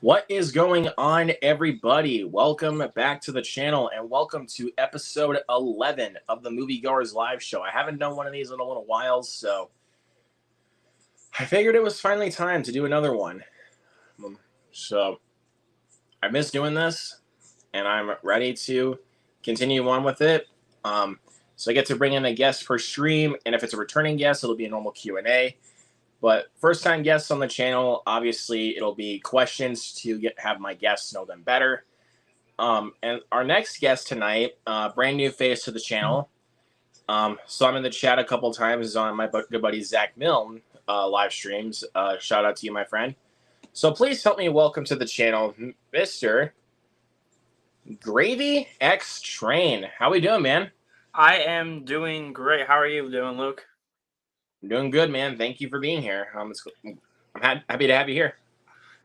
What is going on, everybody? Welcome back to the channel and welcome to episode 11 of the Moviegoers Live Show. I haven't done one of these in a little while, so I figured it was finally time to do another one. So I miss doing this, and I'm ready to continue on with it. So I get to bring in a guest per stream, and if it's a returning guest, it'll be a normal Q&A. But first-time guests on the channel, obviously, it'll be questions to have my guests know them better. And our next guest tonight, brand new face to the channel. So I'm in the chat a couple times on my good buddy Zach Milne live streams. Shout out to you, my friend. So please help me welcome to the channel, Mr. gravyxtrain. How we doing, man? I am doing great. How are you doing, Luke? I'm doing good, man. Thank you for being here. I'm happy to have you here.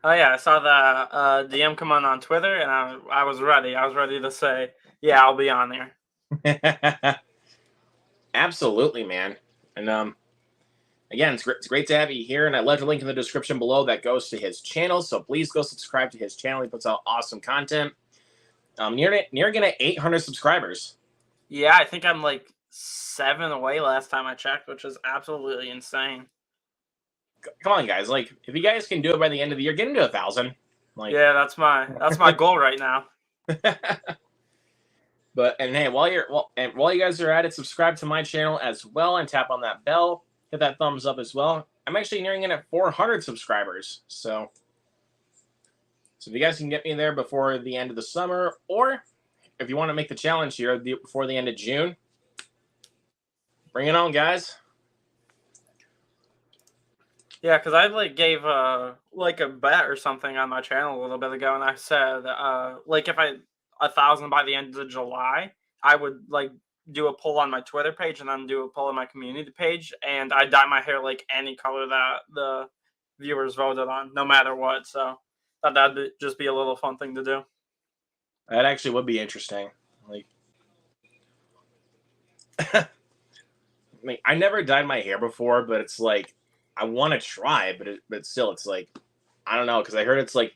Oh yeah, I saw the DM come on Twitter, and I was ready. I was ready to say, yeah, I'll be on there. Absolutely, man. And again, it's great to have you here. And I left a link in the description below that goes to his channel. So please go subscribe to his channel. He puts out awesome content. Near getting 800 subscribers. Yeah, I think I'm like 7 away last time I checked, which is absolutely insane. Come on, guys! Like, if you guys can do it by the end of the year, get into 1,000. Like, yeah, that's my goal right now. But hey, while you guys are at it, subscribe to my channel as well and tap on that bell. Hit that thumbs up as well. I'm actually nearing in at 400 subscribers, so if you guys can get me there before the end of the summer, or if you want to make the challenge here before the end of June, bring it on, guys. Yeah, because I gave like a bet or something on my channel a little bit ago, and I said like if 1,000 by the end of July, I would do a poll on my Twitter page and then do a poll on my community page, and I dye my hair like any color that the viewers voted on, no matter what. So that'd just be a little fun thing to do. That actually would be interesting. Like, I mean, I never dyed my hair before, but it's like I want to try, but still, it's like I don't know, because I heard it's like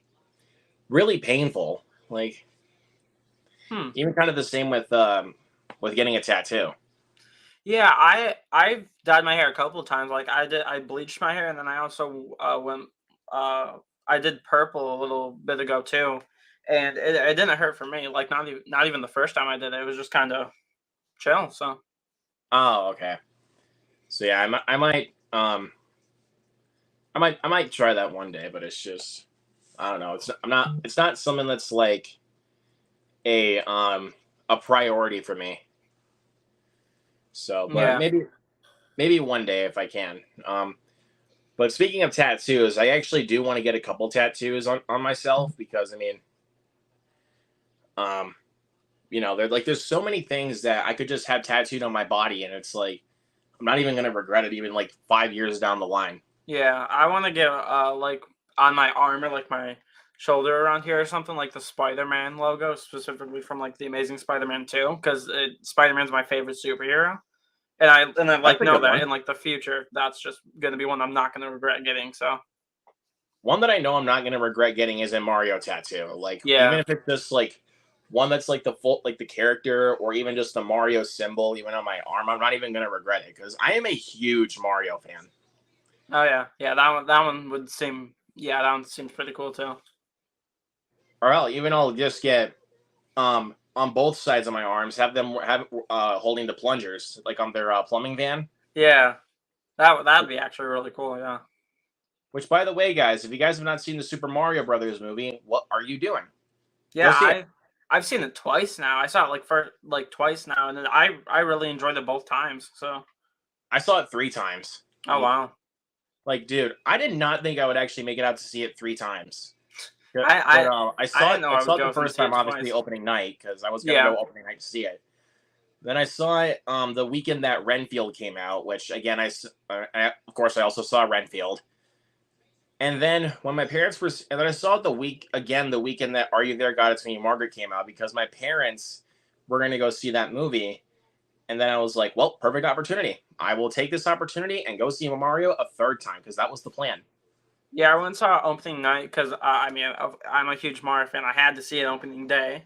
really painful. Like, even kind of the same with getting a tattoo. Yeah, I've dyed my hair a couple of times. Like I bleached my hair, and then I also I did purple a little bit ago too, and it didn't hurt for me. Like not even the first time I did it. It was just kind of chill. So. Oh, okay. So yeah, I might try that one day, but it's just I don't know. It's not something that's like a priority for me. So, but yeah. maybe one day if I can. But speaking of tattoos, I actually do want to get a couple tattoos on myself, because I mean, you know, there's so many things that I could just have tattooed on my body, and it's like I'm not even gonna regret it even like 5 years down the line. Yeah, I want to get like on my arm or like my shoulder around here or something, like the Spider-Man logo, specifically from like the Amazing Spider-Man 2, because Spider-Man's my favorite superhero, and I like know that in like the future that's just gonna be one I'm not gonna regret getting. So one that I know I'm not gonna regret getting is a Mario tattoo. Like, yeah, even if it's just like one that's like the full, like the character, or even just the Mario symbol even on my arm, I'm not even gonna regret it, because I am a huge Mario fan. Oh yeah, that one would seem, yeah, that one seems pretty cool too. Or I'll just get on both sides of my arms, have them holding the plungers, like on their plumbing van. Yeah, that'd be actually really cool. Yeah. Which, by the way, guys, if you guys have not seen the Super Mario Brothers movie, what are you doing? Yeah, I've seen it twice now. I saw it twice now, and then I really enjoyed it both times. So I saw it 3 times. Oh wow! Like, dude, I did not think I would actually make it out to see it 3 times. I saw it the first time, obviously opening night, because I was gonna go opening night to see it. Then I saw it the weekend that Renfield came out, which again of course I also saw Renfield. And then when my parents were, and then I saw it the weekend that Are You There, God It's Me, Margaret came out, because my parents were going to go see that movie. And then I was like, well, perfect opportunity. I will take this opportunity and go see Mario a 3rd time, because that was the plan. Yeah, I went and saw opening night because I mean I'm a huge Mario fan. I had to see it opening day,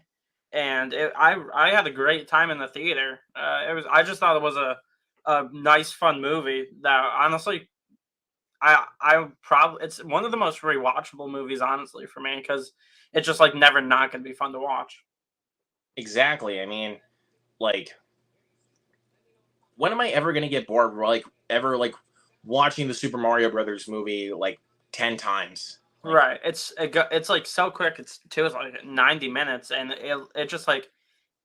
and I had a great time in the theater. I just thought it was a nice fun movie that honestly I probably it's one of the most rewatchable movies honestly for me because it's just like never not gonna be fun to watch. Exactly. I mean, like, when am I ever gonna get bored? Like, ever like watching the Super Mario Brothers movie like 10 times? Like, Right. It's like so quick. It's like 90 minutes, and it just like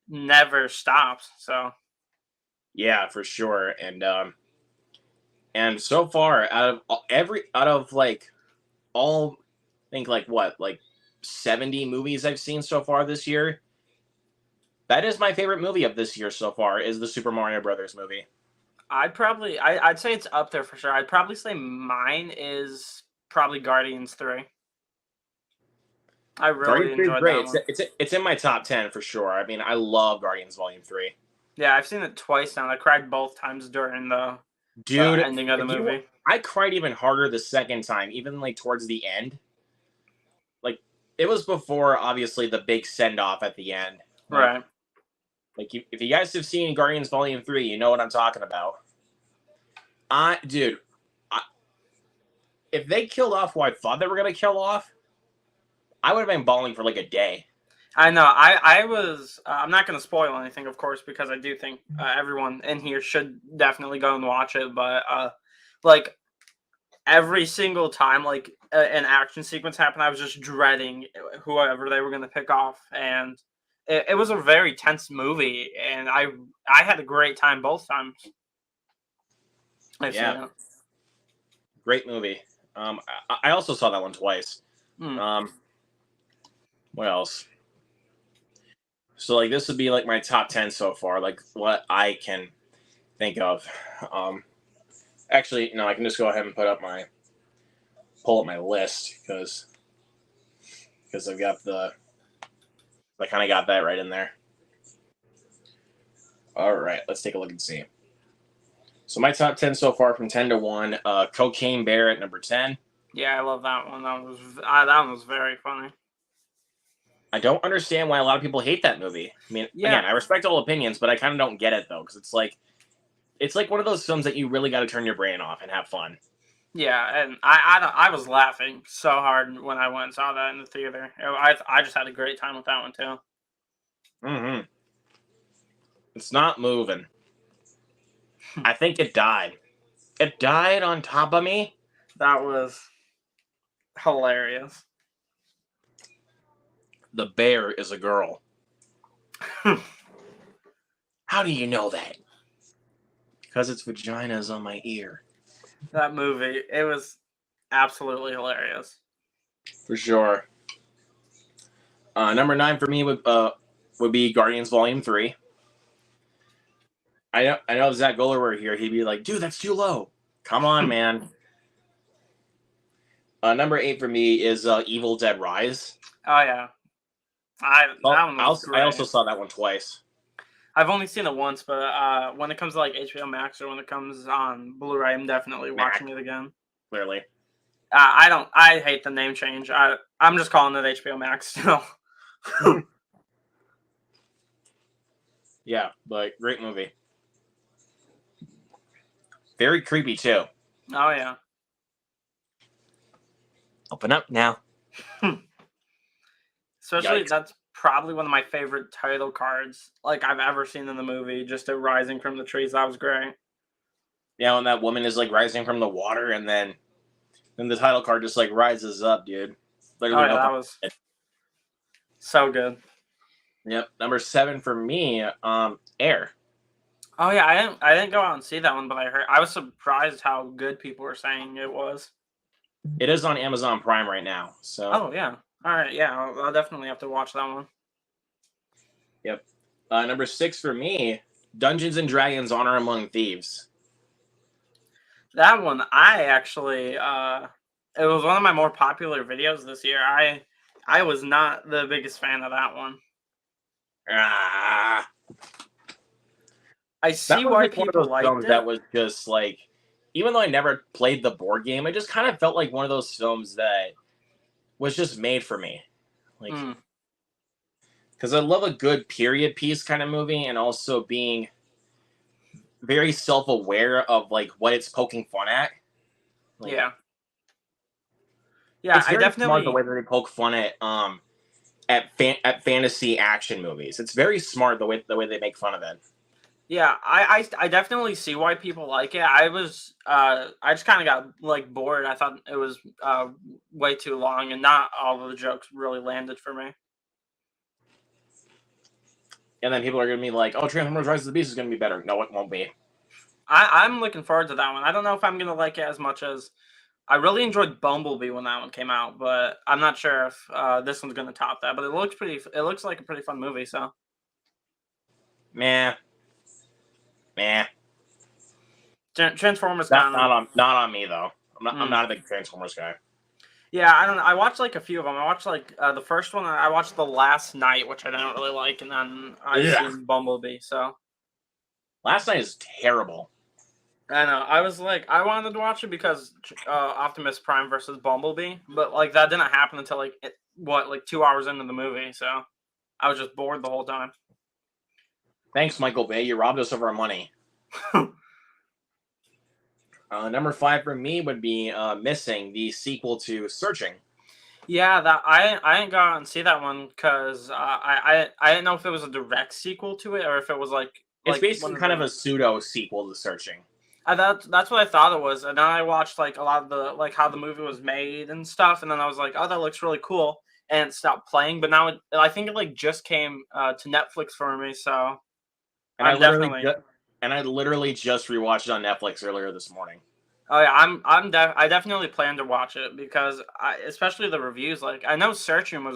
never stops. So yeah, for sure. And so far, out of like all, I think like what, like 70 movies I've seen so far this year. That is my favorite movie of this year so far. Is the Super Mario Brothers movie. I'd say it's up there for sure. I'd probably say mine is probably Guardians 3. I really Guardians 3 is enjoyed great. that one. It's in my top 10 for sure. I mean, I love Guardians Volume 3. Yeah, I've seen it twice now. I cried both times during the Dude, ending of the if you movie. I cried even harder the second time, even like towards the end. Like, it was before obviously the big send off at the end. Right. If you guys have seen Guardians Volume 3, you know what I'm talking about. Dude, I, if they killed off who I thought they were gonna kill off, I would have been bawling for like a day. I know. I was. I'm not going to spoil anything, of course, because I do think everyone in here should definitely go and watch it. But like every single time, like an action sequence happened, I was just dreading whoever they were going to pick off, and it was a very tense movie, and I had a great time both times I've seen Yeah, it. great movie. I also saw that one twice. Mm. What else? So like this would be like my top 10 so far, like what I can think of. Um, Actually, no, I can just go ahead and pull up my list because I kind of got that right in there. All right, let's take a look and see. So my top 10 so far from 10 to 1, Cocaine Bear at number 10. Yeah, I love that one. That one was very funny. I don't understand why a lot of people hate that movie. I mean, Yeah, again, I respect all opinions, but I kind of don't get it though, because it's like one of those films that you really got to turn your brain off and have fun. yeah, and I was laughing so hard when I went and saw that in the theater. I just had a great time with that one too. Hmm. It's not moving. I think it died. It died on top of me. That was hilarious. The bear is a girl. How do you know that? Because its vagina is on my ear. That movie, it was absolutely hilarious. For sure. Number 9 for me would be Guardians Volume 3. I know if Zach Goller were here, he'd be like, dude, that's too low. Come on, man. Number 8 for me is Evil Dead Rise. Oh yeah, that one was I great. also saw that one twice. I've only seen it once, but when it comes to like HBO Max or when it comes on Blu-ray, I'm definitely watching it again. Clearly. I hate the name change. I'm just calling it HBO Max still. Yeah, but great movie. Very creepy too. Oh yeah. Open up now. Especially Yikes. that's probably one of my favorite title cards like I've ever seen in the movie. Just it rising from the trees. That was great. Yeah, when that woman is like rising from the water and then the title card just like rises up, dude. Oh Literally yeah, no that pun was intended. so good. Yep. Number 7 for me, Air. Oh yeah, I didn't go out and see that one, but I was surprised how good people were saying it was. It is on Amazon Prime right now. So Oh yeah. All right, yeah, I'll definitely have to watch that one. yep. Number 6 for me, Dungeons and Dragons: Honor Among Thieves. That one I actually it was one of my more popular videos this year. I was not the biggest fan of that one. Ah, I that see was why like one of people those liked films that it. was just like even though I never played the board game, it just kind of felt like one of those films that was just made for me. Like, Mm. because I love a good period piece kind of movie, and also being very self-aware of like what it's poking fun at. Like, Yeah. Yeah, it's I very smart the definitely. way that they poke fun at fantasy action movies. It's very smart the way they make fun of it. Yeah, I definitely see why people like it. I just kind of got like bored. I thought it was way too long, and not all of the jokes really landed for me. And then people are gonna be like, "Oh, Transformers: Rise of the Beast is gonna be better." No, it won't be. I'm looking forward to that one. I don't know if I'm gonna like it as much as I really enjoyed Bumblebee when that one came out, but I'm not sure if this one's gonna top that. But it looks pretty. It looks like a pretty fun movie. So Meh, meh. Transformers Not kind not on not on me though. I'm of. not a big Transformers guy. Yeah, I don't know. I watched like a few of them. I watched like the first one. I watched The Last Night, which I didn't really like, and then I Ugh. seen Bumblebee. So Last Night is terrible. I know. I was like, I wanted to watch it because Optimus Prime versus Bumblebee, but like that didn't happen until like 2 hours into the movie. So I was just bored the whole time. Thanks, Michael Bay. You robbed us of our money. Number 5 for me would be Missing, the sequel to Searching. Yeah, that I ain't gone and see that one because I didn't know if it was a direct sequel to it or if it was It's like one basically of kind of the. a pseudo sequel to Searching. That's what I thought it was, and then I watched like a lot of the like how the movie was made and stuff, and then I was like, oh, that looks really cool, and it stopped playing. But now I think it like just came to Netflix for me, so And I I'm literally definitely. ju- and I literally just rewatched it on Netflix earlier this morning. Oh yeah, I definitely plan to watch it because especially the reviews. Like I know Searching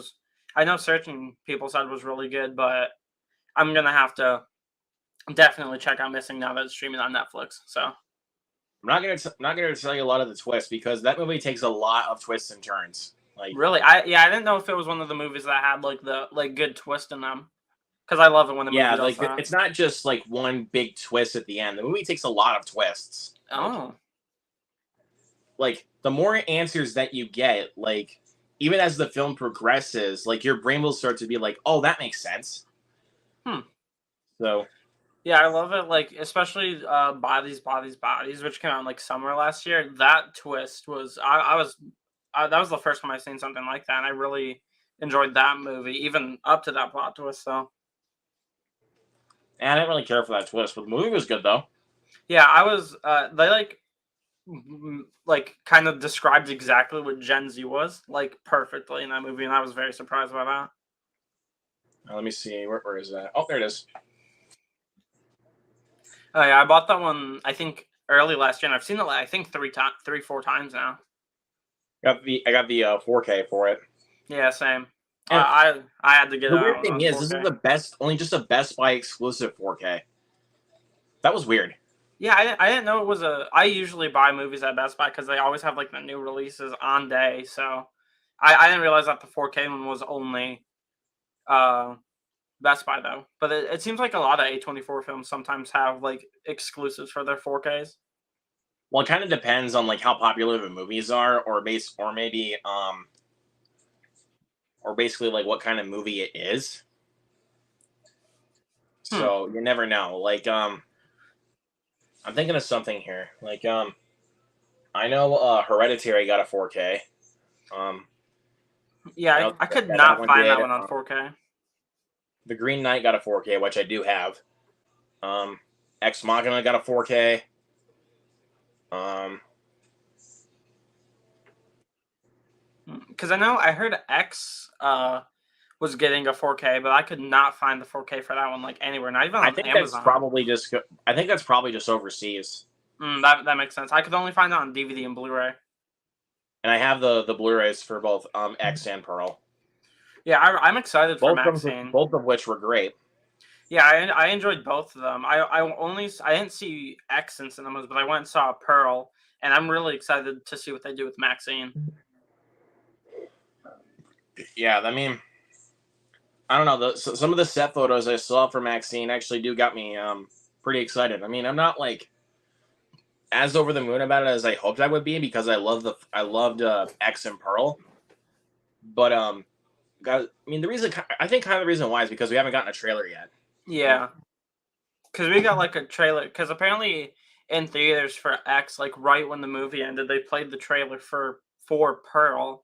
people said was really good, but I'm gonna have to definitely check out Missing now that it's streaming on Netflix. So. Not gonna tell you a lot of the twists because that movie takes a lot of twists and turns. Like, Really, I didn't know if it was one of the movies that had like the like good twist in them because I love it when a movie yeah, does like that. it's not just like one big twist at the end. The movie takes a lot of twists. Oh, Like the more answers that you get, like even as the film progresses, like your brain will start to be like, "Oh, that makes sense." hmm. So, Yeah, I love it. Like especially bodies, which came out in like summer last year. That twist was that was the first time I seen something like that, and I really enjoyed that movie, even up to that plot twist. So and I didn't really care for that twist, but the movie was good though. yeah, I was they like kind of described exactly what Gen Z was like perfectly in that movie, and I was very surprised by that. Let me see, where is that? Oh, there it is. Oh yeah, I bought that one. I think early last year, and I've seen it like I think 4 times now. I got the 4K for it. Yeah, same. And I had to get the it weird out thing on is, this is 4K. the best, only just a Best Buy exclusive 4K. That was weird. Yeah, I didn't know it was a. I usually buy movies at Best Buy because they always have like the new releases on day. So I didn't realize that the 4K one was only uh Best Buy though. But it seems like a lot of A24 films sometimes have like exclusives for their 4Ks. Well, it kind of depends on like how popular the movies are, or maybe or basically like what kind of movie it is. Hmm. So you never know. Like I'm thinking of something here. Like I know Hereditary got a 4K. Um Yeah, I know I could that not one find did. that one on 4K. The Green Knight got a 4K, which I do have. Um Ex Machina got a 4K. Um Because I know I heard X was getting a 4K, but I could not find the 4K for that one like anywhere, not even I on think that's Amazon. probably just I think that's probably just overseas. That makes sense. I could only find it on DVD and Blu-ray. And I have the Blu-rays for both X and Pearl. Yeah, I'm excited for Maxine. Both of which were great. Yeah, I enjoyed both of them. I didn't see X in cinemas, but I went and saw Pearl, and I'm really excited to see what they do with Maxine. Yeah, I mean, I don't know. Some of the set photos I saw for Maxine actually do got me pretty excited. I mean, I'm not like as over the moon about it as I hoped I would be because I loved X and Pearl. But I mean, I think kind of the reason why is because we haven't gotten a trailer yet. Yeah, because we got like a trailer. Because apparently in theaters for X, like right when the movie ended, they played the trailer for Pearl,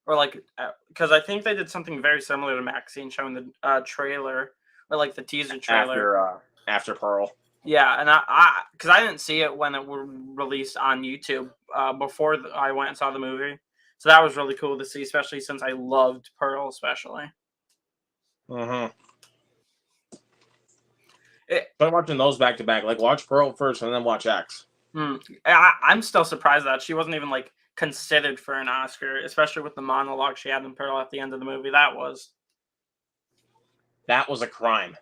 or like because I think they did something very similar to Maxine showing the trailer or like the teaser trailer After Pearl. Yeah, and because I didn't see it when it were released on YouTube before I went and saw the movie, so that was really cool to see, especially since I loved Pearl, especially. Mm-hmm. But watching those back to back, like watch Pearl first and then watch X. I'm still surprised that she wasn't even like considered for an Oscar, especially with the monologue she had in Pearl at the end of the movie. That was a crime.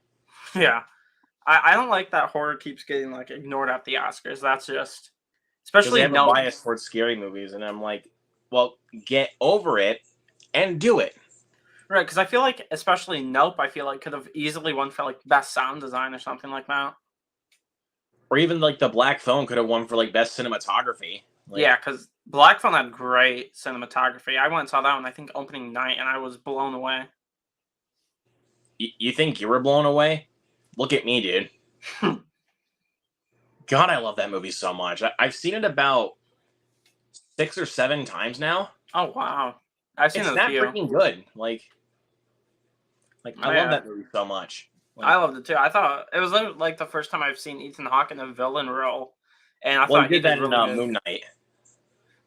Yeah. I don't like that horror keeps getting like ignored at the Oscars. That's just, especially they have a bias towards scary movies, and I'm like, well, get over it and do it. Right, because I feel like, especially Nope, I feel like could have easily won for like best sound design or something like that. Or even like the Black Phone could have won for like best cinematography. Yeah, because Black Phone had great cinematography. I went and saw that one, I think, opening night, and I was blown away. You think you were blown away? Look at me, dude. God, I love that movie so much. I've seen it about 6 or 7 times now. Oh wow, I've seen it a few. Freaking good. Like I love that movie so much. I loved it too. I thought it was like the first time I've seen Ethan Hawke in a villain role, and I thought he did that really in Moon Knight.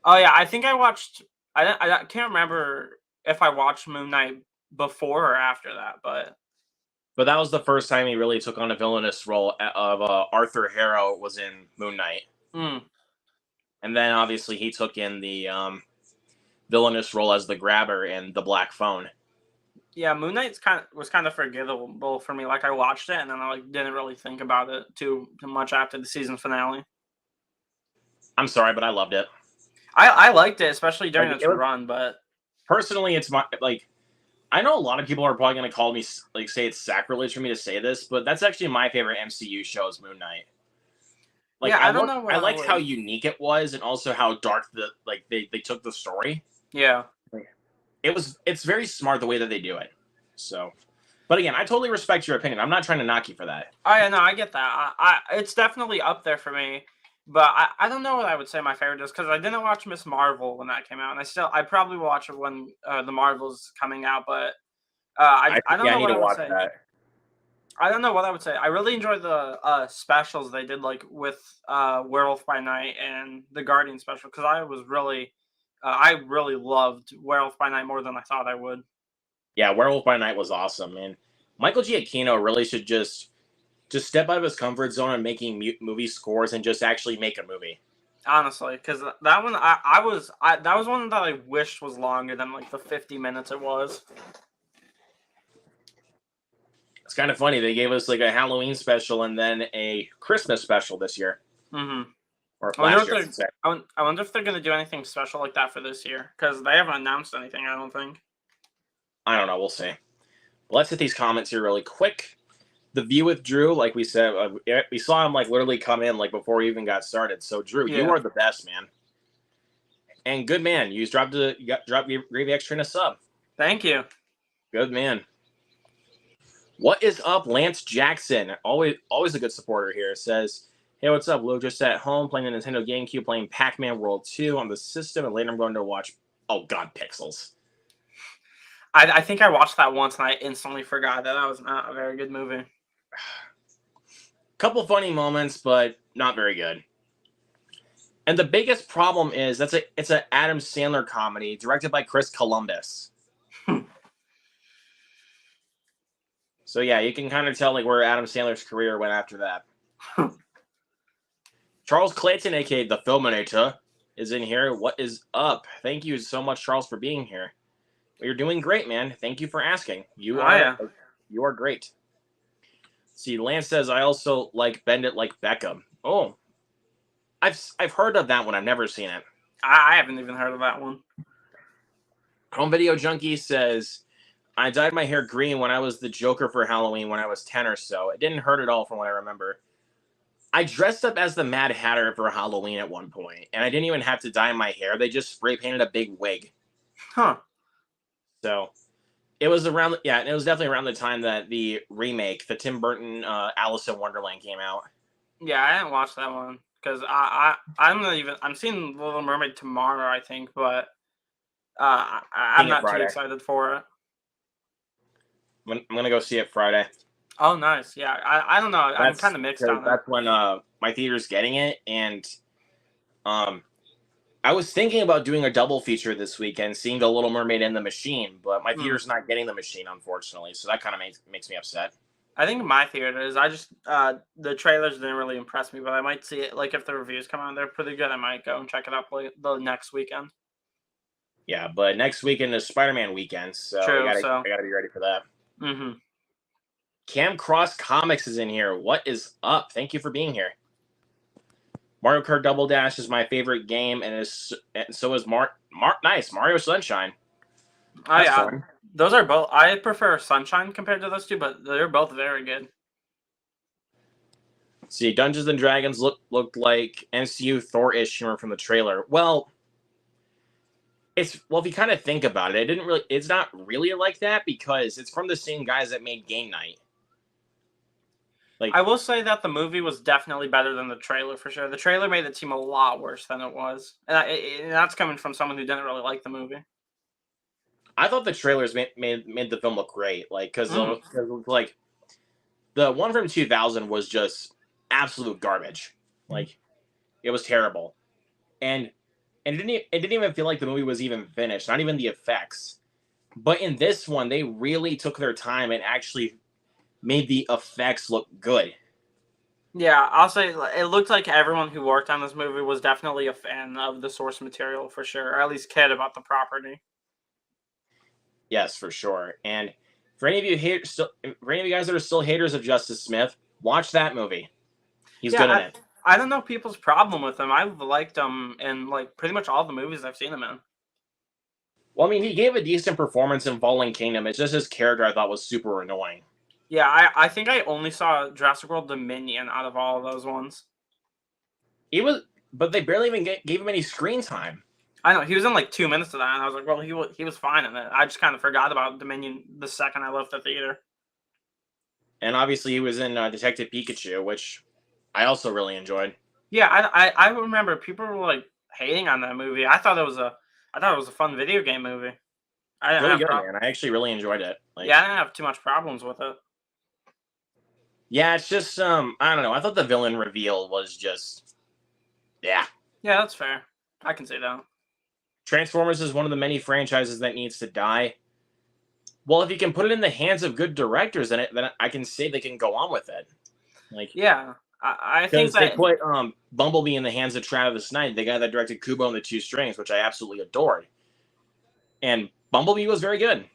Oh yeah, I think I watched. I can't remember if I watched Moon Knight before or after that, but that was the first time he really took on a villainous role of Arthur Harrow was in Moon Knight. And then obviously he took in the villainous role as the Grabber in the Black Phone. Yeah, Moon Knight was kind of forgettable for me. Like I watched it and then I like didn't really think about it too much after the season finale. I'm sorry, but I loved it. I liked it, especially during its run. But personally, it's my like. I know a lot of people are probably going to call me like say it's sacrilege for me to say this, but that's actually my favorite MCU show is Moon Knight. Like, yeah, I liked how unique it was, and also how dark they took the story. Yeah, it's very smart the way that they do it. So, but again, I totally respect your opinion. I'm not trying to knock you for that. Oh yeah, no, I get that. It's definitely up there for me, but I don't know what I would say my favorite is because I didn't watch Miss Marvel when that came out, and I probably will watch it when the Marvel's coming out, but I don't know what I would say. I don't know what I would say. I really enjoyed the specials they did, like with Werewolf by Night and the Guardian special, because I really loved Werewolf by Night more than I thought I would. Yeah, Werewolf by Night was awesome, man. Michael Giacchino really should just step out of his comfort zone and making movie scores and just actually make a movie. Honestly, because that one that was one that I wished was longer than like the 50 minutes it was. It's kind of funny. They gave us like a Halloween special and then a Christmas special this year. Mm-hmm. Or last year, I wonder if they're going to do anything special like that for this year, because they haven't announced anything, I don't think. I don't know. We'll see. But let's hit these comments here really quick. The View with Drew, like we said, we saw him like literally come in like before we even got started. So Drew, you are the best, man. And good man. You dropped gravyxtrain a sub. Thank you. Good man. What is up, Lance Jackson? Always a good supporter here. Says, hey, what's up, Lou? Just at home playing the Nintendo GameCube, playing Pac-Man World 2 on the system, and later I'm going to watch, oh God, Pixels. I think I watched that once and I instantly forgot that was not a very good movie. Couple funny moments, but not very good. And the biggest problem is it's an Adam Sandler comedy directed by Chris Columbus. So yeah, you can kind of tell like where Adam Sandler's career went after that. Charles Clayton, aka the Filminator, is in here. What is up? Thank you so much, Charles, for being here. You're doing great, man. Thank you for asking. You are great. See, Lance says I also like Bend It Like Beckham. Oh, I've heard of that one. I've never seen it. I haven't even heard of that one. Home Video Junkie says I dyed my hair green when I was the Joker for Halloween when I was 10 or so. It didn't hurt at all from what I remember. I dressed up as the Mad Hatter for Halloween at one point, and I didn't even have to dye my hair. They just spray painted a big wig. Huh. So it was around, yeah, and it was definitely around the time that the remake, the Tim Burton Alice in Wonderland came out. Yeah, I didn't watch that one because I'm seeing Little Mermaid tomorrow, I think, but I'm Seeing it not too Friday. excited for it. I'm gonna go see it Friday. Oh, nice. Yeah, I don't know. I'm kind of mixed on it. That's when my theater's getting it, and I was thinking about doing a double feature this weekend, seeing The Little Mermaid and The Machine, but my theater's not getting The Machine, unfortunately, so that kind of makes me upset. I think my theater is. I just the trailers didn't really impress me, but I might see it. Like if the reviews come out, they're pretty good. I might go and check it out the next weekend. Yeah, but next weekend is Spider-Man weekend, so True. I gotta be ready for that. Mm-hmm. Cam Cross Comics is in here. What is up? Thank you for being here. Mario Kart Double Dash is my favorite game, and so is nice Mario Sunshine. Oh yeah, fun. Those are both. I prefer Sunshine compared to those two, but they're both very good. See, Dungeons and Dragons looked like MCU Thor-ish humor from the trailer. Well, if you kind of think about it, it's not really like that because it's from the same guys that made Game Night. Like, I will say that the movie was definitely better than the trailer for sure. The trailer made it seem a lot worse than it was, and that's coming from someone who didn't really like the movie. I thought the trailers made the film look great, like because like the one from 2000 was just absolute garbage. Like it was terrible, and it didn't even feel like the movie was even finished. Not even the effects. But in this one, they really took their time and actually made the effects look good. Yeah, I'll say it looked like everyone who worked on this movie was definitely a fan of the source material for sure, or at least cared about the property. Yes, for sure. And for any of you guys that are still haters of Justice Smith, watch that movie. He's good in it. I don't know people's problem with him. I've liked him in like pretty much all the movies I've seen him in. Well, I mean, he gave a decent performance in Fallen Kingdom. It's just his character I thought was super annoying. Yeah, I think I only saw Jurassic World Dominion out of all of those ones. But they barely even gave him any screen time. I know, he was in like 2 minutes of that, and I was like, well, he was fine in it. I just kind of forgot about Dominion the second I left the theater. And obviously, he was in Detective Pikachu, which I also really enjoyed. Yeah, I remember people were like hating on that movie. I thought it was a fun video game movie. Really good, man. I actually really enjoyed it. Yeah, I didn't have too much problems with it. Yeah, it's just I don't know. I thought the villain reveal was just Yeah, that's fair. I can say that. Transformers is one of the many franchises that needs to die. Well, if you can put it in the hands of good directors, then I can say they can go on with it. Like, yeah, I think they put Bumblebee in the hands of Travis Knight, the guy that directed Kubo and the Two Strings, which I absolutely adored. And Bumblebee was very good.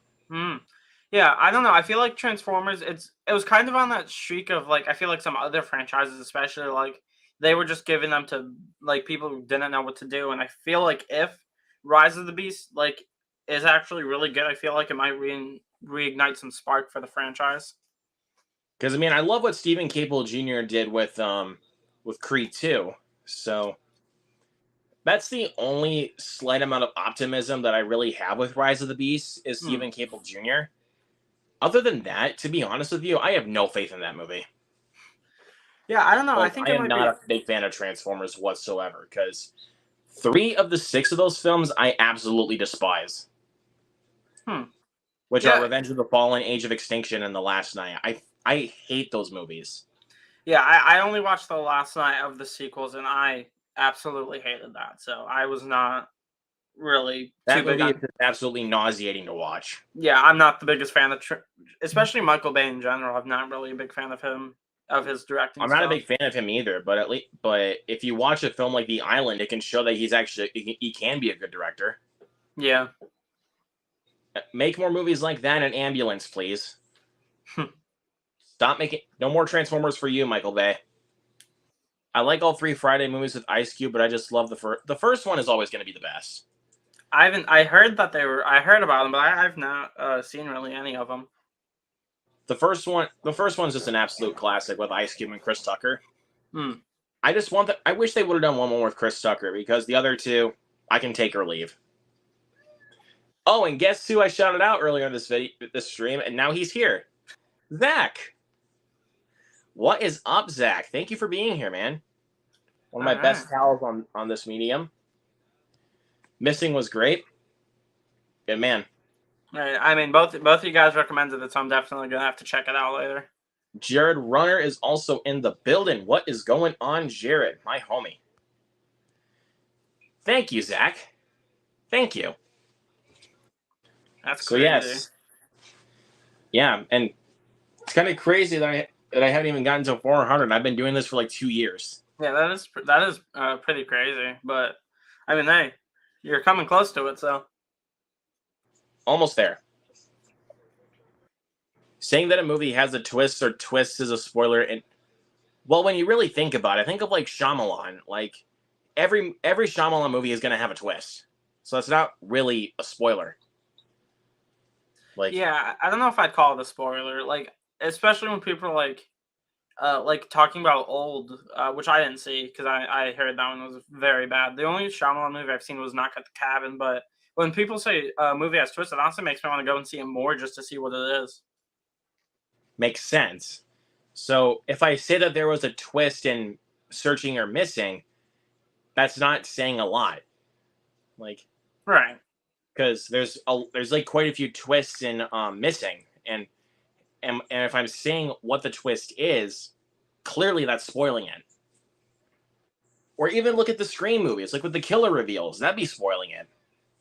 Yeah, I don't know. I feel like Transformers, it was kind of on that streak of like, I feel like some other franchises, especially like they were just giving them to like people who didn't know what to do. And I feel like if Rise of the Beast like is actually really good, I feel like it might reignite some spark for the franchise. Because I mean, I love what Stephen Caple Jr. did with Creed 2. So that's the only slight amount of optimism that I really have with Rise of the Beast is Stephen Caple Jr. Other than that, to be honest with you, I have no faith in that movie. Yeah, I don't know. I think I am not a big fan of Transformers whatsoever because 3 of the 6 of those films I absolutely despise. Which are Revenge of the Fallen, Age of Extinction, and The Last Night. I hate those movies. Yeah, I only watched The Last Night of the sequels, and I absolutely hated that. So I was not really that movie is absolutely nauseating to watch. Yeah, I'm not the biggest fan of, especially Michael Bay in general. I'm not really a big fan of him, of his directing. I'm not a big fan of him either. But if you watch a film like The Island, it can show that he can be a good director. Yeah. Make more movies like that and Ambulance, please. Stop making no more Transformers for you, Michael Bay. I like all 3 Friday movies with Ice Cube, but I just love the first one is always going to be the best. I heard about them, but I've not seen really any of them. The first one's just an absolute classic with Ice Cube and Chris Tucker. I just want I wish they would have done one more with Chris Tucker because the other two, I can take or leave. Oh, and guess who I shouted out earlier in this stream, and now he's here, Zach. What is up, Zach? Thank you for being here, man. One of my best pals on this medium. Missing was great. Good man. Right. I mean, both of you guys recommended it, so I'm definitely gonna have to check it out later. Jared Runner is also in the building. What is going on, Jared? My homie. Thank you, Zach. Thank you. That's crazy. Yes. Yeah, and it's kind of crazy that I haven't even gotten to 400. I've been doing this for like 2 years. Yeah, that is pretty crazy. But I mean, hey, you're coming close to it, so almost there. Saying that a movie has a twist or twists is a spoiler, and well, when you really think about it, think of like Shyamalan. Like every Shyamalan movie is gonna have a twist, so it's not really a spoiler. Like, yeah, I don't know if I'd call it a spoiler. Like, especially when people are like talking about Old, which I didn't see because I heard that one was very bad. The only Shyamalan movie I've seen was Knock at the Cabin, but when people say a movie has twists, it honestly makes me want to go and see it more just to see what it is. Makes sense. So if I say that there was a twist in Searching or Missing, that's not saying a lot. Like, right. Because there's like quite a few twists in Missing, and if I'm saying what the twist is, clearly that's spoiling it. Or even look at the Scream movies, like with the killer reveals, that'd be spoiling it.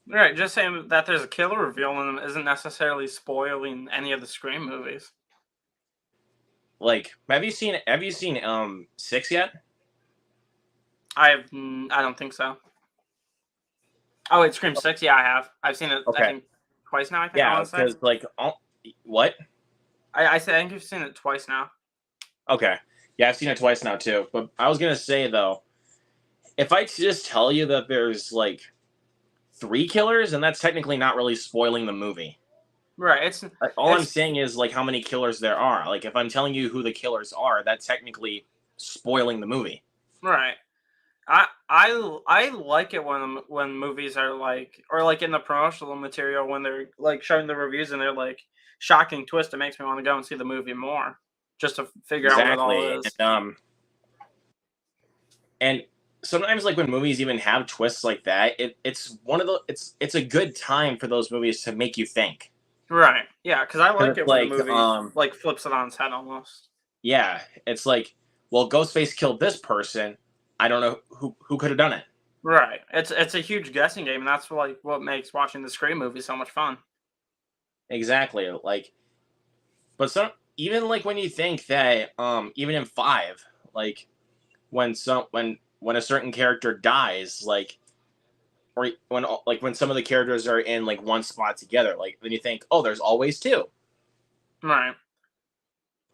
Right, just saying that there's a killer reveal in them isn't necessarily spoiling any of the Scream movies. Like, have you seen 6 yet? I don't think so. Oh, it's Scream 6. Yeah, I have. I've seen it. Okay. I think twice now. I think. Yeah, because like, what? I think you've seen it twice now. Okay. Yeah, I've seen it twice now too. But I was gonna say though, if I just tell you that there's like 3 killers, and that's technically not really spoiling the movie. Right. It's all I'm saying is like how many killers there are. Like if I'm telling you who the killers are, that's technically spoiling the movie. Right. I like it when movies are like, or like in the promotional material when they're like showing the reviews and they're like shocking twist. It makes me want to go and see the movie more just to figure out what it all is. And sometimes like when movies even have twists like that, it's a good time for those movies to make you think. Right. Yeah, because I like it when the movie like flips it on its head almost. Yeah, it's like, well, Ghostface killed this person. I don't know who could have done it. Right. It's a huge guessing game, and that's like what makes watching the Scream movie so much fun. Exactly. Like, but even like when you think that even in 5, like when a certain character dies, like, or when some of the characters are in like one spot together, like then you think, oh, there's always 2. Right.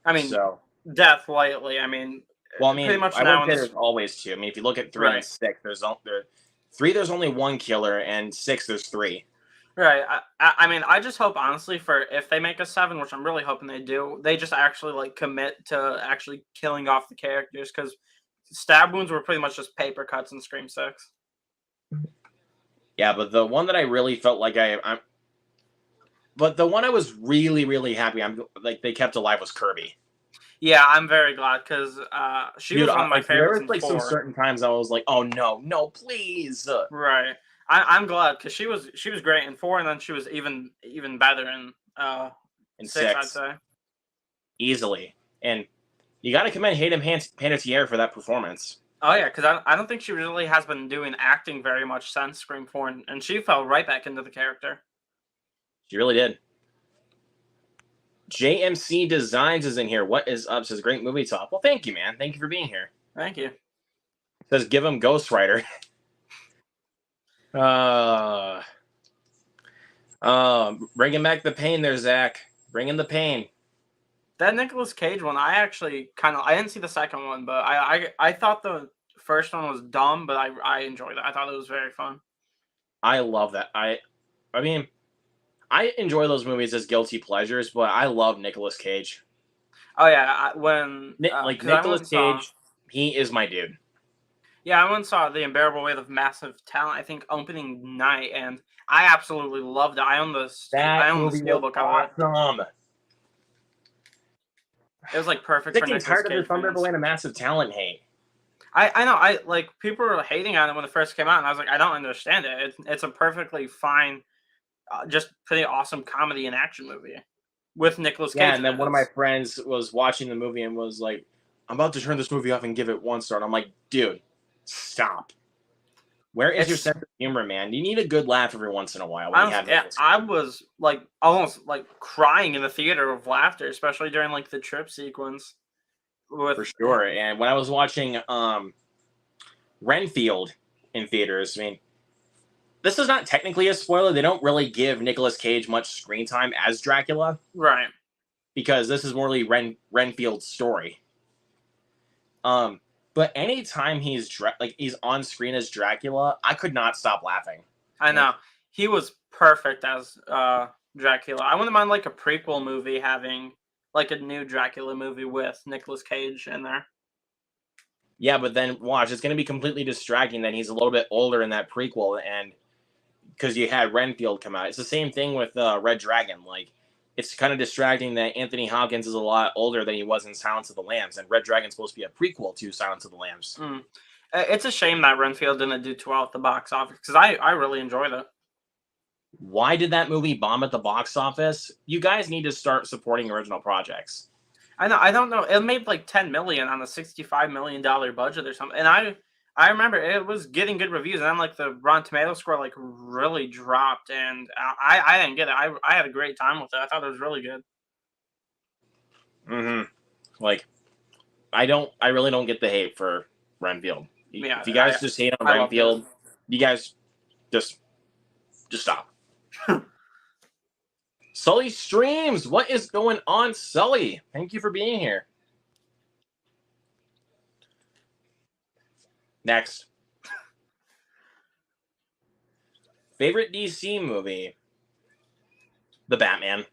I mean, death lightly. I mean, well, I mean, pretty much I wouldn't say there's always 2. I mean, if you look at 3 and 6, there's 3. There's only 1 killer, and 6 there's 3. Right. I mean, I just hope honestly for if they make a 7, which I'm really hoping they do, they just actually like commit to actually killing off the characters because stab wounds were pretty much just paper cuts in Scream 6. Yeah, but the one that I really felt like but the one I was really, really happy like they kept alive was Kirby. Yeah, I'm very glad because she was one of my favorites. There was like some certain times I was like, oh no, please. Right. I'm glad because she was great in 4, and then she was even better in 6, I'd say. Easily. And you got to commend Hayden Panettiere for that performance. Oh yeah, because I don't think she really has been doing acting very much since Scream 4, and she fell right back into the character. She really did. JMC Designs is in here. What is up? Says great movie talk. Well, thank you, man. Thank you for being here. Thank you. Says give him Ghost Rider. Bringing back the pain there, Zach. Bringing the pain. That Nicolas Cage one, I actually I didn't see the second one, but I thought the first one was dumb, but I enjoyed it. I thought it was very fun. I love that. I mean, I enjoy those movies as guilty pleasures, but I love Nicolas Cage. Oh yeah, when Nicolas Cage, he is my dude. Yeah, I once saw The Unbearable Weight of Massive Talent, I think, opening night, and I absolutely loved it. I That own the movie was steelbook of it. awesome. It was like perfect Sick for and Nicolas tired of this Cage fans. Unbearable Massive Talent hate. I know. I like people were hating on it when it first came out, and I was like, I don't understand it. It's a perfectly fine, just pretty awesome comedy and action movie with Nicolas Yeah, Cage and in then it. one of my friends was watching the movie and was like, "I'm about to turn this movie off and give it 1 star." And I'm like, "Dude, stop. Where is your It's sense of humor, man? You need a good laugh every once in a while when you have Nicolas I Cage." was like almost like crying in the theater of laughter, especially during like the trip sequence with. For sure. And when I was watching Renfield in theaters, I mean, this is not technically a spoiler. They don't really give Nicolas Cage much screen time as Dracula Right. because this is morely Renfield's story. But anytime he's on screen as Dracula, I could not stop laughing. I know. He was perfect as Dracula. I wouldn't mind like a prequel movie having like a new Dracula movie with Nicolas Cage in there. Yeah, but then watch, it's going to be completely distracting that he's a little bit older in that prequel, and because you had Renfield come out. It's the same thing with Red Dragon. Like, it's kind of distracting that Anthony Hopkins is a lot older than he was in Silence of the Lambs, and Red Dragon's supposed to be a prequel to Silence of the Lambs. It's a shame that Renfield didn't do too well at the box office because I really enjoyed it. Why did that movie bomb at the box office? You guys need to start supporting original projects. I know. I don't know. It made like 10 million on a $65 million budget or something, and I remember it was getting good reviews, and then like the Rotten Tomato score like really dropped, and I didn't get it. I had a great time with it. I thought it was really good. Like, I really don't get the hate for Renfield. Yeah, If you guys just hate on Renfield, you guys just stop. Sully Streams, what is going on, Sully? Thank you for being here. Next. Favorite DC movie? The Batman.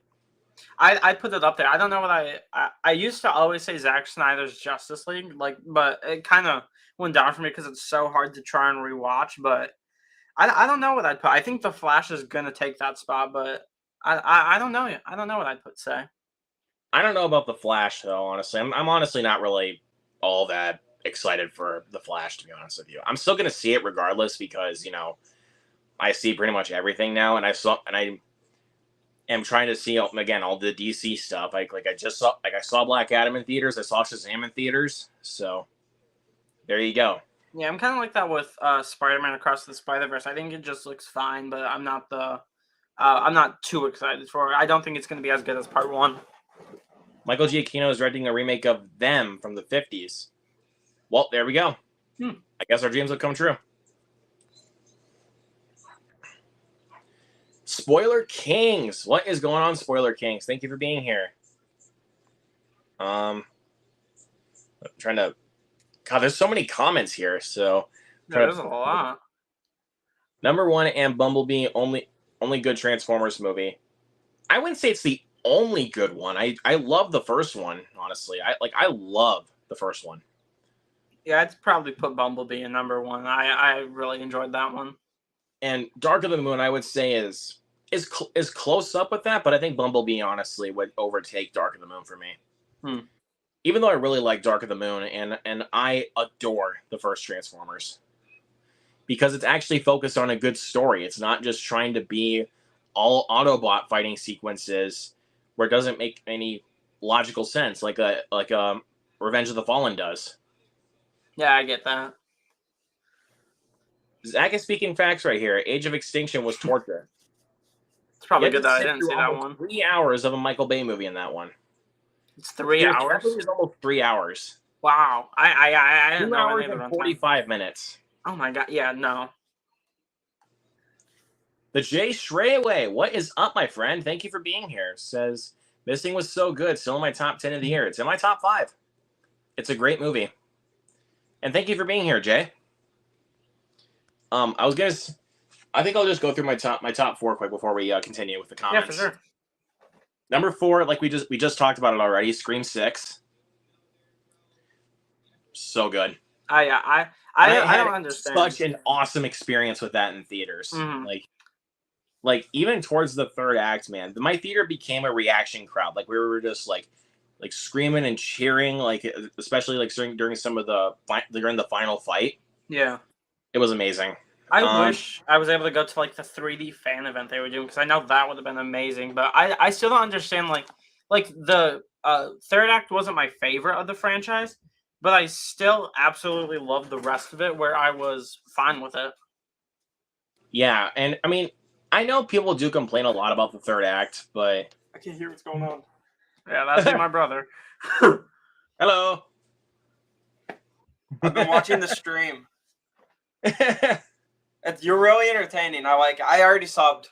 I put it up there. I don't know what I used to always say Zack Snyder's Justice League, like, but it kind of went down for me because it's so hard to try and rewatch. But I don't know what I'd put. I think The Flash is gonna take that spot, but I don't know. I don't know what I'd say. I don't know about The Flash though. Honestly, I'm honestly not really all that excited for The Flash, to be honest with you. I'm still gonna see it regardless because I see pretty much everything now, and I am trying to see again all the DC stuff. I saw Black Adam in theaters. I saw Shazam in theaters. So there you go. Yeah, I'm kind of like that with Spider-Man Across the Spider-Verse. I think it just looks fine, but I'm not too excited for it. I don't think it's going to be as good as Part 1. Michael Giacchino is directing a remake of Them from the 50s. Well, there we go. I guess our dreams will come true. Spoiler Kings. What is going on, Spoiler Kings? Thank you for being here. I'm trying to... God, there's so many comments here, so... There's a lot. Number 1 and Bumblebee, only good Transformers movie. I wouldn't say it's the only good one. I love the first one, honestly. I love the first one. Yeah, I'd probably put Bumblebee in number 1. I really enjoyed that one. And Dark of the Moon, I would say is close up with that, but I think Bumblebee honestly would overtake Dark of the Moon for me. Even though I really like Dark of the Moon and I adore the first Transformers because it's actually focused on a good story. It's not just trying to be all Autobot fighting sequences where it doesn't make any logical sense, like Revenge of the Fallen does. Yeah, I get that. Zach is speaking facts right here. Age of Extinction was torture. It's probably good that I didn't see that one. 3 hours of a Michael Bay movie in that one. It's 3 hours? It's almost 3 hours. Wow. I didn't know 2 hours and 45 minutes. Oh my god. Yeah, no. The Jay Shrayway. What is up, my friend? Thank you for being here. Says, this thing was so good. Still in my top 10 of the year. It's in my top 5. It's a great movie. And thank you for being here, Jay. I think I'll just go through my top 4 quick before we continue with the comments. Yeah, for sure. Number 4, like we just talked about it already. Scream 6. So good. I And I had don't understand. such an awesome experience with that in theaters. Mhm. Like even towards the third act, man, my theater became a reaction crowd. Like we were just like screaming and cheering, like especially like during some of during the final fight. Yeah. It was amazing. I wish I was able to go to like the 3D fan event they were doing because I know that would have been amazing. But I still don't understand like the third act wasn't my favorite of the franchise, but I still absolutely loved the rest of it where I was fine with it. Yeah, and I mean, I know people do complain a lot about the third act, but I can't hear what's going on. Yeah, that's my brother. Hello. I've been watching the stream. You're really entertaining. I already subbed.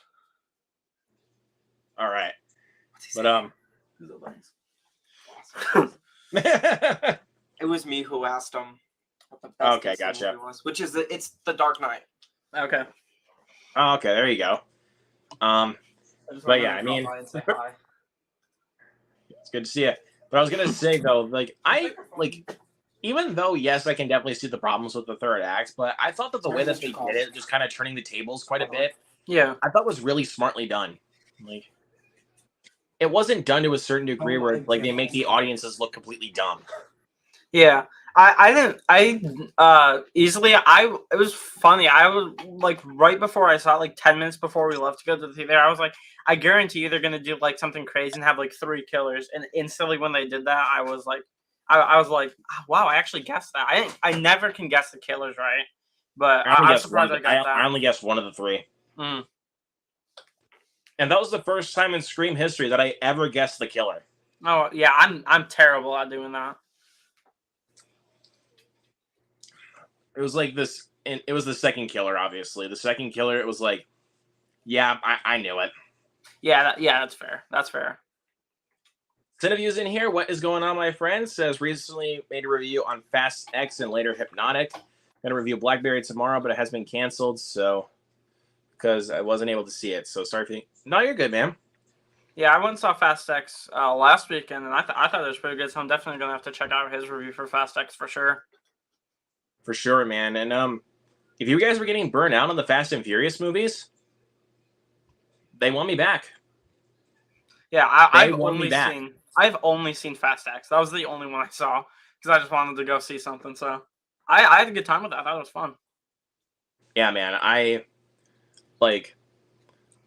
All right. But it was me who asked him what the best Okay, gotcha. movie was, which is it's The Dark Knight. Okay. Oh, okay, there you go. But yeah, I mean, it's good to see you. But I was gonna say though, even though yes, I can definitely see the problems with the third act, but I thought that the way that they did it, just kind of turning the tables quite a bit, Yeah, I thought was really smartly done. Like, it wasn't done to a certain degree where like they make the audiences look completely dumb. Yeah. It was funny. I was like right before I saw it, like 10 minutes before we left to go to the theater, I was like, I guarantee you they're gonna do like something crazy and have like 3 killers. And instantly when they did that, I was like, wow, I actually guessed that. I never can guess the killers right, but I'm surprised I got that. I only guessed one of the 3. Mm. And that was the first time in Scream history that I ever guessed the killer. Oh yeah, I'm terrible at doing that. It was like this, and it was the second killer, obviously. The second killer, it was like, yeah, I knew it. Yeah, that's fair. That's fair. Cineviews in here. What is going on, my friends? Says recently made a review on Fast X and later Hypnotic. Gonna review Blackberry tomorrow, but it has been canceled, so because I wasn't able to see it. So sorry for No, you're good, man. Yeah, I went and saw Fast X last weekend, and I thought it was pretty good. So I'm definitely gonna have to check out his review for Fast X for sure. For sure, man. And if you guys were getting burnt out on the Fast and Furious movies, they want me back. Yeah, I've only seen Fast X. That was the only one I saw because I just wanted to go see something. So I had a good time with that. I thought it was fun. Yeah, man. I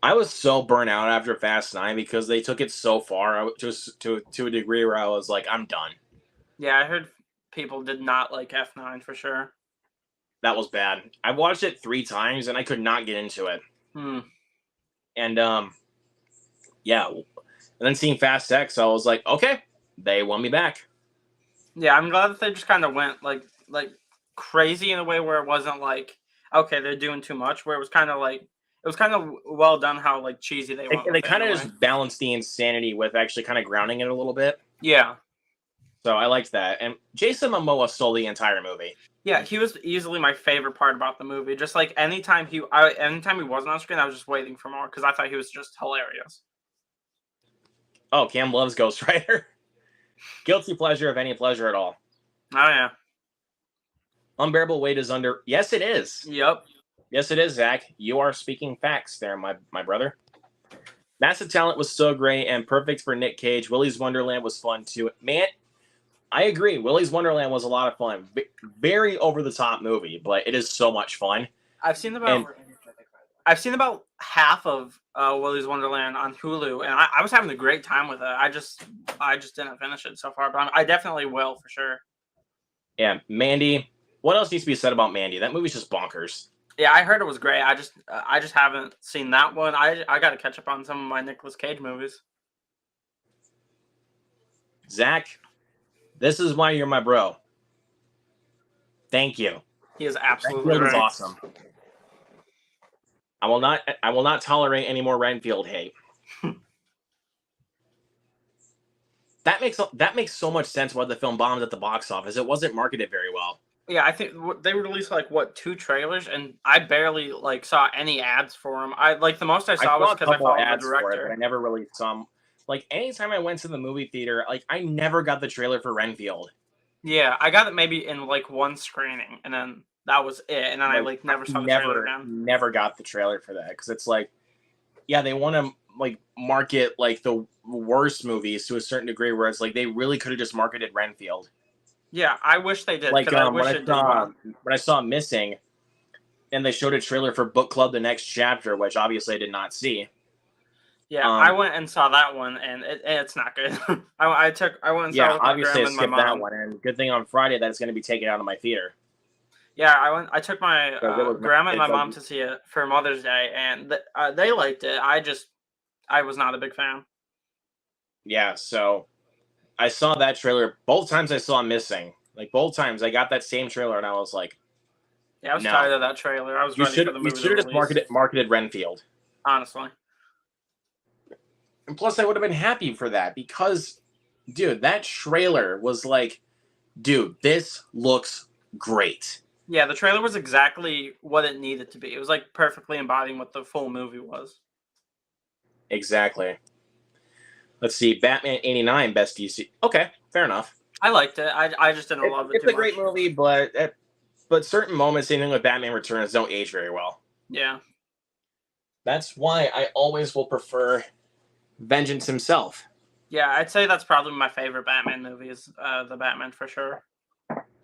was so burnt out after Fast 9 because they took it so far just to a degree where I was like, I'm done. Yeah, I heard people did not like F9 for sure. That was bad. I watched it 3 times and I could not get into it. And yeah. And then seeing Fast X, I was like, okay, they want me back. Yeah, I'm glad that they just kind of went like crazy in a way where it wasn't like, okay, they're doing too much, where it was kind of like, it was kind of well done how like cheesy they went. They kind of just balanced the insanity with actually kind of grounding it a little bit. Yeah. So I liked that. And Jason Momoa stole the entire movie. Yeah, he was easily my favorite part about the movie. Just like anytime he wasn't on screen, I was just waiting for more because I thought he was just hilarious. Oh, Cam loves Ghost Rider. Guilty pleasure, if any pleasure at all. Oh yeah. Unbearable Weight is under. Yes, it is. Yep. Yes, it is, Zach. You are speaking facts there, my brother. Massive Talent was so great and perfect for Nick Cage. Willy's Wonderland was fun too. Man, I agree. Willy's Wonderland was a lot of fun. Very over-the-top movie, but it is so much fun. I've seen about half of Willy's Wonderland on Hulu, and I was having a great time with it. I just didn't finish it so far, but I definitely will for sure. Yeah, Mandy. What else needs to be said about Mandy? That movie's just bonkers. Yeah, I heard it was great. I just haven't seen that one. I got to catch up on some of my Nicolas Cage movies. Zach, this is why you're my bro. Thank you. He is absolutely right. Awesome. I will not tolerate any more Renfield hate. That makes so much sense why the film bombed at the box office. It wasn't marketed very well. Yeah, I think they released 2 trailers, and I barely saw any ads for them. The most I saw was because I followed the director. But I never really saw them. Anytime I went to the movie theater, I never got the trailer for Renfield. Yeah, I got it maybe in like one screening, and then that was it. And then I Like, like I never saw the trailer again. never got the trailer for that because it's like, yeah, they want to like market like the worst movies to a certain degree, where it's like they really could have just marketed Renfield. Yeah, I wish they did Like because I wish it did well. when I saw Missing, and they showed a trailer for Book Club: The Next Chapter, which obviously I did not see. Yeah, I went and saw that one, and it's not good. I went and saw Yeah, it with my obviously I grandma and my skipped that mom. one, and good thing on Friday that it's going to be taken out of my theater. Yeah, I took my Because it was not, grandma and my it's like, mom to see it for Mother's Day, and they liked it. I was not a big fan. yeah, so I saw that trailer both times. I saw Missing, like both times I got that same trailer, and I was like, Yeah, I was no, tired of that trailer. I was ready for the you movie to should have just release. marketed Renfield. Honestly. And plus, I would have been happy for that because, dude, that trailer was like, dude, this looks great. Yeah, the trailer was exactly what it needed to be. It was like perfectly embodying what the full movie was. Exactly. Let's see, Batman '89 best DC. Okay, fair enough. I liked it. I just didn't love it It's too a much. great movie, but certain moments, same thing with Batman Returns, don't age very well. Yeah. That's why I always will prefer Vengeance himself. Yeah, I'd say that's probably my favorite Batman movie is the Batman for sure.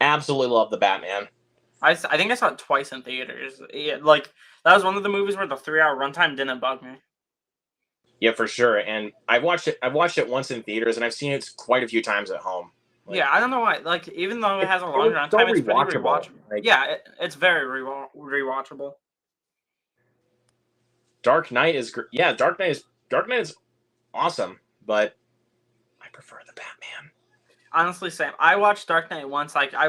Absolutely love the Batman. I think I saw it twice in theaters. Yeah, like that was one of the movies where the 3-hour runtime didn't bug me. Yeah, for sure. And I've watched it once in theaters, and I've seen it quite a few times at home. Like, Yeah, I don't know why. Like even though it has a long was so runtime, it's pretty rewatchable. rewatchable. Like, Yeah, it's very rewatchable. Dark Knight is yeah, Dark Knight is awesome, but I prefer the Batman. Honestly, same. I watched Dark Knight once. Like I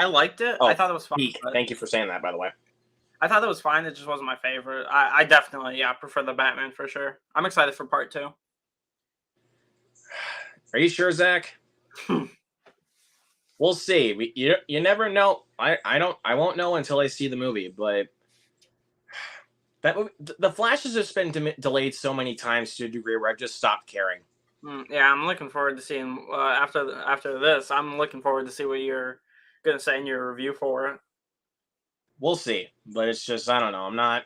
liked it. I thought it was fun. Thank you for saying that, by the way. I thought it was fine. It just wasn't my favorite. I definitely prefer the Batman for sure. I'm excited for part 2. Are you sure, Zach? We'll see. You never know. I won't know until I see the movie. But that movie, the Flash has just been delayed so many times to a degree where I've just stopped caring. Yeah, I'm looking forward to seeing after this. I'm looking forward to see what you're gonna say in your review for it. We'll see, but it's just I don't know. I'm not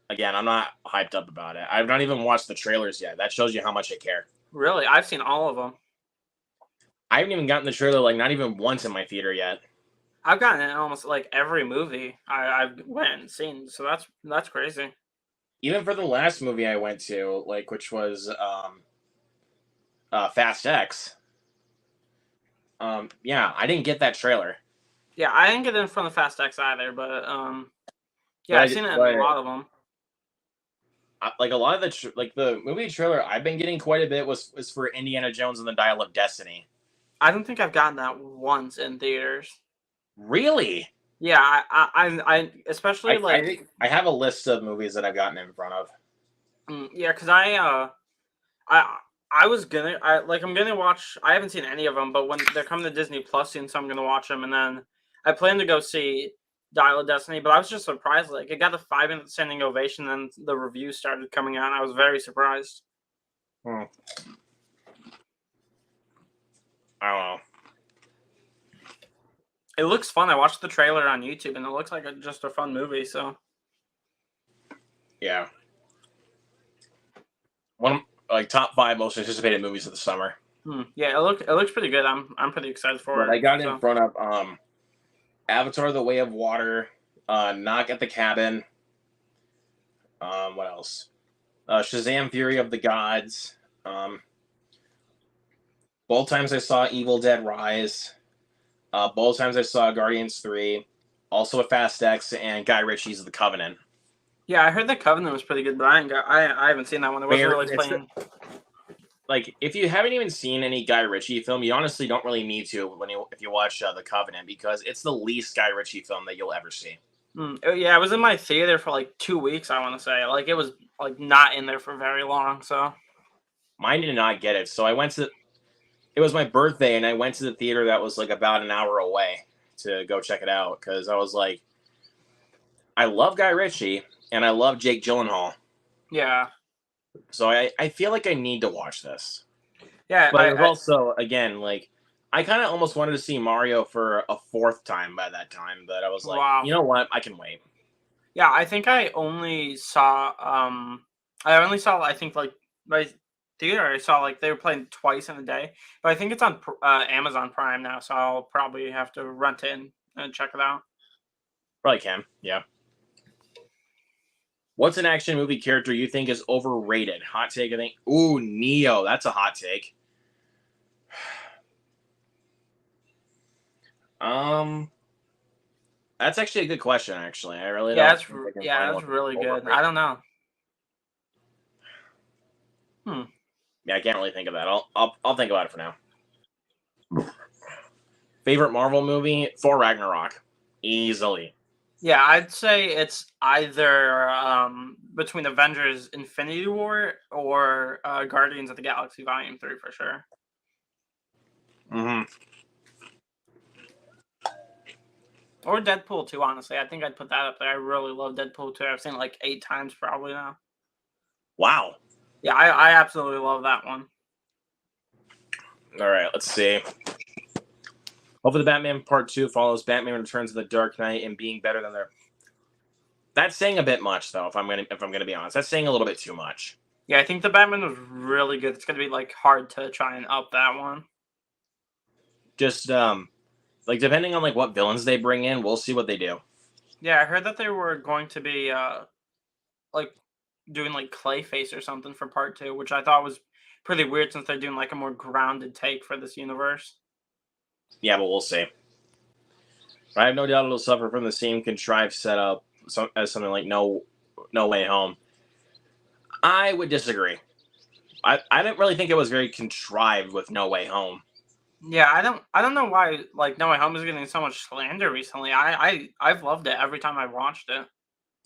hyped up about it. I've not even watched the trailers yet. That shows you how much I care. Really, I've seen all of them. I haven't even gotten the trailer like not even once in my theater yet. I've gotten it in almost like every movie I've went and seen. So that's crazy. Even for the last movie I went to, like which was Fast X. Yeah, I didn't get that trailer. Yeah, I didn't get it in front of Fast X either, but yeah, I've seen it in a lot of them. Like a lot of the movie trailer I've been getting quite a bit was for Indiana Jones and the Dial of Destiny. I don't think I've gotten that once in theaters. Really? Yeah, I especially I have a list of movies that I've gotten in front of. Yeah, because I was gonna I'm gonna watch. I haven't seen any of them, but when they're coming to Disney Plus soon, so I'm gonna watch them. And then I plan to go see Dial of Destiny, but I was just surprised. Like it got a 5-minute standing ovation, and the reviews started coming out. And I was very surprised. I don't know. It looks fun. I watched the trailer on YouTube, and it looks like just a fun movie. So yeah, one of like top 5 most anticipated movies of the summer. Yeah, it looks pretty good. I'm pretty excited for it. I got in front of Avatar: The Way of Water, Knock at the Cabin. What else? Shazam! Fury of the Gods. Both times I saw Evil Dead Rise. Both times I saw Guardians 3. Also a Fast X and Guy Ritchie's The Covenant. Yeah, I heard The Covenant was pretty good, but I haven't seen that one. It wasn't really playing. Like, if you haven't even seen any Guy Ritchie film, you honestly don't really need to if you watch The Covenant, because it's the least Guy Ritchie film that you'll ever see. Yeah, I was in my theater for like 2 weeks, I want to say. Like, it was like not in there for very long, so. Mine did not get it, so it was my birthday, and I went to the theater that was like about an hour away to go check it out, because I was like, I love Guy Ritchie, and I love Jake Gyllenhaal. Yeah. So I feel like I need to watch this. Yeah, but also, again, like, I kind of almost wanted to see Mario for a fourth time by that time, but I was like, Wow. you know what? I can wait. Yeah, I think I only saw I think like my theater. I saw like they were playing twice in a day, but I think it's on Amazon Prime now, so I'll probably have to rent it in and check it out. Probably can. Yeah. What's an action movie character you think is overrated? Hot take, I think. Ooh, Neo. That's a hot take. Um, that's actually a good question. Actually, I really Yeah, don't that's think I can yeah, find that's one really good. I overrated. don't know. Hmm. Yeah, I can't really think of that. I'll think about it for now. Favorite Marvel movie? Thor Ragnarok, easily. Yeah, I'd say it's either between Avengers: Infinity War or Guardians of the Galaxy Volume 3 for sure. Hmm. Or Deadpool 2, honestly. I think I'd put that up there. I really love Deadpool 2. I've seen it like 8 times probably now. Wow. Yeah, I absolutely love that one. All right, let's see. Hopefully, the Batman Part 2 follows Batman Returns of the Dark Knight and being better than their. That's saying a bit much, though. If I'm gonna be honest, that's saying a little bit too much. Yeah, I think the Batman was really good. It's gonna be like hard to try and up that one. Just like depending on like what villains they bring in, we'll see what they do. Yeah, I heard that they were going to be like doing like Clayface or something for part 2, which I thought was pretty weird since they're doing like a more grounded take for this universe. Yeah, but we'll see. I have no doubt it'll suffer from the same contrived setup as something like No Way Home. I would disagree. I didn't really think it was very contrived with No Way Home. Yeah, I don't know why like No Way Home is getting so much slander recently. I've loved it every time I've watched it.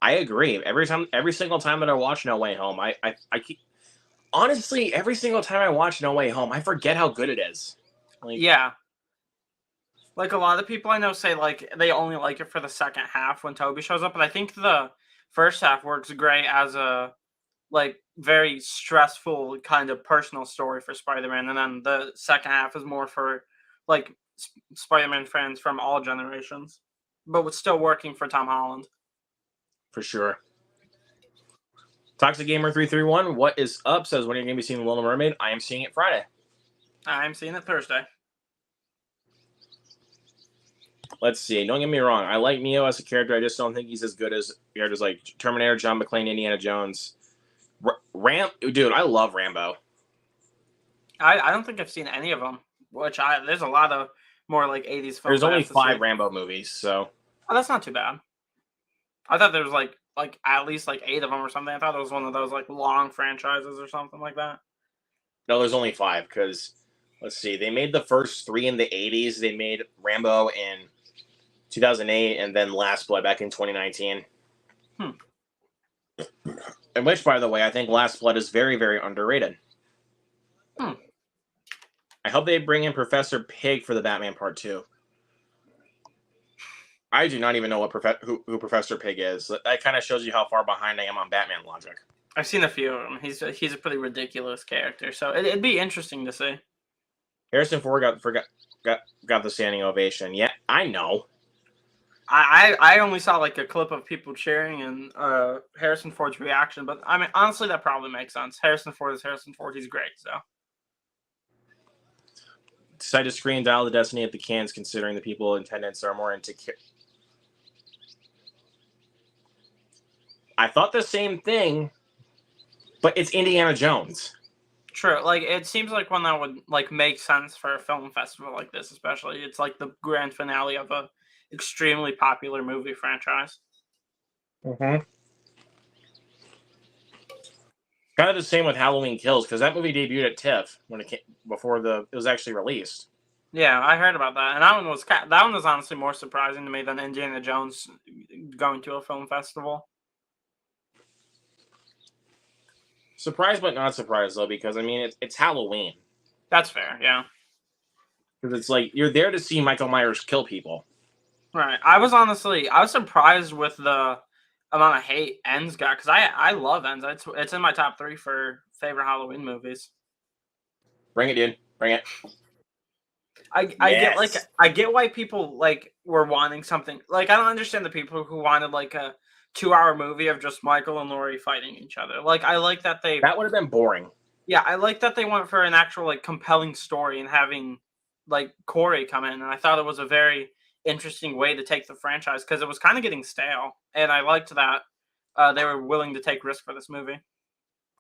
I agree. Every single time that I watch No Way Home, I keep honestly every single time I watch No Way Home, I forget how good it is. Like Yeah. Like a lot of people I know say like they only like it for the second half when Toby shows up, but I think the first half works great as a like very stressful kind of personal story for Spider-Man, and then the second half is more for like Spider-Man fans from all generations, but it's still working for Tom Holland. for sure. Toxic Gamer 331, what is up? Says when are you gonna be seeing The Little Mermaid? I am seeing it Friday. I'm seeing it Thursday. Let's see. Don't get me wrong. I like Neo as a character. I just don't think he's as good as characters like Terminator, John McClane, Indiana Jones. Dude, I love Rambo. I don't think I've seen any of them, which there's a lot of more like 80s films There's I only have to see. 5 Rambo movies, so Oh, that's not too bad. I thought there was like at least like 8 of them or something. I thought it was one of those like long franchises or something like that. no, there's only 5 because let's see. They made the first 3 in the 80s. They made Rambo in 2008 and then Last Blood back in 2019. Hmm. And which, by the way, I think Last Blood is very, very underrated. Hmm. I hope they bring in Professor Pig for the Batman Part 2. I do not even know who Professor Pig is. That kind of shows you how far behind I am on Batman logic. I've seen a few of them. He's a pretty ridiculous character, so it'd be interesting to see. Harrison Ford got the standing ovation. Yeah, I know. I only saw like a clip of people cheering and Harrison Ford's reaction, but I mean honestly that probably makes sense. Harrison Ford is Harrison Ford. He's great. So Decide to screen Dial the Destiny at the cans, considering the people in attendance are more into. I thought the same thing, but it's Indiana Jones. true. Like it seems like one that would like make sense for a film festival like this, especially. It's like the grand finale of a extremely popular movie franchise. Mm-hmm. Kind of the same with Halloween Kills because that movie debuted at TIFF when it came before it was actually released. Yeah, I heard about that, and that one was honestly more surprising to me than Indiana Jones going to a film festival. Surprised but not surprised though, because I mean it's Halloween. That's fair, yeah. Because it's like you're there to see Michael Myers kill people. Right. I was surprised with the amount of hate Ends got because I love Ends. It's in my top 3 for favorite Halloween movies. Bring it, dude. Bring it. I get like Yes. I get why people like were wanting something like I don't understand the people who wanted like a 2-hour movie of just Michael and Laurie fighting each other. Like I like that they That would have been boring. yeah, I like that they went for an actual like compelling story and having like Corey come in, and I thought it was a very interesting way to take the franchise because it was kind of getting stale, and I liked that they were willing to take risks for this movie.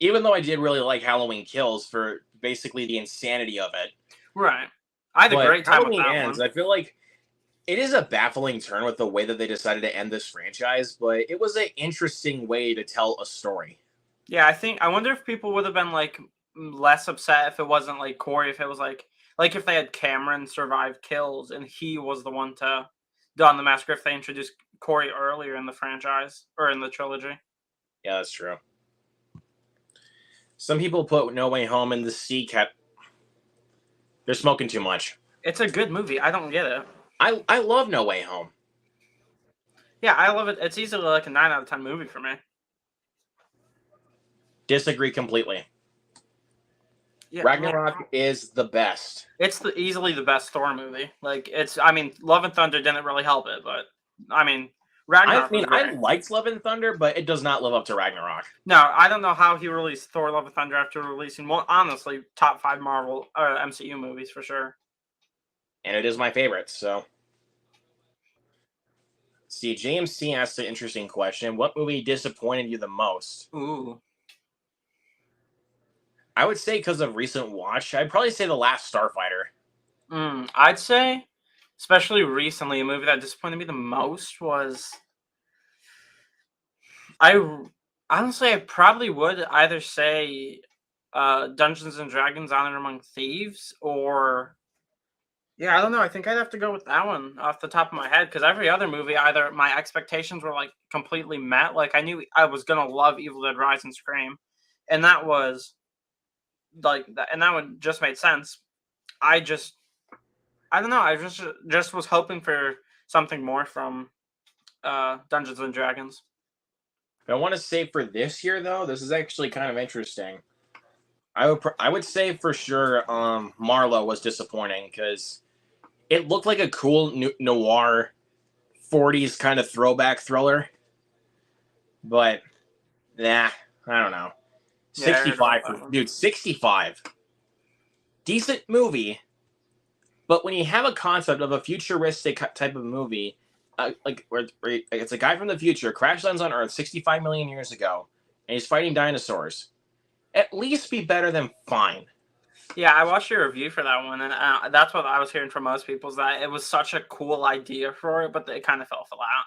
Even though I did really like Halloween Kills for basically the insanity of it. Right. I had a But great time with Halloween that Ends, one. I feel like it is a baffling turn with the way that they decided to end this franchise, but it was an interesting way to tell a story. Yeah, I wonder if people would have been like less upset if it wasn't like Corey, if it was like if they had Cameron survive kills and he was the one to don the mask, or if they introduced Corey earlier in the franchise or in the trilogy. Yeah, that's true. Some people put No Way Home in the C cap. They're smoking too much. It's a good movie. I don't get it. I love No Way Home. Yeah, I love it. It's easily like a 9 out of 10 movie for me. Disagree completely. Yeah, Ragnarok is the best. it's easily the best Thor movie. Like it's, I mean, Love and Thunder didn't really help it, but I mean, I Ragnarok was mean, I great. liked Love and Thunder, but it does not live up to Ragnarok. No, I don't know how he released Thor: Love and Thunder after releasing one. Honestly, top 5 Marvel MCU movies for sure. And it is my favorite, so. See, James C asked an interesting question. What movie disappointed you the most? Ooh, I would say because of recent watch, I'd probably say The Last Starfighter. I'd say, especially recently, a movie that disappointed me the most was I honestly I probably would either say Dungeons and Dragons: Honor Among Thieves or yeah, I don't know. I think I'd have to go with that one off the top of my head because every other movie, either my expectations were like completely met. Like I knew I was gonna love Evil Dead Rise and Scream, and that was like that, and that one just made sense. I just, I don't know. I just was hoping for something more from Dungeons and Dragons. I want to say for this year, though, this is actually kind of interesting. I would say for sure, Marlowe was disappointing because it looked like a cool noir 40s kind of throwback thriller, but nah, I don't know. Yeah, I heard about 65 that one. dude, 65. Decent movie, but when you have a concept of a futuristic type of movie, like where it's a guy from the future crash lands on Earth 65 million years ago, and he's fighting dinosaurs, at least be better than fine. Yeah, I watched your review for that one, and that's what I was hearing from most people is that it was such a cool idea for it, but it kind of fell flat.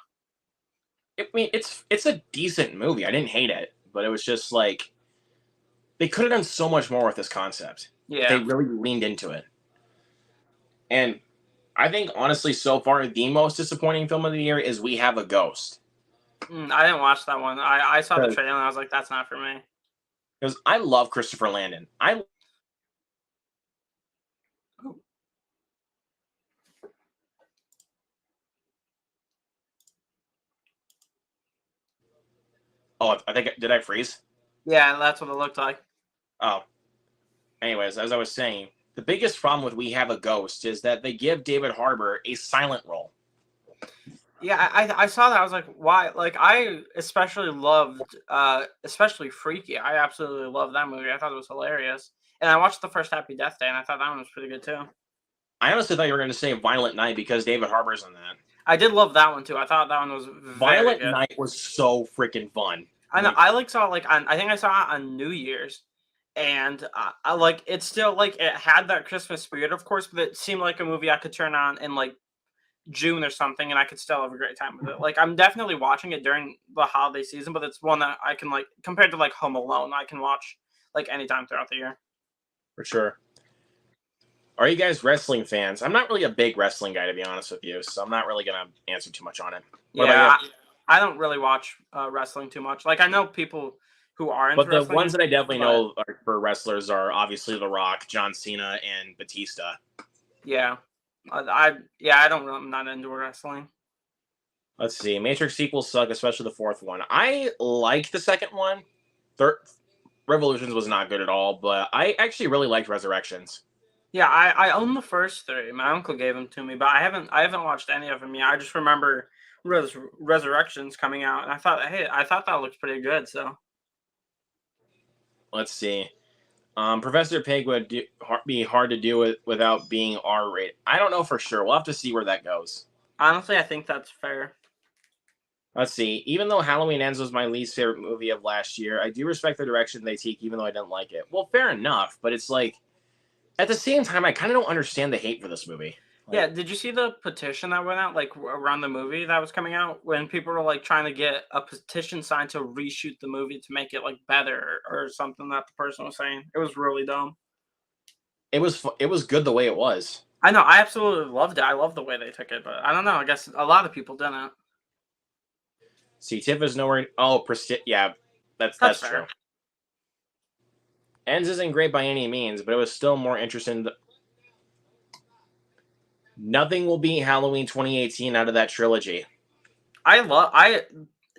I mean, it's a decent movie. I didn't hate it, but it was just like they could have done so much more with this concept. They Yeah. really leaned into it, and I think honestly, so far the most disappointing film of the year is We Have a Ghost. I didn't watch that one. I saw the trailer and I was like, that's not for me. Because I love Christopher Landon. I I think did I freeze? Yeah, that's what it looked like. Oh, anyways, as I was saying, the biggest problem with We Have a Ghost is that they give David Harbour a silent role. Yeah, I saw that. I was like, why? Like, I especially loved, especially Freaky. I absolutely loved that movie. I thought it was hilarious. And I watched the first Happy Death Day, and I thought that one was pretty good too. I honestly thought you were going to say Violent Night because David Harbour's in that. I did love that one too. I thought that one was very Violent good. Night was so freaking fun. I know. I like saw it, like on, I think I saw it on New Year's, and I like it's still like it had that Christmas spirit, of course, but it seemed like a movie I could turn on in like June or something, and I could still have a great time with it. Like I'm definitely watching it during the holiday season, but it's one that I can like compared to like Home Alone, I can watch like anytime throughout the year. For sure. Are you guys wrestling fans? I'm not really a big wrestling guy, to be honest with you, so I'm not really going to answer too much on it. What Yeah, about you? I don't really watch wrestling too much. Like I know people who are into But the wrestling, ones that I definitely but know are, for wrestlers are obviously The Rock, John Cena, and Batista. yeah, I don't. I'm not into wrestling. Let's see. Matrix sequels suck, especially the fourth one. I like the second one. Third Revolutions was not good at all, but I actually really liked Resurrections. Yeah, I own the first three. My uncle gave them to me, but I haven't watched any of them yet. I just remember Resurrections coming out, and I thought that looked pretty good. So Let's see. Professor Pig would be hard to do without being R-rated. I don't know for sure. We'll have to see where that goes. honestly, I think that's fair. Let's see. Even though Halloween Ends was my least favorite movie of last year, I do respect the direction they take, even though I didn't like it. Well, fair enough, but it's like at the same time, I kind of don't understand the hate for this movie. Yeah, Like, did you see the petition that went out like around the movie that was coming out when people were like trying to get a petition signed to reshoot the movie to make it like better or something that the person was saying? It was really dumb. it was good the way it was. I know, I absolutely loved it. I love the way they took it, but I don't know. I guess a lot of people didn't. See, Tiff is nowhere. Oh, yeah, That's that's fair. true. Ends isn't great by any means, but it was still more interesting. Nothing will beat Halloween 2018 out of that trilogy.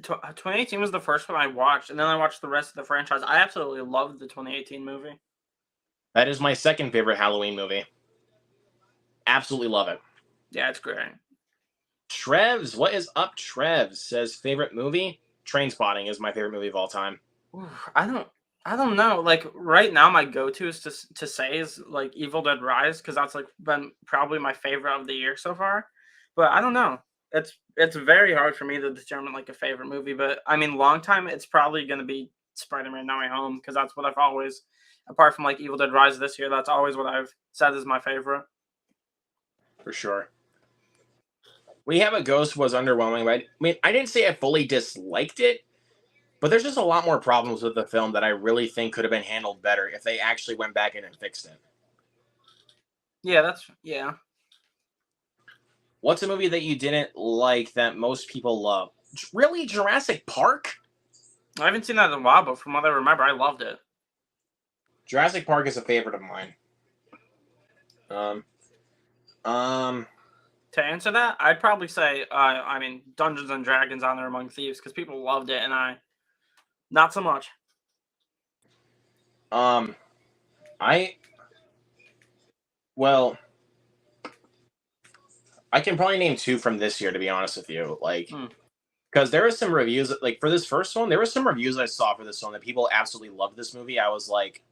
2018 was the first one I watched, and then I watched the rest of the franchise. I absolutely loved the 2018 movie. That is my second favorite Halloween movie. Absolutely love it. Yeah, it's great. Trevs, what is up? Trevs says favorite movie. Trainspotting is my favorite movie of all time. Ooh, I don't know. Like right now, my go-to is to say is like Evil Dead Rise because that's like been probably my favorite of the year so far. But I don't know. It's very hard for me to determine like a favorite movie. But I mean, long time it's probably gonna be Spider-Man: No Way Home because that's what I've always, apart from like Evil Dead Rise this year, that's always what I've said is my favorite. For sure. We Have a Ghost was underwhelming, but I mean, I didn't say I fully disliked it, but there's just a lot more problems with the film that I really think could have been handled better if they actually went back in and fixed it. Yeah. What's a movie that you didn't like that most people love? Really, Jurassic Park? I haven't seen that in a while, but from what I remember, I loved it. Jurassic Park is a favorite of mine. Um, um, To answer that, I'd probably say, I mean, Dungeons and Dragons: Honor Among Thieves because people loved it, and I not so much. um, I well, I can probably name two from this year to be honest with you. Like, Hmm. because there was some reviews like for this first one, there were some reviews I saw for this one that people absolutely loved this movie. I was like,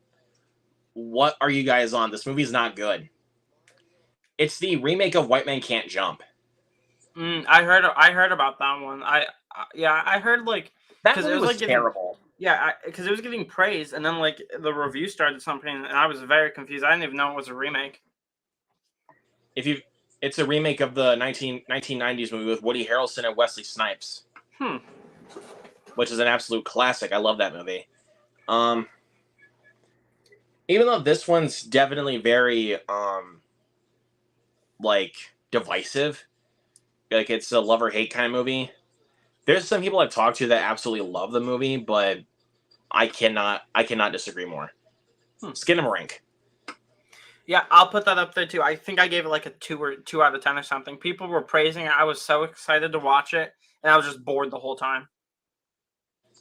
"What are you guys on? This movie's not good." It's the remake of White Man Can't Jump. I heard about that one. Yeah, I heard like That because it movie was was like getting terrible. yeah because it was getting praise, and then like the review started something, and I was very confused. I didn't even know it was a remake. If you, it's a remake of the 1990s movie with Woody Harrelson and Wesley Snipes, Hmm. which is an absolute classic. I love that movie. Um, even though this one's definitely very like divisive, like it's a love or hate kind of movie. There's some people I've talked to that absolutely love the movie, but I cannot disagree more. Skinamarink. Yeah, I'll put that up there too. I think I gave it like a 2 out of 10 or something. People were praising it. I was so excited to watch it, and I was just bored the whole time.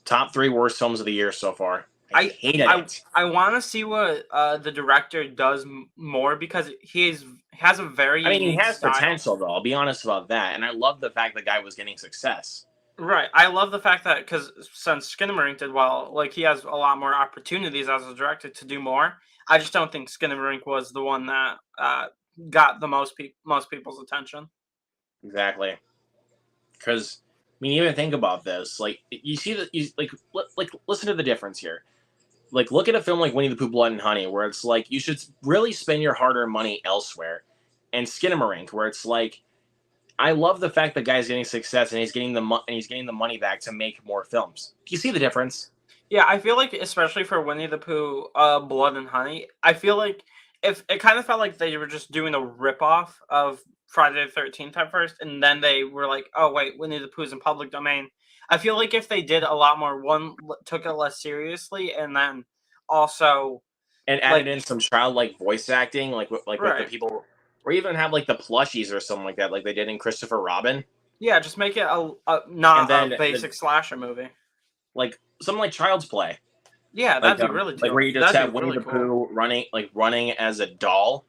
Top three worst films of the year so far. I hated it. I want to see what the director does more because has a very I mean, he unique has style. potential, though. I'll be honest about that. And I love the fact the guy was getting success. Right. I love the fact that because since Skinamarink did well, like he has a lot more opportunities as a director to do more. I just don't think Skinamarink was the one that got the most people's attention. Exactly. Because, I mean, even think about this. Like, you see that, like, listen to the difference here. Like, look at a film like Winnie the Pooh, Blood and Honey, where it's like, you should really spend your hard earned money elsewhere. And Skinamarink, where it's like, I love the fact the guy's getting success and he's getting the money back to make more films. Do you see the difference? Yeah, I feel like especially for Winnie the Pooh, Blood and Honey, I feel like if it kind of felt like they were just doing a ripoff of Friday the 13th at first, and then they were like, oh wait, Winnie the Pooh's in public domain. I feel like if they did a lot more, took it less seriously, and then also And like added in some childlike voice acting, like with the right, people, or even have like the plushies or something like that, like they did in Christopher Robin. yeah, just make it a And not a then basic slasher movie. like something like Child's Play, Yeah, that'd be really like cool. where you just That'd have be Winnie really the cool. Pooh running as a doll,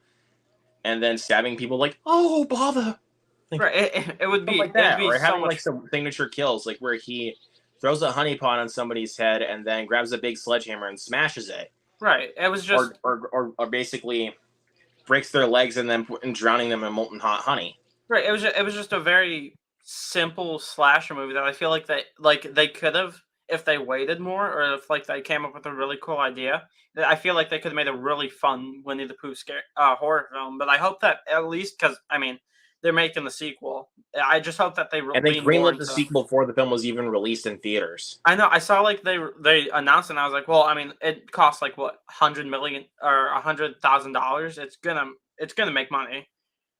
and then stabbing people like, oh bother, like Right. It would something be like that, or so having like much. some signature kills, like where he throws a honey pot on somebody's head and then grabs a big sledgehammer and smashes it, Right. It was just or basically breaks their legs and then drowning them in molten hot honey. right. It was just a very simple slasher movie that I feel like they could have, if they waited more, or if like they came up with a really cool idea. I feel like they could have made a really fun Winnie the Pooh scare horror film. But I hope that at least, because I mean they're making the sequel. I just hope that they And they lean more greenlit the into. sequel before the film was even released in theaters. I know. I saw like they announced it, and I was like, well, I mean, it costs like what, 100 million or $100,000. It's gonna make money.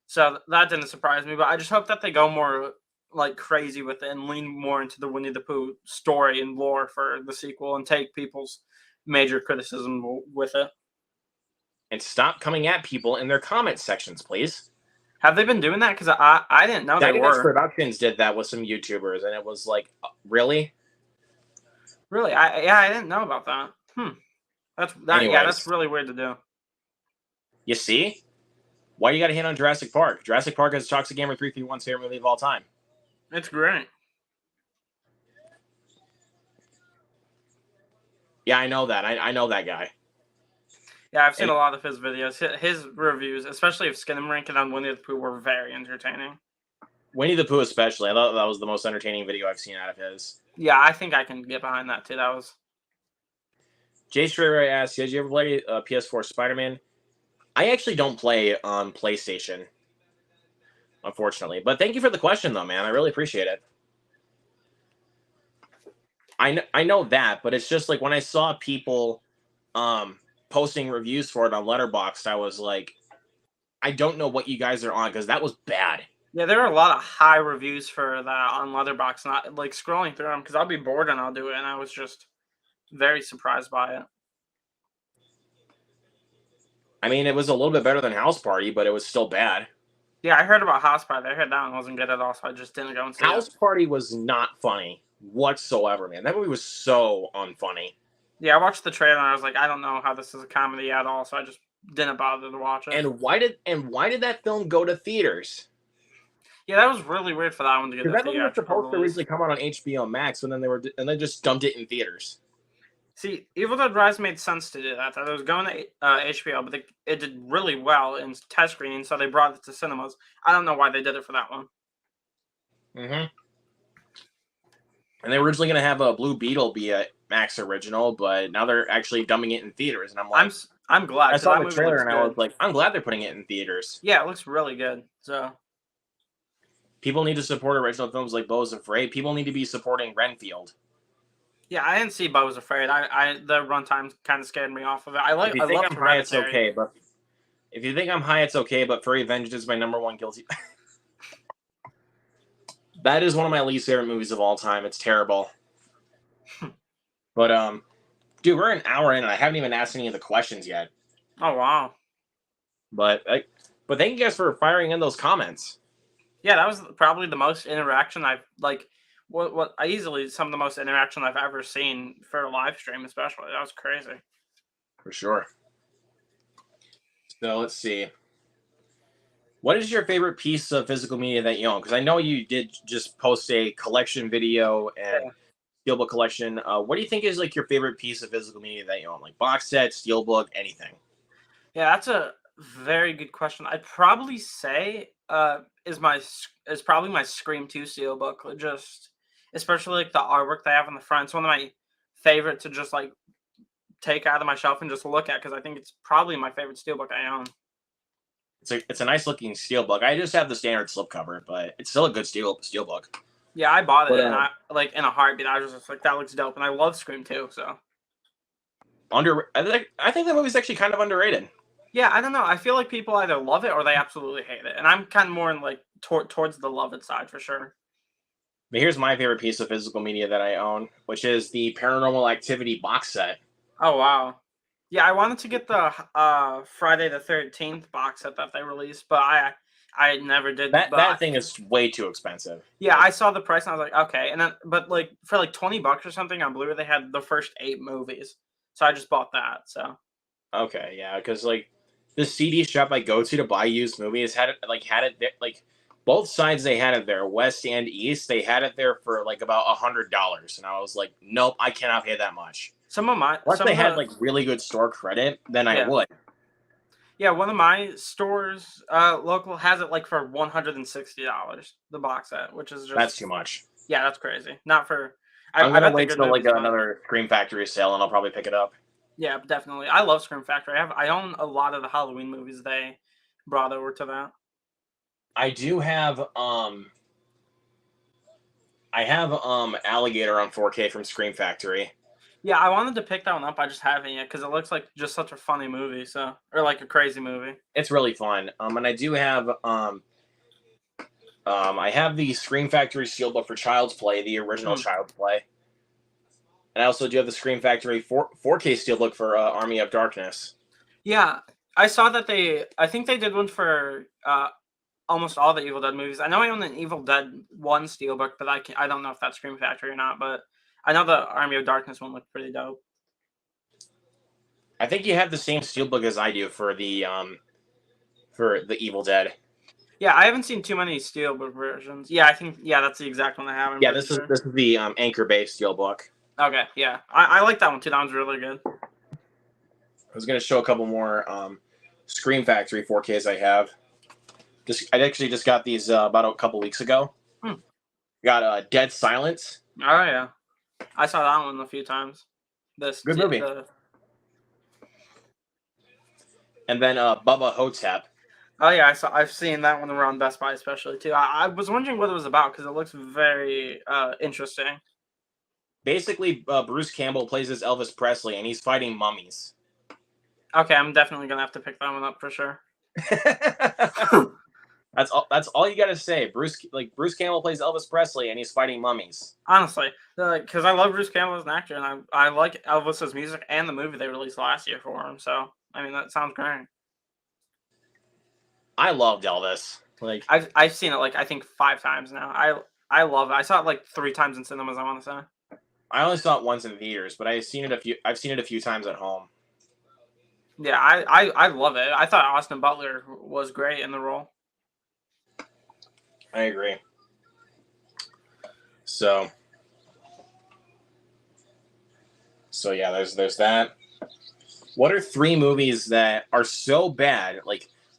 So that didn't surprise me, but I just hope that they go more like crazy with it and lean more into the Winnie the Pooh story and lore for the sequel and take people's major criticism with it. And stop coming at people in their comment sections, please. Have they been doing that? Because I didn't know they Daddy Nuts were. Productions did that with some YouTubers, and it was like, really? Really? I didn't know about that. Yeah, that's Anyways, really weird to do. you see? Why you gotta hit on Jurassic Park? Jurassic Park is Toxic Gamer 331's favorite movie of all time. It's great. Yeah, I know that. I know that guy. Yeah, I've seen And a lot of his videos. His reviews, especially of Skin and Rankin on Winnie the Pooh, were very entertaining. Winnie the Pooh especially. I thought that was the most entertaining video I've seen out of his. Yeah, I think I can get behind that too. That was. Jay Strayer asks, did you ever play PS4 Spider-Man? I actually don't play on PlayStation, unfortunately. But thank you for the question, though, man. I really appreciate it. I know that, but it's just like when I saw people posting reviews for it on Letterboxd, I was like, I don't know what you guys are on because that was bad. Yeah, there are a lot of high reviews for that on Letterboxd. Not like scrolling through them because I'll be bored and I'll do it, and I was just very surprised by it. I mean, it was a little bit better than House Party, but it was still bad. Yeah, I heard about House Party. I heard that one wasn't good at all, so I just didn't go and see House it. Party was not funny whatsoever, man. That movie was so unfunny. Yeah, I watched the trailer and I was like, I don't know how this is a comedy at all, so I just didn't bother to watch it. And why did that film go to theaters? Yeah, that was really weird for that one to get Because the that movie was theatrical supposed to release. originally come out on HBO Max, and then they just dumped it in theaters. See, Evil Dead Rise made sense to do that. It was going to HBO, but it did really well in test screening, so they brought it to cinemas. I don't know why they did it for that one. Mm-hmm. And they were originally going to have a Blue Beetle be a Max original, but now they're actually dumbing it in theaters. And I'm like, I'm glad. I saw that the movie trailer looks and good. I was like, I'm glad they're putting it in theaters. Yeah, it looks really good. So people need to support original films like Beau's Afraid. People need to be supporting Renfield. yeah, I didn't see Beau's Afraid. The runtime kind of scared me off of it. I If you think love I'm high, it's Hereditary. okay. But if you think I'm high, it's okay. But Furry Vengeance is my number one guilty. That is one of my least favorite movies of all time. It's terrible. But dude, we're an hour in and I haven't even asked any of the questions yet. Oh wow. But thank you guys for firing in those comments. Yeah, that was probably the most interaction I've what easily some of the most interaction I've ever seen for a live stream, especially. That was crazy. For sure. So let's see. What is your favorite piece of physical media that you own? Because I know you did just post a collection video and steelbook collection. What do you think is like your favorite piece of physical media that you own? Like box set, steelbook, anything? Yeah, that's a very good question. I'd probably say is probably my Scream 2 steelbook. Just especially like the artwork they have on the front. It's one of my favorite to just like take out of my shelf and just look at because I think it's probably my favorite steelbook I own. It's a nice looking steelbook. I just have the standard slipcover, but it's still a good steelbook. Yeah, I bought it and I like in a heartbeat. I was just like, that looks dope, and I love Scream 2. So I think that movie's actually kind of underrated. yeah, I don't know. I feel like people either love it or they absolutely hate it, and I'm kind of more in like towards the love it side for sure. But here's my favorite piece of physical media that I own, which is the Paranormal Activity box set. Oh wow. Yeah, I wanted to get the Friday the 13th box set that they released, but I never did. That thing is way too expensive. Yeah, I saw the price and I was like, okay. And then, but like for like $20 or something on Blu-ray, they had the first 8 movies, so I just bought that. So Okay, yeah, because like the CD shop I go to buy used movies had it there, like both sides they had it there, west and east. They had it there for like about $100, and I was like, nope, I cannot pay that much. Unless they had like really good store credit, then I would. Yeah, one of my stores, local, has it like for $160, the box set, which is just That's too much. Yeah, that's crazy. Not for. I'm gonna wait till like another Scream Factory sale, and I'll probably pick it up. Yeah, definitely. I love Scream Factory. I own a lot of the Halloween movies they brought over to that. I do have Alligator on 4K from Scream Factory. Yeah, I wanted to pick that one up. I just haven't yet because it looks like just such a funny movie, or like a crazy movie. It's really fun. And I do have I have the Scream Factory Steelbook for Child's Play, the original Child's Play. And I also do have the Scream Factory 4K Steelbook for Army of Darkness. Yeah, I saw that I think they did one for almost all the Evil Dead movies. I know I own an Evil Dead 1 Steelbook, but I don't know if that's Scream Factory or not. But I know the Army of Darkness one looked pretty dope. I think you have the same Steelbook as I do for the Evil Dead. Yeah, I haven't seen too many Steelbook versions. Yeah, I think that's the exact one I have. Yeah, this is the anchor-based Steelbook. Okay, yeah, I like that one too. That one's really good. I was gonna show a couple more Scream Factory 4Ks I have. I actually just got these about a couple weeks ago. Got Dead Silence. Oh yeah, I saw that one a few times. Good movie. And then Bubba Hotep. Oh yeah, I've seen that one around Best Buy especially too. I was wondering what it was about because it looks very interesting. Basically, Bruce Campbell plays as Elvis Presley, and he's fighting mummies. Okay, I'm definitely gonna have to pick that one up for sure. That's all you gotta say. Bruce Campbell plays Elvis Presley, and he's fighting mummies. Honestly, because I love Bruce Campbell as an actor, and I like Elvis's music and the movie they released last year for him. So I mean, that sounds great. I loved Elvis. I've seen it I think 5 times now. I love it. I saw it 3 times in cinemas. I want to say. I only saw it once in theaters, but I've seen it a few times at home. Yeah, I love it. I thought Austin Butler was great in the role. I agree. So yeah, there's that. What are 3 movies that are so bad,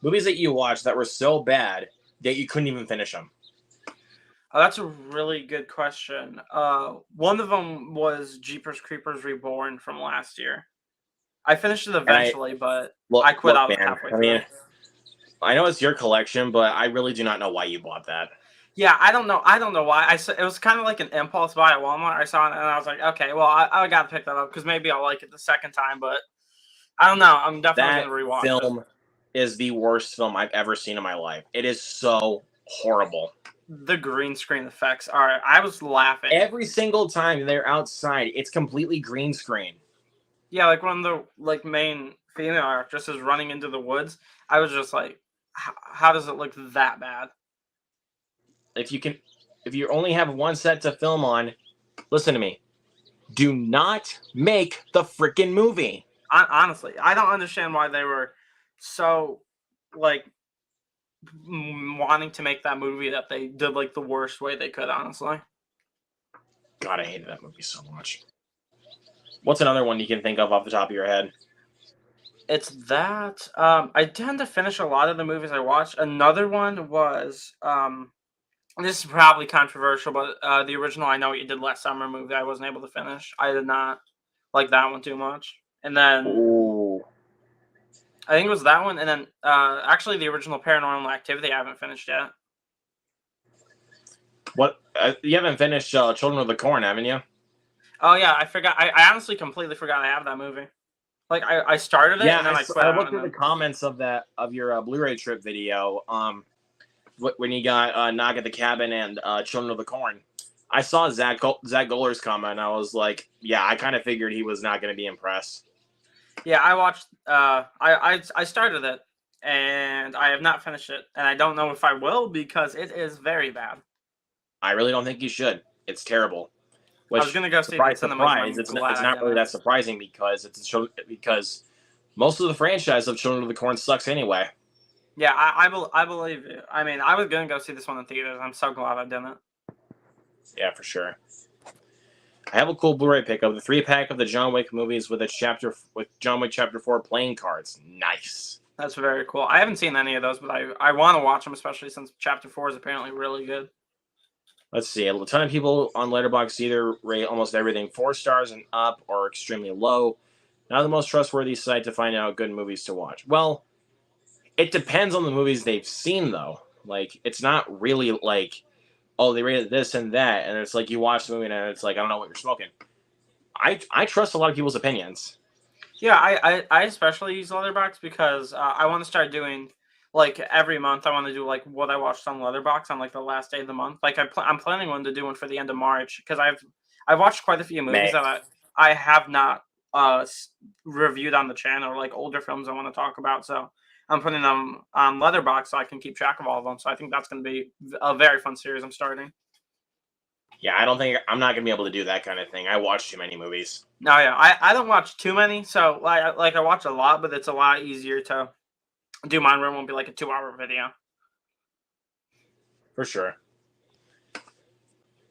movies that you watched that were so bad that you couldn't even finish them? Oh, that's a really good question. One of them was Jeepers Creepers Reborn from last year. I finished it eventually, but I quit out halfway through. I mean, I know it's your collection, but I really do not know why you bought that. Yeah, I don't know. I don't know why. It was kind of like an impulse buy at Walmart. I saw it, and I was like, okay, well, I got to pick that up because maybe I'll like it the second time, but I don't know. I'm definitely going to rewatch it. That film is the worst film I've ever seen in my life. It is so horrible. The green screen effects are. I was laughing every single time they're outside. It's completely green screen. Yeah, like when the main female actress is running into the woods, I was just like, how does it look that bad? If you only have one set to film on, listen to me. Do not make the freaking movie. Honestly, I don't understand why they were so wanting to make that movie that they did the worst way they could, honestly. God, I hated that movie so much. What's another one you can think of off the top of your head? It's that. I tend to finish a lot of the movies I watch. Another one was, this is probably controversial, but the original I Know What You Did Last Summer movie I wasn't able to finish. I did not like that one too much. And then... Ooh. I think it was that one, and then actually the original Paranormal Activity I haven't finished yet. What? You haven't finished Children of the Corn, haven't you? Oh yeah, I forgot. I honestly completely forgot I have that movie. I started it, and then I quit. I looked at the comments of your Blu-ray trip video. When you got Knock at the Cabin and Children of the Corn, I saw Zach Goller's comment, and I was like, yeah, I kind of figured he was not going to be impressed. Yeah, I watched. I started it, and I have not finished it, and I don't know if I will because it is very bad. I really don't think you should. It's terrible. Which, I was gonna go see surprise. It's not really that surprising because Most of the franchise of Children of the Corn sucks anyway. Yeah, I believe you. I mean, I was gonna go see this one in theaters. I'm so glad I didn't. Yeah, for sure. I have a cool Blu-ray pickup, the 3-pack of the John Wick movies with John Wick Chapter 4 playing cards. Nice. That's very cool. I haven't seen any of those, but I want to watch them, especially since Chapter 4 is apparently really good. Let's see. A ton of people on Letterboxd either rate almost everything 4 stars and up or extremely low. Not the most trustworthy site to find out good movies to watch. Well, it depends on the movies they've seen, though. Like, it's not really like, oh, they rated this and that, and it's like you watch the movie and it's like, I don't know what you're smoking. I trust a lot of people's opinions. Yeah, I especially use Letterboxd because I want to start doing like every month. I want to do like what I watched on Letterboxd on like the last day of the month. Like I'm planning one to do one for the end of March because I've watched quite a few movies May. that I have not reviewed on the channel, like older films I want to talk about. So I'm putting them on Letterboxd so I can keep track of all of them. So I think that's going to be a very fun series I'm starting. Yeah, I'm not gonna be able to do that kind of thing. I watch too many movies. No, yeah, I don't watch too many, so like I watch a lot, but it's a lot easier to do mine where it won't be like a 2-hour video. For sure.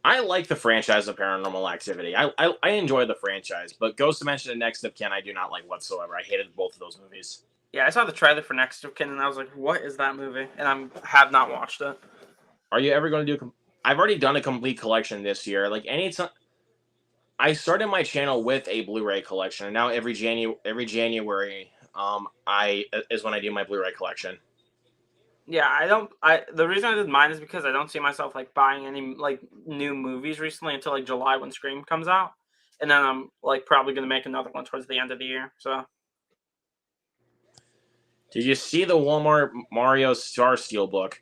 I like the franchise of Paranormal Activity. I enjoy the franchise, but Ghost Dimension and Next of Kin I do not like whatsoever. I hated both of those movies. Yeah, I saw the trailer for Next of Kin and I was like, what is that movie? And have not watched it. Are you ever going to do? I've already done a complete collection this year. Like anytime, I started my channel with a Blu-ray collection, and now every January, I is when I do my Blu-ray collection. Yeah, the reason I did mine is because I don't see myself like buying any like new movies recently until like July when Scream comes out. And then I'm like probably gonna make another one towards the end of the year. So Did you see the Walmart Mario Star Steelbook?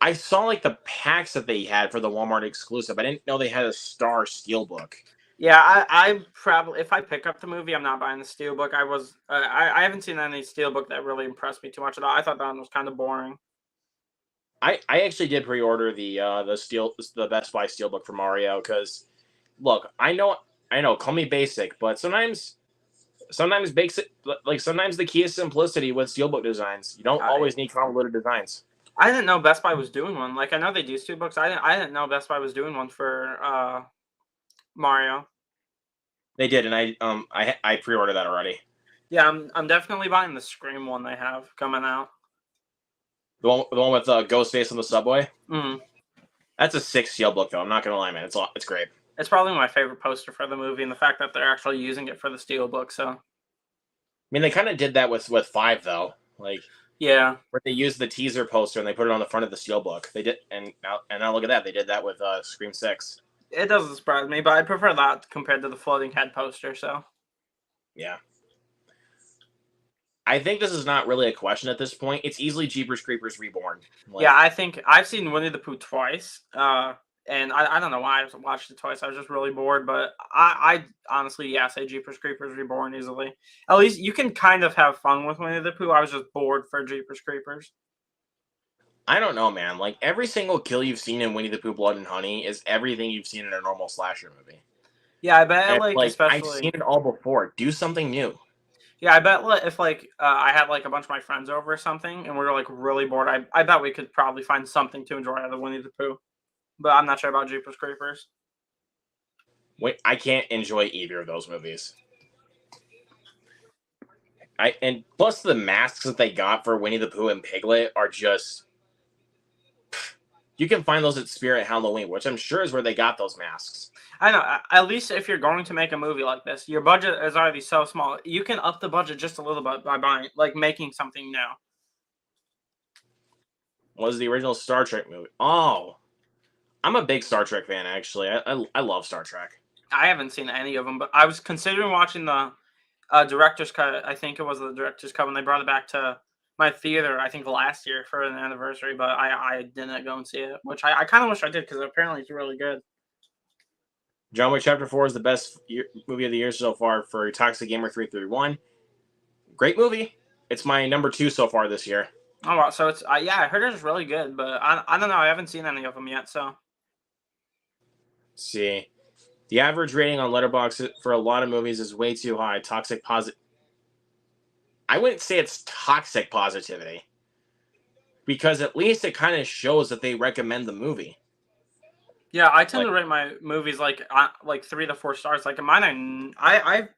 I saw like the packs that they had for the Walmart exclusive. I didn't know they had a Star Steelbook. yeah, I probably if I pick up the movie, I'm not buying the Steelbook. I haven't seen any Steelbook that really impressed me too much at all. I thought that one was kind of boring. I actually did pre-order the Best Buy Steelbook for Mario because look, I know, call me basic, but sometimes basic, like sometimes the key is simplicity with Steelbook designs. You don't always need convoluted designs. I didn't know Best Buy was doing one. Like I know they do Steelbooks. I didn't know Best Buy was doing one for Mario. They did, and I pre-ordered that already. Yeah, I'm definitely buying the Scream one they have coming out. The one with Ghostface on the subway. Mm. That's a 6 Steelbook though. I'm not gonna lie, man. It's great. It's probably my favorite poster for the movie, and the fact that they're actually using it for the Steelbook. So, I mean, they kind of did that with 5 though. Like, yeah, where they used the teaser poster and they put it on the front of the Steelbook. They did, and now look at that. They did that with Scream 6. It doesn't surprise me, but I prefer that compared to the floating head poster. So, yeah. I think this is not really a question at this point. It's easily Jeepers Creepers Reborn. Like, yeah, I think I've seen Winnie the Pooh twice. And I don't know why I watched it twice. I was just really bored. But I honestly, yeah, say Jeepers Creepers Reborn easily. At least you can kind of have fun with Winnie the Pooh. I was just bored for Jeepers Creepers. I don't know, man. Like, every single kill you've seen in Winnie the Pooh Blood and Honey is everything you've seen in a normal slasher movie. Yeah, I bet, like especially... I've seen it all before. Do something new. Yeah, I bet if, I had, a bunch of my friends over or something, and we were, really bored, I bet we could probably find something to enjoy out of Winnie the Pooh. But I'm not sure about Jeepers Creepers. Wait, I can't enjoy either of those movies. And plus the masks that they got for Winnie the Pooh and Piglet are just... You can find those at Spirit Halloween, which I'm sure is where they got those masks. I know. At least if you're going to make a movie like this, your budget is already so small. You can up the budget just a little bit by buying, making something new. What was the original Star Trek movie? Oh, I'm a big Star Trek fan, actually. I love Star Trek. I haven't seen any of them, but I was considering watching the director's cut. I think it was the director's cut when they brought it back to my theater, I think last year for an anniversary, but I didn't go and see it, which I kind of wish I did because apparently it's really good. John Wick Chapter 4 is the best movie of the year so far for Toxic Gamer 331. Great movie. It's my number 2 so far this year. Oh, wow. So it's, yeah, I heard it's really good, but I don't know. I haven't seen any of them yet, so. Let's see. The average rating on Letterboxd for a lot of movies is way too high. Toxic I wouldn't say it's toxic positivity because at least it kind of shows that they recommend the movie. Yeah, I tend Like, to rate my movies like 3 to 4 stars. Like mine, I've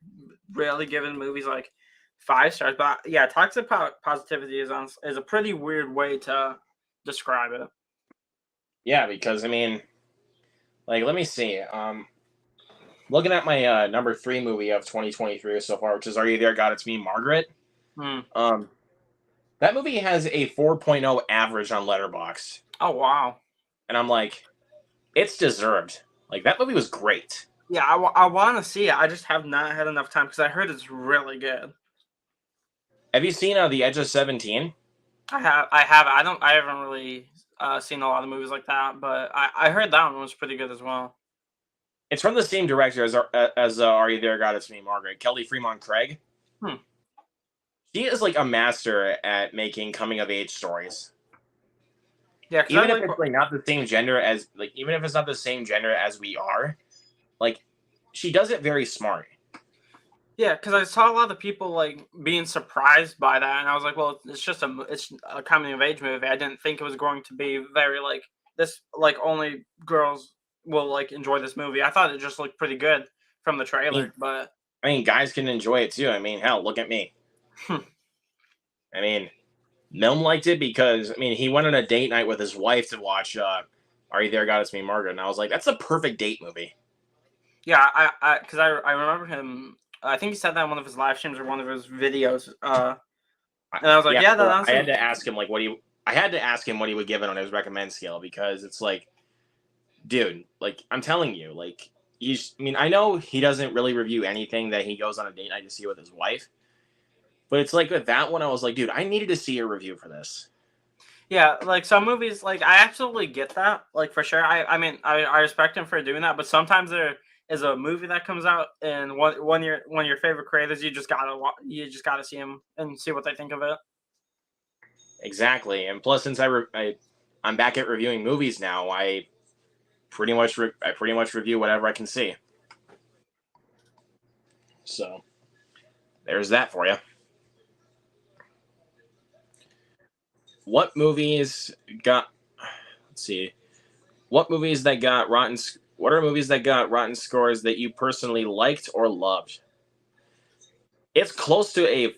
rarely given movies like 5 stars. But yeah, toxic positivity is a pretty weird way to describe it. yeah, because I mean, like, let me see. Looking at my number 3 movie of 2023 so far, which is Are You There, God? It's Me, Margaret. Hmm. Um, that movie has a 4.0 average on Letterboxd, Oh wow. and I'm like, it's deserved. Like that movie was great. Yeah, I want to see it. I just have not had enough time because I heard it's really good. Have you seen The Edge of 17? I haven't really seen a lot of movies like that, but I heard that one was pretty good as well. It's from the same director as Are You There, God? It's Me, Margaret. Kelly Fremont Craig. Hmm. She is like a master at making coming of age stories. Yeah, because I Even if like. it's like not the same gender as like even if it's not the same gender as we are, like she does it very smart. Yeah, because I saw a lot of people like being surprised by that, and I was like, "Well, it's a coming of age movie. I didn't think it was going to be very like this. Like only girls will like enjoy this movie. I thought it just looked pretty good from the I mean, trailer, but guys can enjoy it too. I mean, hell, look at me. hmm, I mean, Milne liked it because he went on a date night with his wife to watch Are You There, God? It's Me, Margaret, and I was like, that's a perfect date movie. yeah, I remember him. I think he said that in one of his live streams or one of his videos. And I was like, Yeah, yeah, so that's I had to ask him like I had to ask him what he would give it on his recommend scale because it's like, dude, like I'm telling you, like I know he doesn't really review anything that he goes on a date night to see with his wife, but it's like with that one, I was like, dude, I needed to see a review for this. Yeah, like some movies, like I absolutely get that, like for sure. I respect him for doing that, but sometimes there is a movie that comes out, and one of your favorite creators, you just gotta see him and see what they think of it. Exactly, and plus, since I'm back at reviewing movies now, I pretty much review whatever I can see. So there's that for you. What movies got? Let's see. What movies that got rotten? What are movies that got rotten scores that you personally liked or loved? It's close to a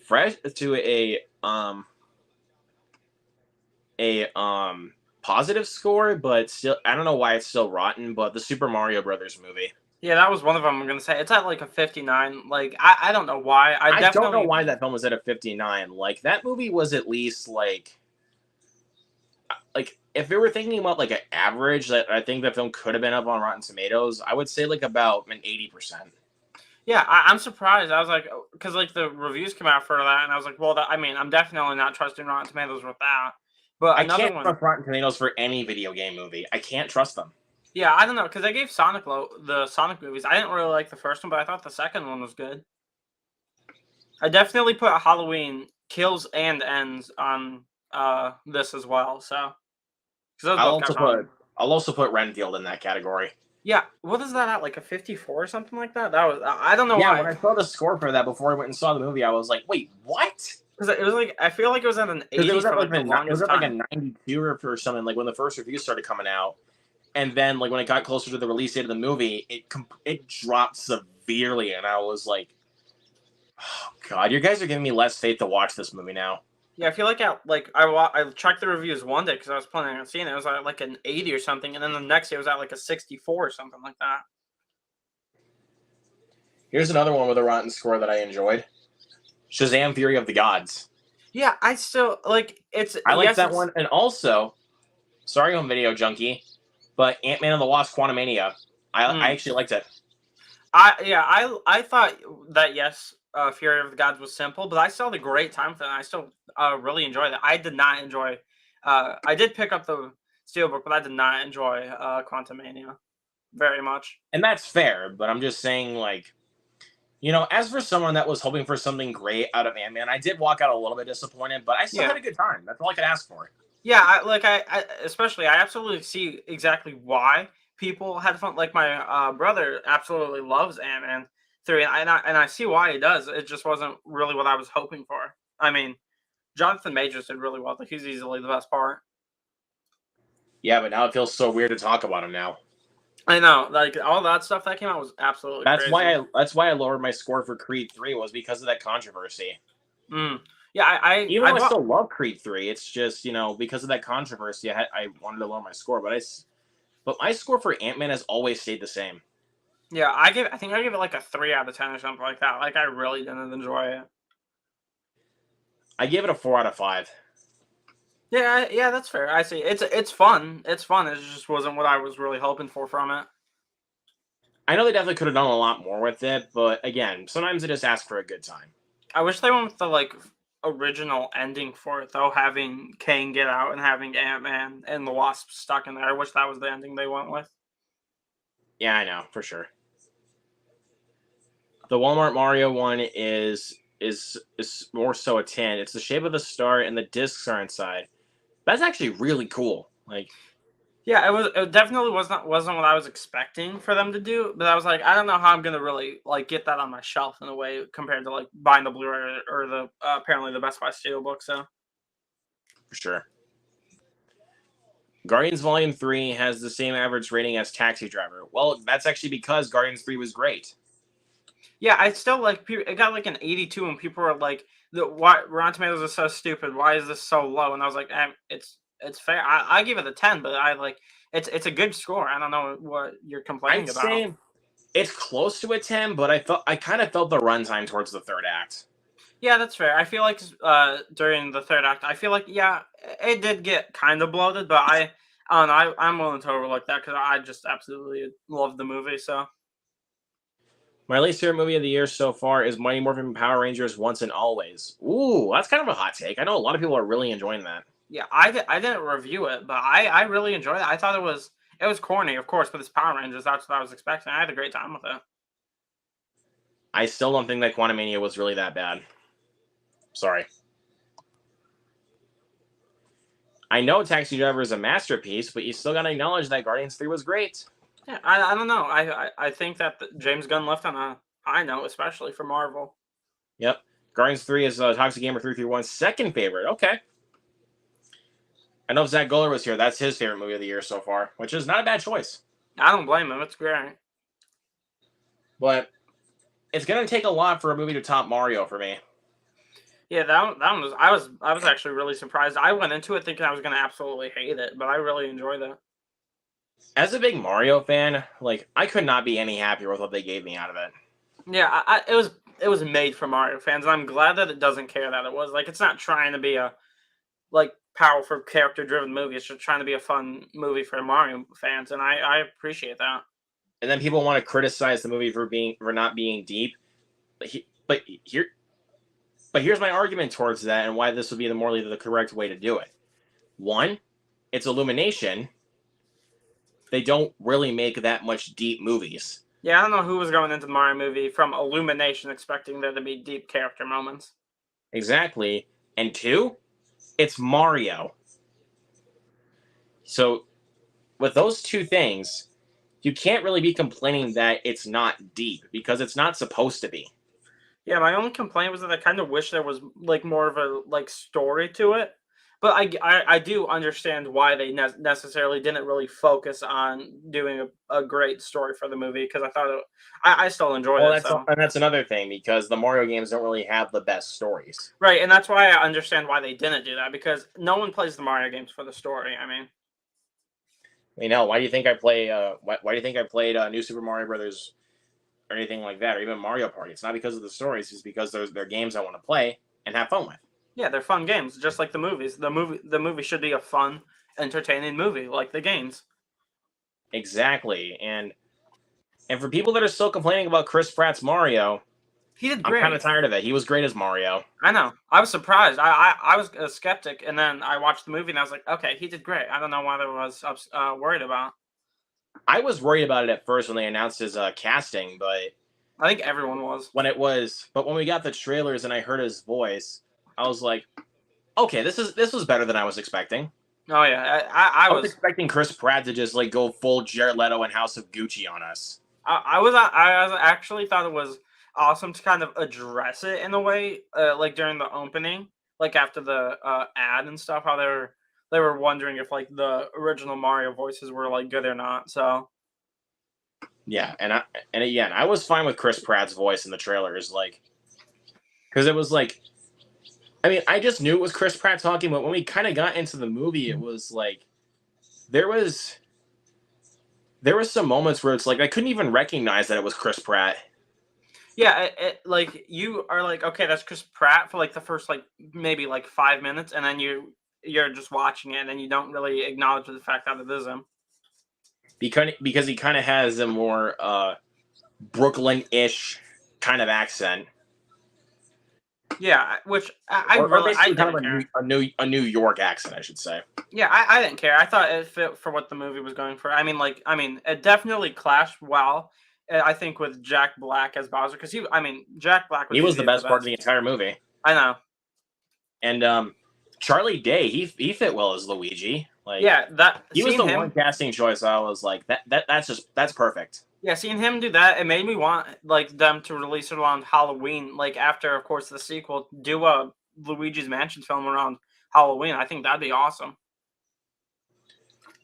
positive score, but still, I don't know why it's still rotten. But the Super Mario Brothers movie. Yeah, that was one of them. I'm gonna say it's at like a 59. Like I don't know why. I I don't know definitely why that film was at a 59. Like that movie was at least like if we were thinking about like an average that I think the film could have been up on Rotten Tomatoes, I would say like about an 80%. yeah, I'm surprised. I was like, because like the reviews came out for that, and I was like, well, I'm definitely not trusting Rotten Tomatoes with that. But I another can't one, trust Rotten Tomatoes for any video game movie. I can't trust them. yeah, I don't know, because they gave the Sonic movies. I didn't really like the first one, but I thought the second one was good. I definitely put Halloween kills and ends on this as well. So because those I'll both also got rotten. put I'll also put Renfield in that category. Yeah, what is that at? Like a 54 or something like that? That was I don't know Yeah, why. when I saw the score for that before I went and saw the movie, I was like, wait, what? Because it was like I feel like it was at an Because 80 for like the it was longest at like a time. 92 or something. Like when the first reviews started coming out, and then like when it got closer to the release date of the movie, it dropped severely, and I was like, oh god, you guys are giving me less faith to watch this movie now. Yeah, I feel like I checked the reviews one day because I was planning on seeing it. It was at like an 80 or something, and then the next day it was at like a 64 or something like that. Here's another one with a rotten score that I enjoyed: Shazam! Fury of the Gods. Yeah, I still like I like yes, that it's one, and also, sorry, I'm Video Junkie, but Ant-Man and the Wasp: Quantumania. I mm, actually liked it. I thought that yes, Fury of the Gods was simple, but I still had a great time with it. And I still really enjoyed it. I did not enjoy. I did pick up the Steelbook, but I did not enjoy Quantumania very much. And that's fair, but I'm just saying, like, as for someone that was hoping for something great out of Ant-Man, I did walk out a little bit disappointed, but I still Yeah. had a good time. That's all I could ask for. Yeah, I especially I absolutely see exactly why people had fun. Like my brother absolutely loves Ant Man 3, and I see why he does. It just wasn't really what I was hoping for. I mean, Jonathan Majors did really well. Like, he's easily the best part. Yeah, but now it feels so weird to talk about him now. I know, like all that stuff that came out was absolutely crazy. That's why I lowered my score for Creed 3 was because of that controversy. Yeah, Even I though I bought. still love Creed 3, it's just, because of that controversy, I wanted to lower my score, but my score for Ant-Man has always stayed the same. Yeah, I think I give it like a 3 out of 10 or something like that. Like, I really didn't enjoy it. I give it a 4 out of 5. Yeah, that's fair. I see. It's fun. It's fun. It just wasn't what I was really hoping for from it. I know they definitely could have done a lot more with it, but again, sometimes they just ask for a good time. I wish they went with the like original ending for it though, having Kane get out and having Ant-Man and the Wasp stuck in there. I wish that was the ending they went with. Yeah, I know, for sure. The Walmart Mario one is more so a 10. It's the shape of the star and the discs are inside. That's actually really cool. Like, Yeah, it definitely wasn't what I was expecting for them to do, but I was like, I don't know how I'm gonna really like get that on my shelf in a way compared to like buying the Blu-ray or the apparently the Best Buy Steelbook. So for sure. Guardians Volume 3 has the same average rating as Taxi Driver. Well, that's actually because Guardians 3 was great. yeah, I still like it got like an 82, and people were like, "The why Rotten Tomatoes is so stupid. Why is this so low?" And I was like, it's fair. I give it a 10, but I like it's a good score. I don't know what you're complaining I'd about. say it's close to a 10, but I kind of felt the runtime towards the third act. Yeah, that's fair. I feel like during the third act, I feel like yeah, it did get kind of bloated, but I don't know. I'm willing to overlook that because I just absolutely love the movie. So My least favorite movie of the year so far is Mighty Morphin Power Rangers Once and Always. Ooh, that's kind of a hot take. I know a lot of people are really enjoying that. yeah, I didn't review it, but I really enjoyed it. I thought it was corny, of course, but it's Power Rangers. That's what I was expecting. I had a great time with it. I still don't think that Quantumania was really that bad. Sorry. I know Taxi Driver is a masterpiece, but you still gotta acknowledge that Guardians 3 was great. Yeah, I don't know. I think that James Gunn left on a high note, especially for Marvel. Yep. Guardians 3 is Toxic Gamer 331's second favorite. Okay. I know if Zach Goller was here, that's his favorite movie of the year so far, which is not a bad choice. I don't blame him. It's great. But it's gonna take a lot for a movie to top Mario for me. Yeah, that one was I was actually really surprised. I went into it thinking I was gonna absolutely hate it, but I really enjoyed it. As a big Mario fan, like I could not be any happier with what they gave me out of it. Yeah, it was made for Mario fans, and I'm glad that it doesn't care that it was like it's not trying to be a like powerful character driven movie. It's just trying to be a fun movie for Mario fans, and I appreciate that. And then people want to criticize the movie for not being deep, but here's my argument towards that and why this would be morally the correct way to do it. One, it's Illumination. They don't really make that much deep movies. Yeah, I don't know who was going into the Mario movie from Illumination expecting there to be deep character moments. Exactly. And two, it's Mario. So with those two things, you can't really be complaining that it's not deep because it's not supposed to be. Yeah, my only complaint was that I kind of wish there was like more of a like story to it. But I do understand why they necessarily didn't really focus on doing a great story for the movie because I thought I still enjoyed Well, it. So that's another thing because the Mario games don't really have the best stories. right, and that's why I understand why they didn't do that because no one plays the Mario games for the story. I mean, Why do you think I play? Why do you think I played New Super Mario Brothers or anything like that, or even Mario Party? It's not because of the stories; it's because they're games I want to play and have fun with. yeah, they're fun games, just like the movies. The movie should be a fun, entertaining movie, like the games. Exactly, and for people that are still complaining about Chris Pratt's Mario, He did I'm kind of great. tired of it. He was great as Mario. I know. I was surprised. I was a skeptic, and then I watched the movie, and I was like, okay, he did great. I don't know what I was worried about. I was worried about it at first when they announced his casting, but I think everyone was. when we got the trailers and I heard his voice, I was like, okay, this was better than I was expecting. Oh yeah, I was expecting Chris Pratt to just go full Jared Leto and House of Gucci on us. I was actually thought it was awesome to kind of address it in a way, like during the opening, like after the ad and stuff, how they were wondering if like the original Mario voices were like good or not. So Yeah, and again, I was fine with Chris Pratt's voice in the trailers, like, because it was like, I mean, I just knew it was Chris Pratt talking, but when we kind of got into the movie, it was like there was there was some moments where it's like I couldn't even recognize that it was Chris Pratt. yeah, like you are like, okay, that's Chris Pratt for like the first like maybe like 5 minutes, and then you're just watching it, and then you don't really acknowledge the fact that it is him. Because he kind of has a more Brooklyn-ish kind of accent, Yeah, which or I basically kind of didn't care. a New York accent, I should say. Yeah, I didn't care. I thought it fit for what the movie was going for. I mean, it definitely clashed well. I think with Jack Black as Bowser, because Jack Black was He was the easily the best part of best. the entire movie, I know. and Charlie Day, he fit well as Luigi. Like Yeah, that he was seeing the one him. casting choice I was like that's perfect. Yeah, seeing him do that, it made me want like them to release it around Halloween, like after, of course, the sequel. Do a Luigi's Mansion film around Halloween. I think that'd be awesome.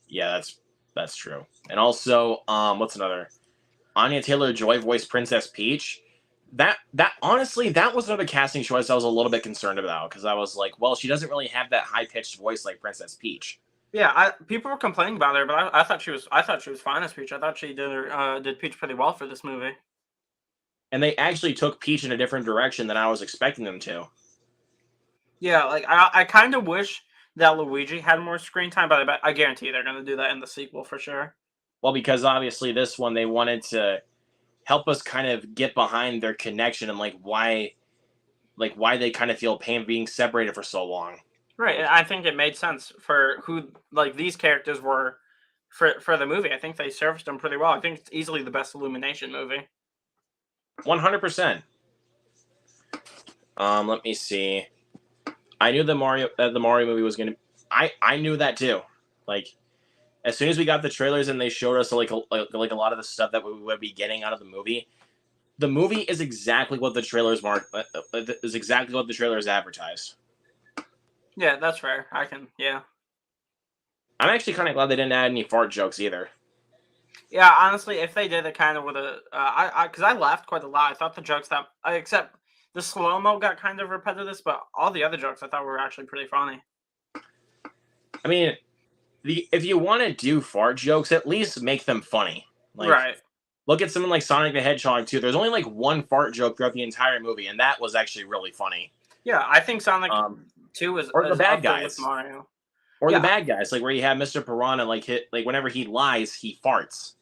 Yeah, that's true. And also, what's another? Anya Taylor-Joy voiced Princess Peach. That honestly, that was another casting choice I was a little bit concerned about because I was like, well, she doesn't really have that high pitched voice like Princess Peach. Yeah, people were complaining about her, but I thought she was fine as Peach. I thought she did Peach pretty well for this movie. And they actually took Peach in a different direction than I was expecting them to. Yeah, like I kind of wish that Luigi had more screen time, but I guarantee they're gonna do that in the sequel for sure. Well, because obviously this one they wanted to help us kind of get behind their connection and like why they kind of feel pain being separated for so long. Right, and I think it made sense for who like these characters were for the movie. I think they serviced them pretty well. I think it's easily the best Illumination movie. 100%. Let me see. I knew the Mario movie was gonna. I knew that too. Like as soon as we got the trailers and they showed us like a lot of the stuff that we would be getting out of the movie. The movie is exactly what the trailers is exactly what the trailers advertised. Yeah, that's fair. Yeah. I'm actually kind of glad they didn't add any fart jokes either. Yeah, honestly, if they did, it kind of would have. Because I laughed quite a lot. I thought the jokes except the slow mo got kind of repetitive, but all the other jokes I thought were actually pretty funny. I mean, if you want to do fart jokes, at least make them funny. Like, Right. look at someone like Sonic the Hedgehog 2. There's only like one fart joke throughout the entire movie, and that was actually really funny. Yeah, I think Sonic 2 is or the is bad up there guys, with Mario. or the Yeah, bad guys, like where you have Mr. Piranha, like whenever he lies, he farts.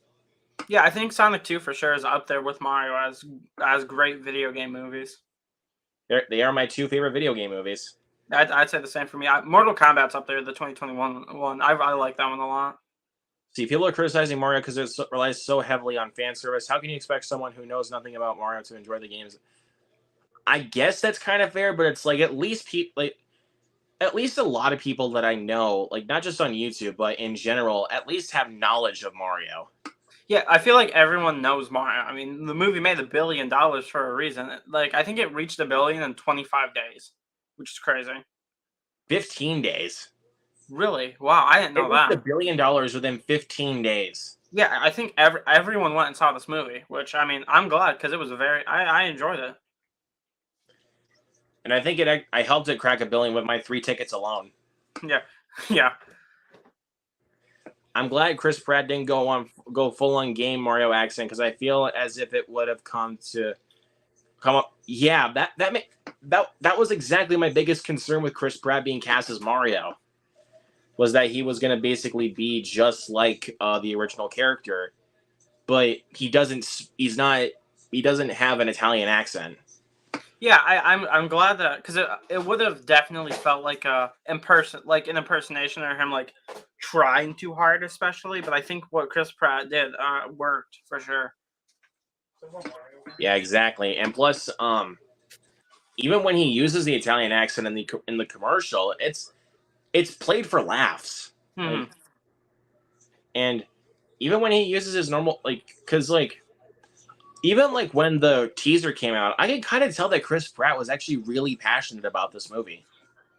yeah, I think Sonic 2 for sure is up there with Mario as great video game movies. They are my two favorite video game movies. I'd say the same for me. Mortal Kombat's up there, the 2021 one. I like that one a lot. See, people are criticizing Mario because it relies so heavily on fan service. How can you expect someone who knows nothing about Mario to enjoy the games? I guess that's kind of fair, but it's like at least at least a lot of people that I know, like not just on YouTube, but in general, at least have knowledge of Mario. Yeah, I feel like everyone knows Mario. I mean, the movie made $1 billion for a reason. Like, I think it reached $1 billion in 25 days, which is crazy. 15 days. Really? Wow, I didn't know It reached that. $1 billion within 15 days. Yeah, I think everyone went and saw this movie, which I mean, I'm glad because it was I enjoyed it. And I think I helped it crack $1 billion with my 3 tickets alone. Yeah, yeah, I'm glad Chris Pratt didn't go full on game Mario accent because I feel as if it would have come up. Yeah, that was exactly my biggest concern with Chris Pratt being cast as Mario, was that he was going to basically be just like the original character, but he doesn't have an Italian accent. yeah. I'm glad that because it would have definitely felt like an impersonation or him like trying too hard, especially. But I think what Chris Pratt did worked for sure. Yeah, exactly. And plus, even when he uses the Italian accent in the commercial, it's played for laughs. Hmm. And even when he uses his normal, like, because like even like when the teaser came out, I could kind of tell that Chris Pratt was actually really passionate about this movie.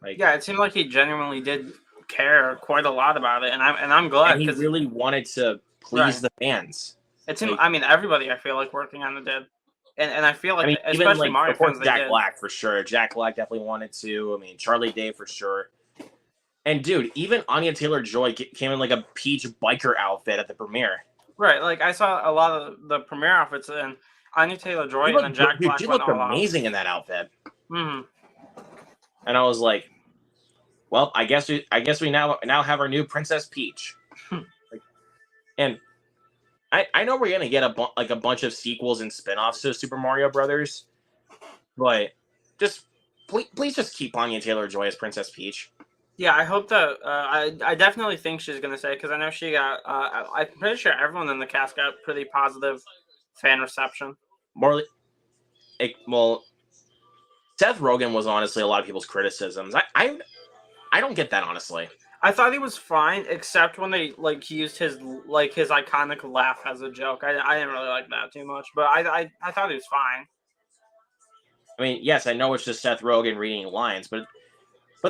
Like, yeah, it seemed like he genuinely did care quite a lot about it, and I'm glad and he because really wanted to please right. the fans. It seemed. Like, I mean, everybody I feel like working on it did, and I feel I like mean, even especially like Mario of course fans they Jack did. Black for sure. Jack Black definitely wanted to. I mean, Charlie Day for sure. And dude, even Anya Taylor-Joy came in like a peach biker outfit at the premiere. Right, like I saw a lot of the premiere outfits, and Anya Taylor-Joy, She and then looked, Jack dude, she Black went looked all out. amazing in that outfit. Hmm. And I was like, well, I guess we now have our new Princess Peach. Like, and I know we're gonna get a bunch of sequels and spin-offs to Super Mario Brothers, but just please just keep Anya Taylor-Joy as Princess Peach. Yeah, I hope that I definitely think she's gonna say because I know she got. I'm pretty sure everyone in the cast got pretty positive fan reception. More, well, Seth Rogen was honestly a lot of people's criticisms. I don't get that honestly. I thought he was fine, except when they he used his his iconic laugh as a joke. I didn't really like that too much, but I thought he was fine. I mean, yes, I know it's just Seth Rogen reading lines, but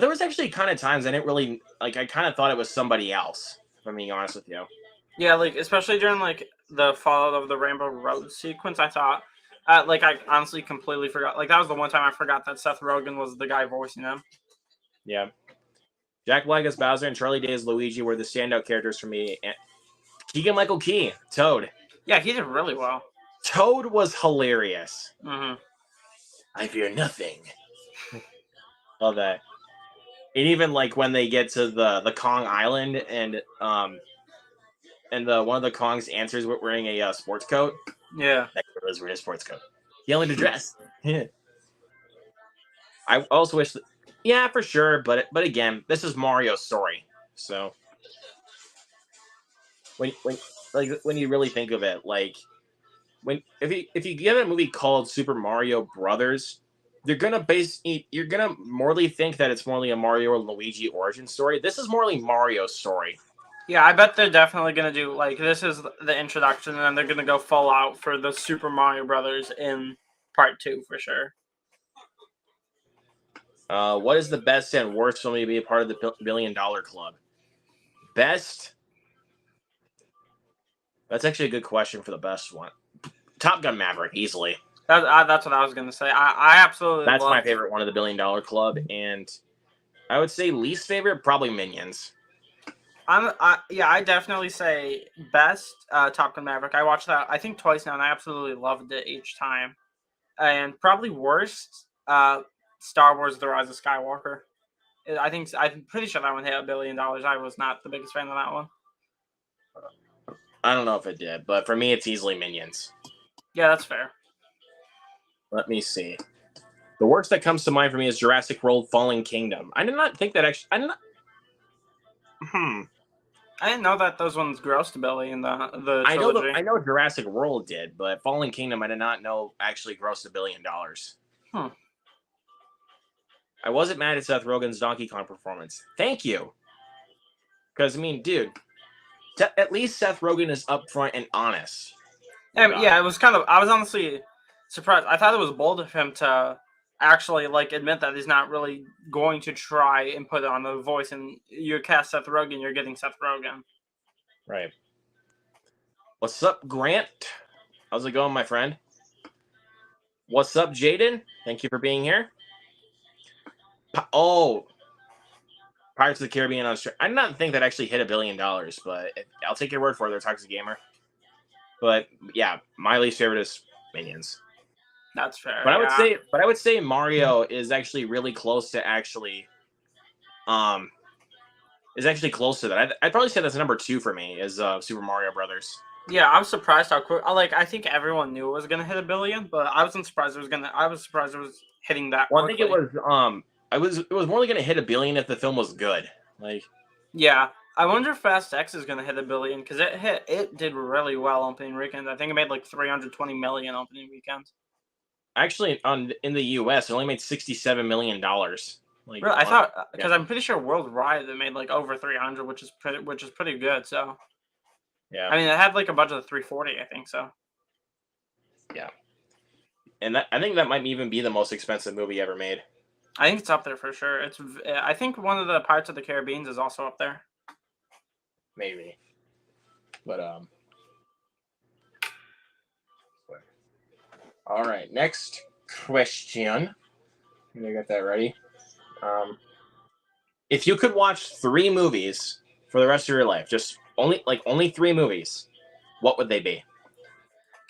there was actually kind of times I didn't really like. I kind of thought it was somebody else. If I'm being honest with you. Yeah, like especially during the Fallout of the Rainbow Road sequence, I thought I honestly completely forgot. Like that was the one time I forgot that Seth Rogen was the guy voicing him. Yeah. Jack Black as Bowser and Charlie Day as Luigi were the standout characters for me. And Keegan-Michael Key, Toad. Yeah, he did really well. Toad was hilarious. Hmm. I fear nothing. Love that. And even like when they get to the Kong Island and the one of the Kongs answers wearing a sports coat. Yeah. That was wearing a sports coat. He only to dress. I also wish that, yeah, for sure, but again, this is Mario's story. So when you really think of it, like if you get a movie called Super Mario Brothers, you're gonna morely think that it's morely a Mario or Luigi origin story. This is morely Mario's story. Yeah, I bet they're definitely gonna do this is the introduction, and then they're gonna go full out for the Super Mario Brothers in part 2 for sure. What is the best and worst film to be a part of the $1 billion club? Best. That's actually a good question for the best one. Top Gun Maverick, easily. That's what I was gonna say. I absolutely. That's my favorite one of the $1 billion club, and I would say least favorite probably Minions. I definitely say best Top Gun Maverick. I watched that I think twice now, and I absolutely loved it each time. And probably worst Star Wars: The Rise of Skywalker. I'm pretty sure that one hit $1 billion. I was not the biggest fan of that one. I don't know if it did, but for me, it's easily Minions. Yeah, that's fair. Let me see. The worst that comes to mind for me is Jurassic World: Fallen Kingdom. I did not think that actually. I did not. I didn't know that those ones grossed $1 billion. The trilogy. I know Jurassic World did, but Fallen Kingdom I did not know actually grossed $1 billion. I wasn't mad at Seth Rogen's Donkey Kong performance. Thank you. Because I mean, dude, at least Seth Rogen is upfront and honest. Yeah, it was kind of. I was honestly surprised. I thought it was bold of him to actually admit that he's not really going to try and put it on the voice. And you cast Seth Rogen, you're getting Seth Rogen. Right. What's up, Grant? How's it going, my friend? What's up, Jaden? Thank you for being here. Pirates of the Caribbean on Australia. I did not think that actually hit $1 billion, but I'll take your word for it. They're Toxic Gamer. But yeah, my least favorite is Minions. That's fair. But I would say Mario is actually really close to actually close to that. I'd probably say that's number 2 for me is Super Mario Brothers. Yeah, I was surprised how quick. I think everyone knew it was gonna hit $1 billion, but I wasn't surprised it was gonna. I was surprised it was hitting that. Well, quickly. I think it was more like gonna hit $1 billion if the film was good. Yeah, I wonder if Fast X is gonna hit $1 billion because it did really well opening weekend. I think it made $320 million opening weekend. Actually, in the U.S., it only made $67 million. Really, I thought because I'm pretty sure worldwide it made over 300, which is pretty good. So yeah, I mean it had a budget of 340, I think so. Yeah, and I think that might even be the most expensive movie ever made. I think it's up there for sure. I think one of the Pirates of the Caribbean is also up there. Maybe, but all right. Next question. I got that ready. If you could watch 3 movies for the rest of your life, just only 3 movies, what would they be?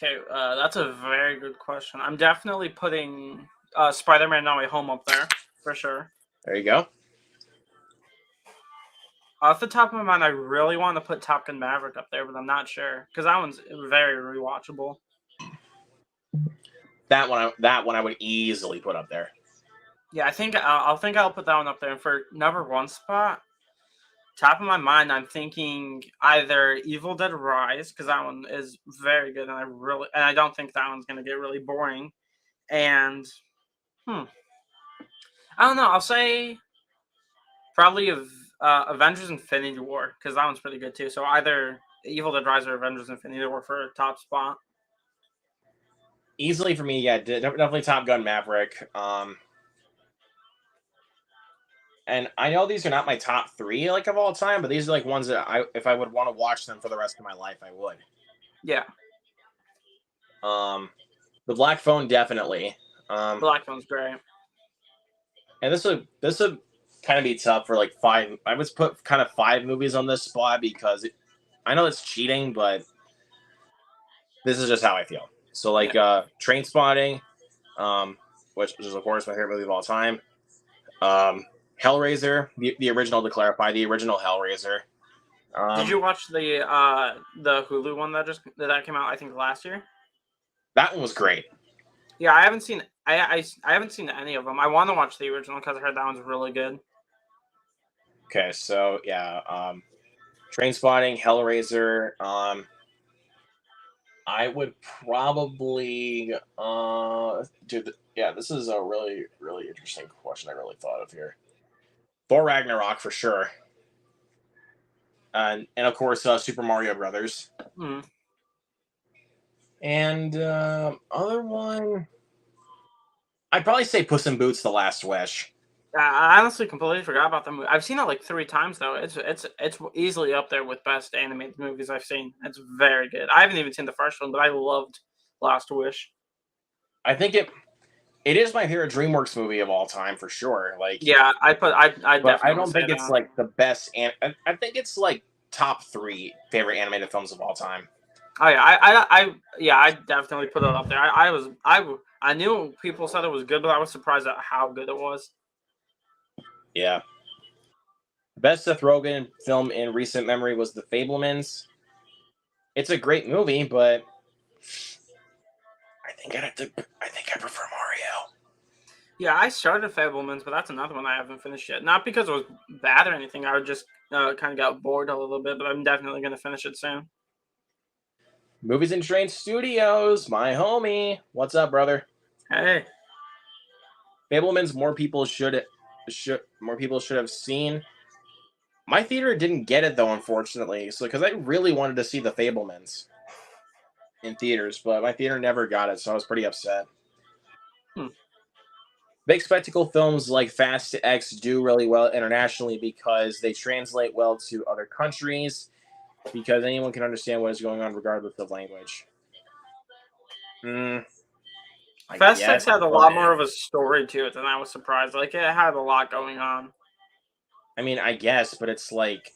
Okay, that's a very good question. I'm definitely putting Spider-Man: No Way Home up there for sure. There you go. Off the top of my mind, I really want to put Top Gun Maverick up there, but I'm not sure because that one's very rewatchable. That one I would easily put up there. Yeah, I'll put that one up there. And for number one spot, top of my mind, I'm thinking either Evil Dead Rise because that one is very good, and I don't think that one's gonna get really boring. And I don't know. I'll say probably Avengers: Infinity War because that one's pretty good too. So either Evil Dead Rise or Avengers: Infinity War for a top spot. Easily for me, yeah, definitely Top Gun Maverick. And I know these are not my top 3 like of all time, but these are like ones that if I would want to watch them for the rest of my life, I would. Yeah. The Black Phone definitely. Black Phone's great. And this would kind of be tough for like 5. I would put kind of 5 movies on this spot because I know it's cheating, but this is just how I feel. So like Train Spotting, which is of course my favorite movie of all time. Hellraiser, the original, to clarify, the original Hellraiser. Did you watch the Hulu one that came out I think last year? That one was great. Yeah, I haven't seen I haven't seen any of them. I want to watch the original because I heard that one's really good. Okay, so yeah, Train Spotting, Hellraiser. I would probably this is a really, really interesting question I really thought of here. Thor Ragnarok for sure. And of course Super Mario Brothers. Mm. And other one, I'd probably say Puss in Boots: The Last Wish. I honestly completely forgot about the movie. I've seen it like 3 times though. It's easily up there with best animated movies I've seen. It's very good. I haven't even seen the first one, but I loved Last Wish. I think it is my favorite DreamWorks movie of all time for sure. Like, yeah, I but I don't think it's like the best. I think it's like top 3 favorite animated films of all time. Oh yeah, I definitely put it up there. I knew people said it was good, but I was surprised at how good it was. Yeah. Best Seth Rogen film in recent memory was The Fabelmans. It's a great movie, but I think I prefer Mario. Yeah, I started Fablemans, but that's another one I haven't finished yet. Not because it was bad or anything. I just kind of got bored a little bit, but I'm definitely going to finish it soon. Movies and Train Studios, my homie. What's up, brother? Hey. Fablemans, more people should have seen. My theater didn't get it though, unfortunately. So because I really wanted to see The Fablemans in theaters, but my theater never got it, so I was pretty upset. Big spectacle films like Fast X do really well internationally because they translate well to other countries, because anyone can understand what is going on regardless of language. Fast X had a lot more of a story to it than I was surprised. Like, it had a lot going on. I mean, I guess, but it's like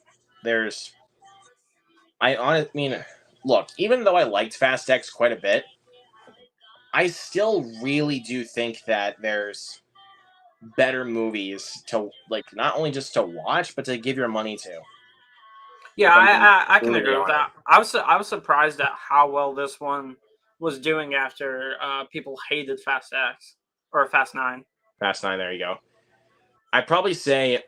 look, even though I liked Fast X quite a bit, I still really do think that there's better movies to, like, not only just to watch, but to give your money to. Yeah, I can agree with that. I was surprised at how well this one was doing after people hated Fast X or Fast 9. Fast 9, there you go. I'd probably say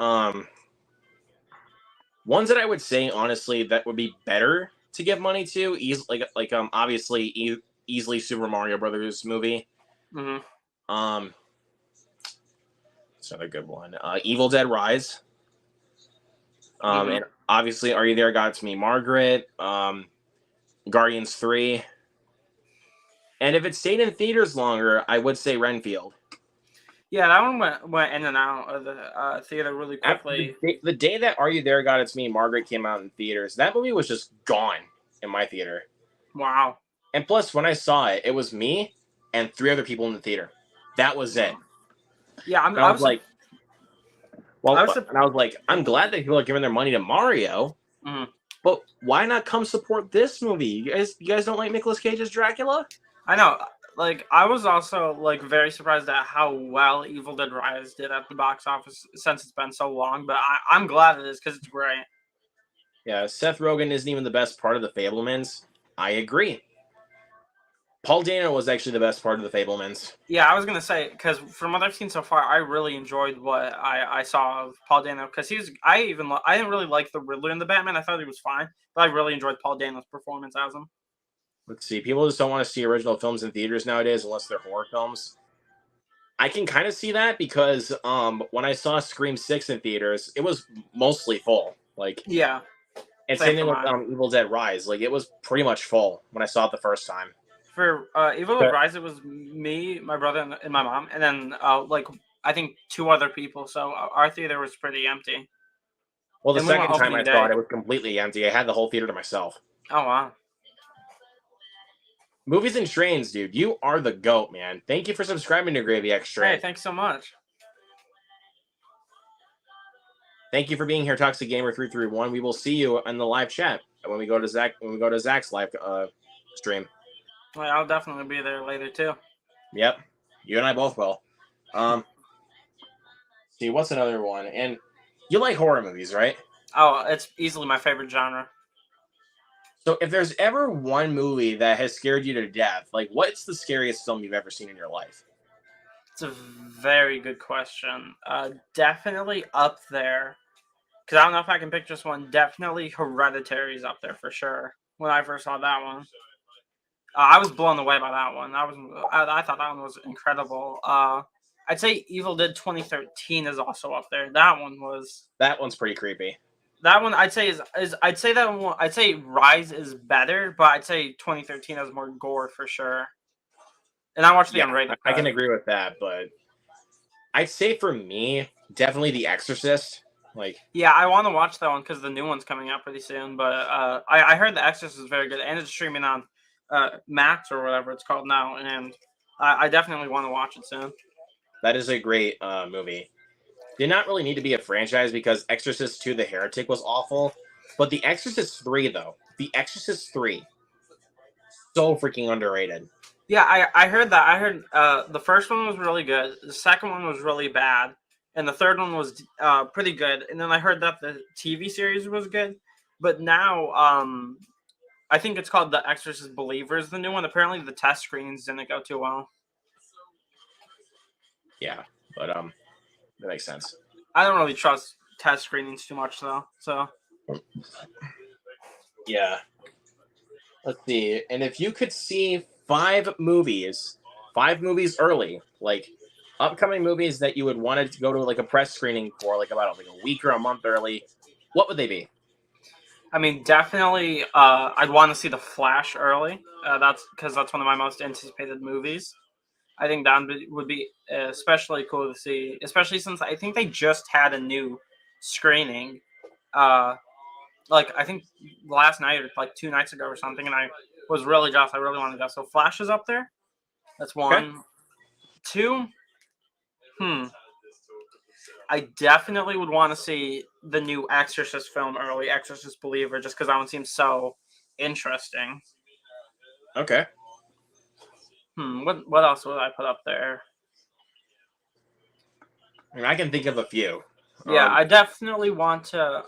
ones that I would say honestly that would be better to give money to, obviously easily Super Mario Brothers movie. Mm-hmm. It's another good one. Evil Dead Rise. And obviously, Are You There, God? It's Me, Margaret. Guardians 3. And if it stayed in theaters longer, I would say Renfield. Yeah, that one went in and out of the theater really quickly. The day that Are You There got It's Me, Margaret came out in theaters. That movie was just gone in my theater. Wow. And plus, when I saw it, it was me and 3 other people in the theater. That was it. Yeah, And I was like, I'm Mhm. glad that people are giving their money to Mario, but why not come support this movie? You guys don't like Nicolas Cage's Dracula? I know. Like, I was also like very surprised at how well Evil Dead Rise did at the box office since it's been so long. But I'm glad it is because it's great. Yeah, Seth Rogen isn't even the best part of the Fablemans. I agree. Paul Dano was actually the best part of the Fablemans. Yeah, I was gonna say because from what I've seen so far, I really enjoyed what I saw of Paul Dano because I didn't really like the Riddler in the Batman. I thought he was fine, but I really enjoyed Paul Dano's performance as him. Let's see. People just don't want to see original films in theaters nowadays unless they're horror films. I can kind of see that because when I saw Scream 6 in theaters, it was mostly full. Like, Yeah, and same same for thing with mine. Evil Dead Rise. Like, it was pretty much full when I saw it the first time. For Evil Dead But, Rise, it was me, my brother, and my mom, and then like I think 2 other people. So our theater was pretty empty, well, the and we went second time I opening saw it, day. it was completely empty. I had the whole theater to myself. Oh wow! Movies and Trains, dude. You are the GOAT, man. Thank you for subscribing to Gravy X Hey, Train. thanks so much. Thank you for being here, Toxic Gamer 331. We will see you in the live chat when we go to Zach's live stream. Well, I'll definitely be there later too. Yep, you and I both will. See, what's another one? And you like horror movies, right? Oh, it's easily my favorite genre. So if there's ever one movie that has scared you to death, like what's the scariest film you've ever seen in your life? It's a very good question. Definitely up there. Because I don't know if I can pick just one. Definitely Hereditary is up there for sure. When I first saw that one, I was blown away by that one. I thought that one was incredible. I'd say Evil Dead 2013 is also up there. That one's pretty creepy. That one I'd say is I'd say that one I'd say Rise is better, but I'd say 2013 has more gore for sure. And I watched the unrated I can cut. agree with that, but I'd say for me, definitely The Exorcist. Like, Yeah, I want to watch that one because the new one's coming out pretty soon. But I heard The Exorcist is very good, and it's streaming on Max or whatever it's called now, and I definitely want to watch it soon. that is a great movie. Did not really need to be a franchise because Exorcist 2 The Heretic was awful. But The Exorcist 3, though, The Exorcist 3, so freaking underrated. Yeah, I heard that. I heard the first one was really good. The second one was really bad, and the third one was pretty good. And then I heard that the TV series was good, but now I think it's called The Exorcist Believers, the new one. Apparently, the test screenings didn't go too well. Yeah, but that makes sense. I don't really trust test screenings too much, though. So Yeah. Let's see. And if you could see 5 movies early, like upcoming movies that you would want to go to like a press screening for, like about like a week or a month early, what would they be? I mean, definitely, I'd want to see The Flash early. That's because that's one of my most anticipated movies. I think that would be especially cool to see, especially since I think they just had a new screening. Uh, like I think last night or like 2 nights ago or something, and I was really jealous. I really wanted to go. So Flash is up there. That's Okay. one. Two. I definitely would want to see the new Exorcist film early, Exorcist Believer, just because that one seems so interesting. Okay. What else would I put up there? I mean, I can think of a few. Yeah, I definitely want to.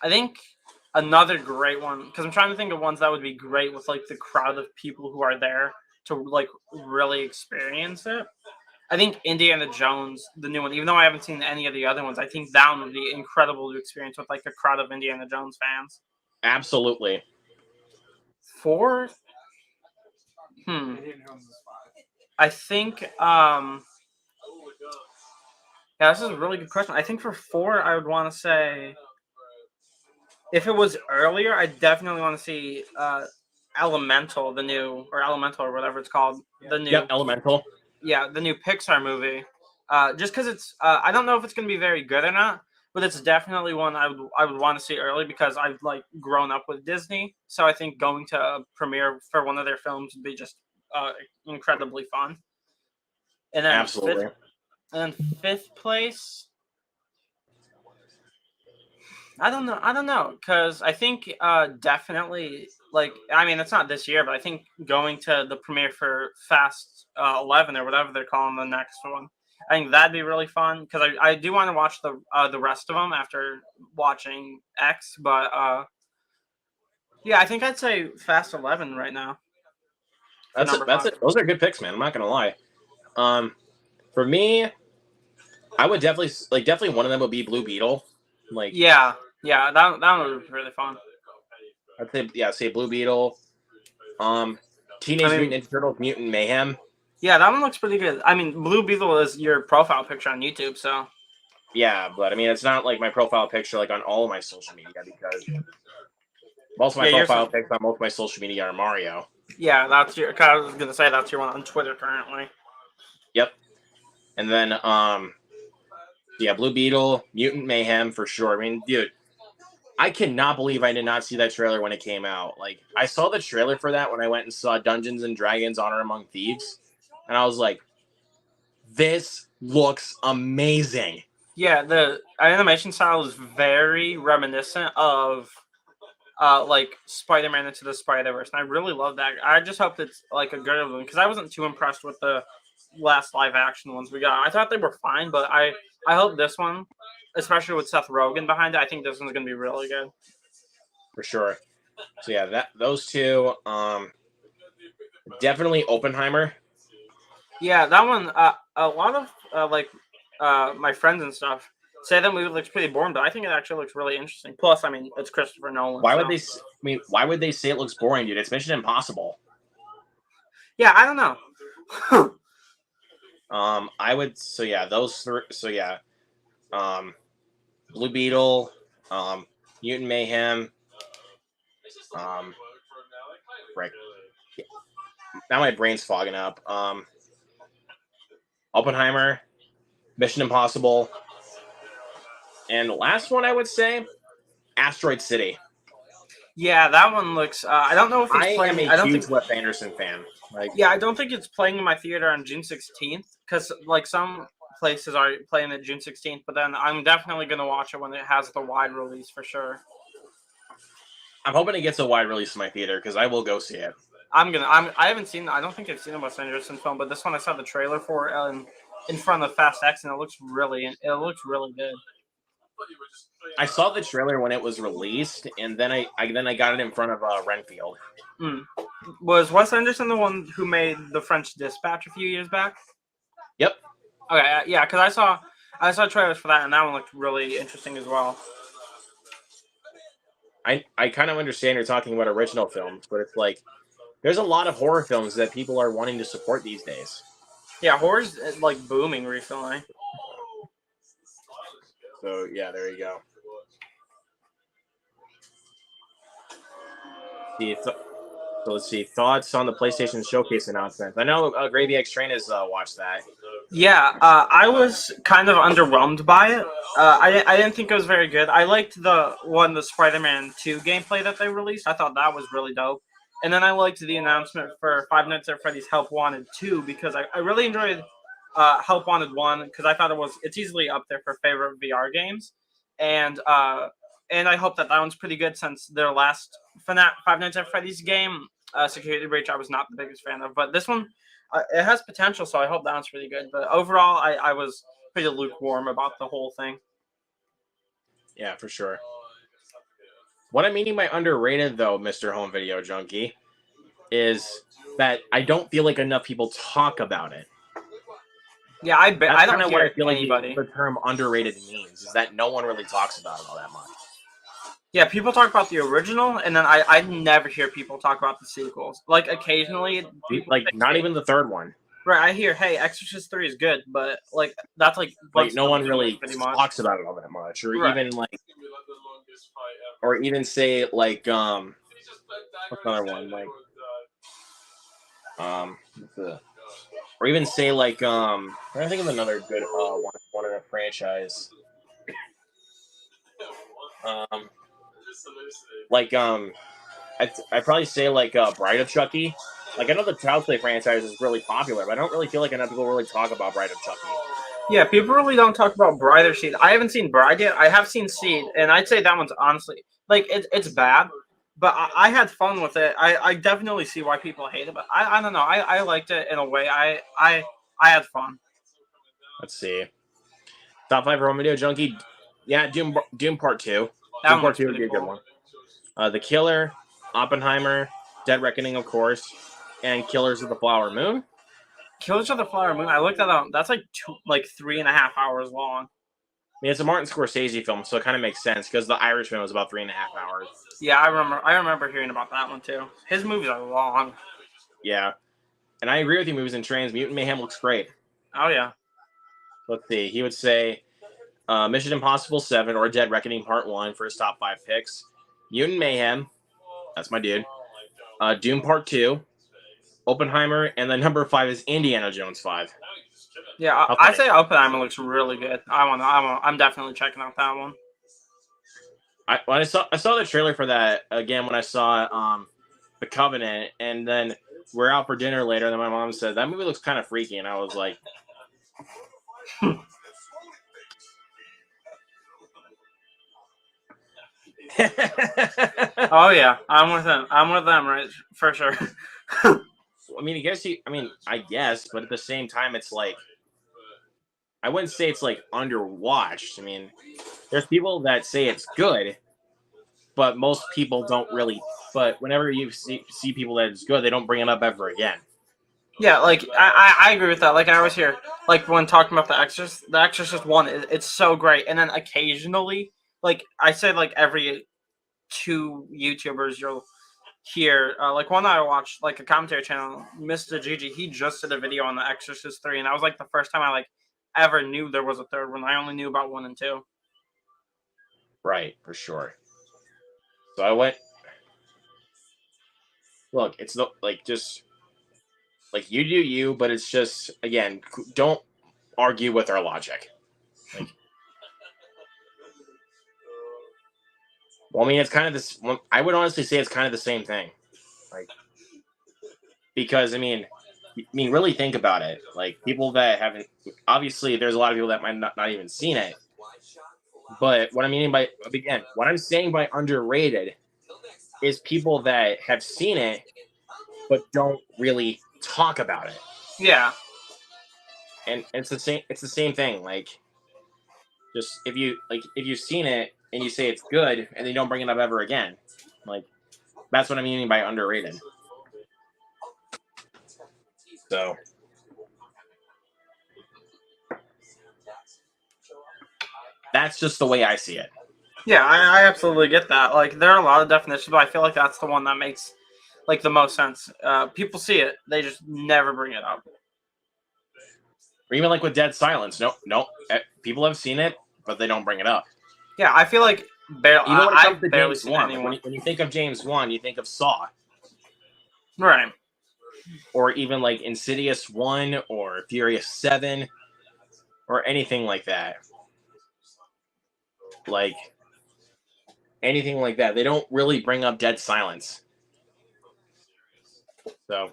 I think another great one because I'm trying to think of ones that would be great with like the crowd of people who are there to like really experience it. I think Indiana Jones, the new one, even though I haven't seen any of the other ones, I think that one would be incredible to experience with like a crowd of Indiana Jones fans. Absolutely. 4. I think yeah, this is a really good question. I think for 4 I would want to say if it was earlier, I definitely want to see Elemental, or whatever it's called, the new Yep, Elemental. the new Pixar movie. Just because it's, I don't know if it's going to be very good or not, but it's definitely one I would want to see early because I've like grown up with Disney, so I think going to a premiere for one of their films would be just incredibly fun. And then Absolutely. fifth place, I don't know, because I think definitely, like, I mean, it's not this year, but I think going to the premiere for Fast 11 or whatever they're calling the next one, I think that'd be really fun because I do want to watch the rest of them after watching X, but yeah, I think I'd say Fast 11 right now for number That's 5. it. Those are good picks, man. I'm not gonna lie. For me, I would definitely one of them would be Blue Beetle. Like, Yeah, that one would be really fun. I'd say Blue Beetle. Teenage Mutant Ninja Turtles Mutant Mayhem. Yeah, that one looks pretty good. I mean, Blue Beetle is your profile picture on YouTube, so. Yeah, but I mean, it's not like my profile picture like on all of my social media because most of my profile pics on most of my social media are Mario. Yeah, that's your. I was gonna say that's your one on Twitter currently. Yep. And then Blue Beetle, Mutant Mayhem for sure. I mean, dude, I cannot believe I did not see that trailer when it came out. Like, I saw the trailer for that when I went and saw Dungeons and Dragons: Honor Among Thieves, and I was like, this looks amazing. Yeah, the animation style is very reminiscent of like Spider-Man Into the Spider-Verse, and I really love that. I just hope it's like a good one because I wasn't too impressed with the last live action ones we got. I thought they were fine, but I hope this one, especially with Seth Rogen behind it, I think this one's gonna be really good. For sure. So yeah, those two. Definitely Oppenheimer. Yeah, that one. A lot of my friends and stuff say that movie looks pretty boring, but I think it actually looks really interesting. Plus, I mean, it's Christopher Nolan. Why would they? I mean, why would they say it looks boring, dude? It's Mission Impossible. Yeah, I don't know. I would. So yeah, those three. So yeah, Blue Beetle, Mutant Mayhem. Right. Yeah. Now my brain's fogging up. Oppenheimer, Mission Impossible, and the last one I would say, Asteroid City. Yeah, that one looks. I don't know if it's playing. I am a huge Wes Anderson fan. Like, yeah, I don't think it's playing in my theater on June 16th because like some places are playing it June 16th. But then I'm definitely gonna watch it when it has the wide release for sure. I'm hoping it gets a wide release in my theater because I will go see it. I haven't seen. I don't think I've seen a Wes Anderson film, but this one I saw the trailer for in front of Fast X, and it looks really good. I saw the trailer when it was released, and then I got it in front of Renfield. Was Wes Anderson the one who made The French Dispatch a few years back? Yep. Okay, yeah, because I saw trailers for that, and that one looked really interesting as well. I kind of understand you're talking about original films, but it's like there's a lot of horror films that people are wanting to support these days. Yeah, horror's like booming recently. So yeah, there you go. So let's see. Thoughts on the PlayStation Showcase announcement? I know gravyxtrain has watched that. Yeah, I was kind of underwhelmed by it. I didn't think it was very good. I liked the Spider-Man 2 gameplay that they released. I thought that was really dope. And then I liked the announcement for Five Nights at Freddy's Help Wanted 2 because I really enjoyed Help Wanted 1 because I thought it's easily up there for favorite VR games. And I hope that one's pretty good since their last Five Nights at Freddy's game, Security Breach, I was not the biggest fan of. But this one, it has potential, so I hope that one's pretty good. But overall, I was pretty lukewarm about the whole thing. Yeah, for sure. What I'm meaning by underrated, though, Mr. Home Video Junkie, is that I don't feel like enough people talk about it. Yeah, I don't know what I feel like the term underrated means, is that no one really talks about it all that much. Yeah, people talk about the original, and then I never hear people talk about the sequels. Like, occasionally... Like, not even the third one. Right, I hear, hey, Exorcist 3 is good, but, like, that's, like no one really talks about it all that much. Or even, like... Or even say, like, what's another one? Like, Um, or even say like I'm trying to think of another good one in a franchise. Um, like I'd probably say like Bride of Chucky. Like I know the Child's Play franchise is really popular, but I don't really feel like enough people really talk about Bride of Chucky. Yeah, people really don't talk about Bride or Seed. I haven't seen Bride yet. I have seen Seed, and I'd say that one's honestly like it's bad, but I had fun with it. I definitely see why people hate it, but I don't know. I liked it in a way. I had fun. Let's see. Top 5 home video junkie. Yeah, Doom Part 2. That Doom one Part looks 2 would pretty be a good cool. one. The Killer, Oppenheimer, Dead Reckoning, of course, and Killers of the Flower Moon. Killers of the Flower Moon. I looked that up. That's like 3.5 hours long. I mean, it's a Martin Scorsese film, so it kind of makes sense because The Irishman was about 3.5 hours. Yeah, I remember. I remember hearing about that one too. His movies are long. Yeah, and I agree with you. Movies and Trains. Mutant Mayhem looks great. Oh yeah. Let's see. He would say Mission Impossible 7 or Dead Reckoning Part 1 for his top 5 picks. Mutant Mayhem. That's my dude. Doom Part 2. Oppenheimer, and then number 5 is Indiana Jones 5. Yeah, I say Oppenheimer looks really good. I'm definitely checking out that one. I saw the trailer for that again when I saw The Covenant, and then we're out for dinner later. And then my mom said that movie looks kind of freaky, and I was like, Oh yeah, I'm with them. I'm with them, right? For sure. I mean, I guess, but at the same time, it's like I wouldn't say it's like underwatched. I mean, there's people that say it's good, but most people don't really. But whenever you see people that it's good, they don't bring it up ever again. Yeah, like I agree with that. Like I was here, like when talking about the Exorcist one, it's so great. And then occasionally, like I said, like every 2 YouTubers you'll hear, like one I watched, like a commentary channel, Mr. Gigi, he just did a video on the Exorcist 3, and that was like the first time I like ever knew there was a third one. I only knew about 1 and 2. Right, for sure. So I went. Look, it's not like just like you do you, but it's just again, don't argue with our logic. Like, well, I mean, it's kind of this. I would honestly say it's kind of the same thing, like because really think about it. Like people that haven't, obviously, there's a lot of people that might not even seen it. But what I mean by again, what I'm saying by underrated is people that have seen it but don't really talk about it. Yeah. And it's the same. It's the same thing. Like, just if you've seen it and you say it's good and then you don't bring it up ever again, like that's what I mean by underrated. So that's just the way I see it. Yeah, I absolutely get that. Like there are a lot of definitions, but I feel like that's the one that makes like the most sense. People see it, they just never bring it up. Or even like with Dead Silence, no, people have seen it, but they don't bring it up. Yeah, I feel like even when it comes to barely James Wan, like when you think of James Wan, you think of Saw, right? Or even like Insidious 1 or Furious 7 or anything like that. Like anything like that, they don't really bring up Dead Silence. So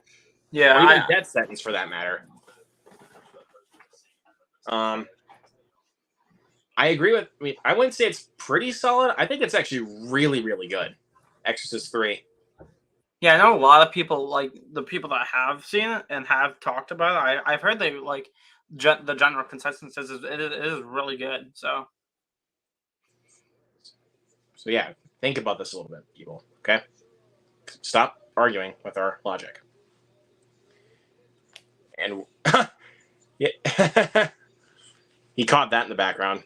yeah, or even Death Sentence for that matter. I agree with. I mean, I wouldn't say it's pretty solid. I think it's actually really, really good. Exorcist 3. Yeah, I know a lot of people, like the people that have seen it and have talked about it. I've heard they like the general consensus is it is really good. So yeah, think about this a little bit, people. Okay, stop arguing with our logic. And yeah, he caught that in the background.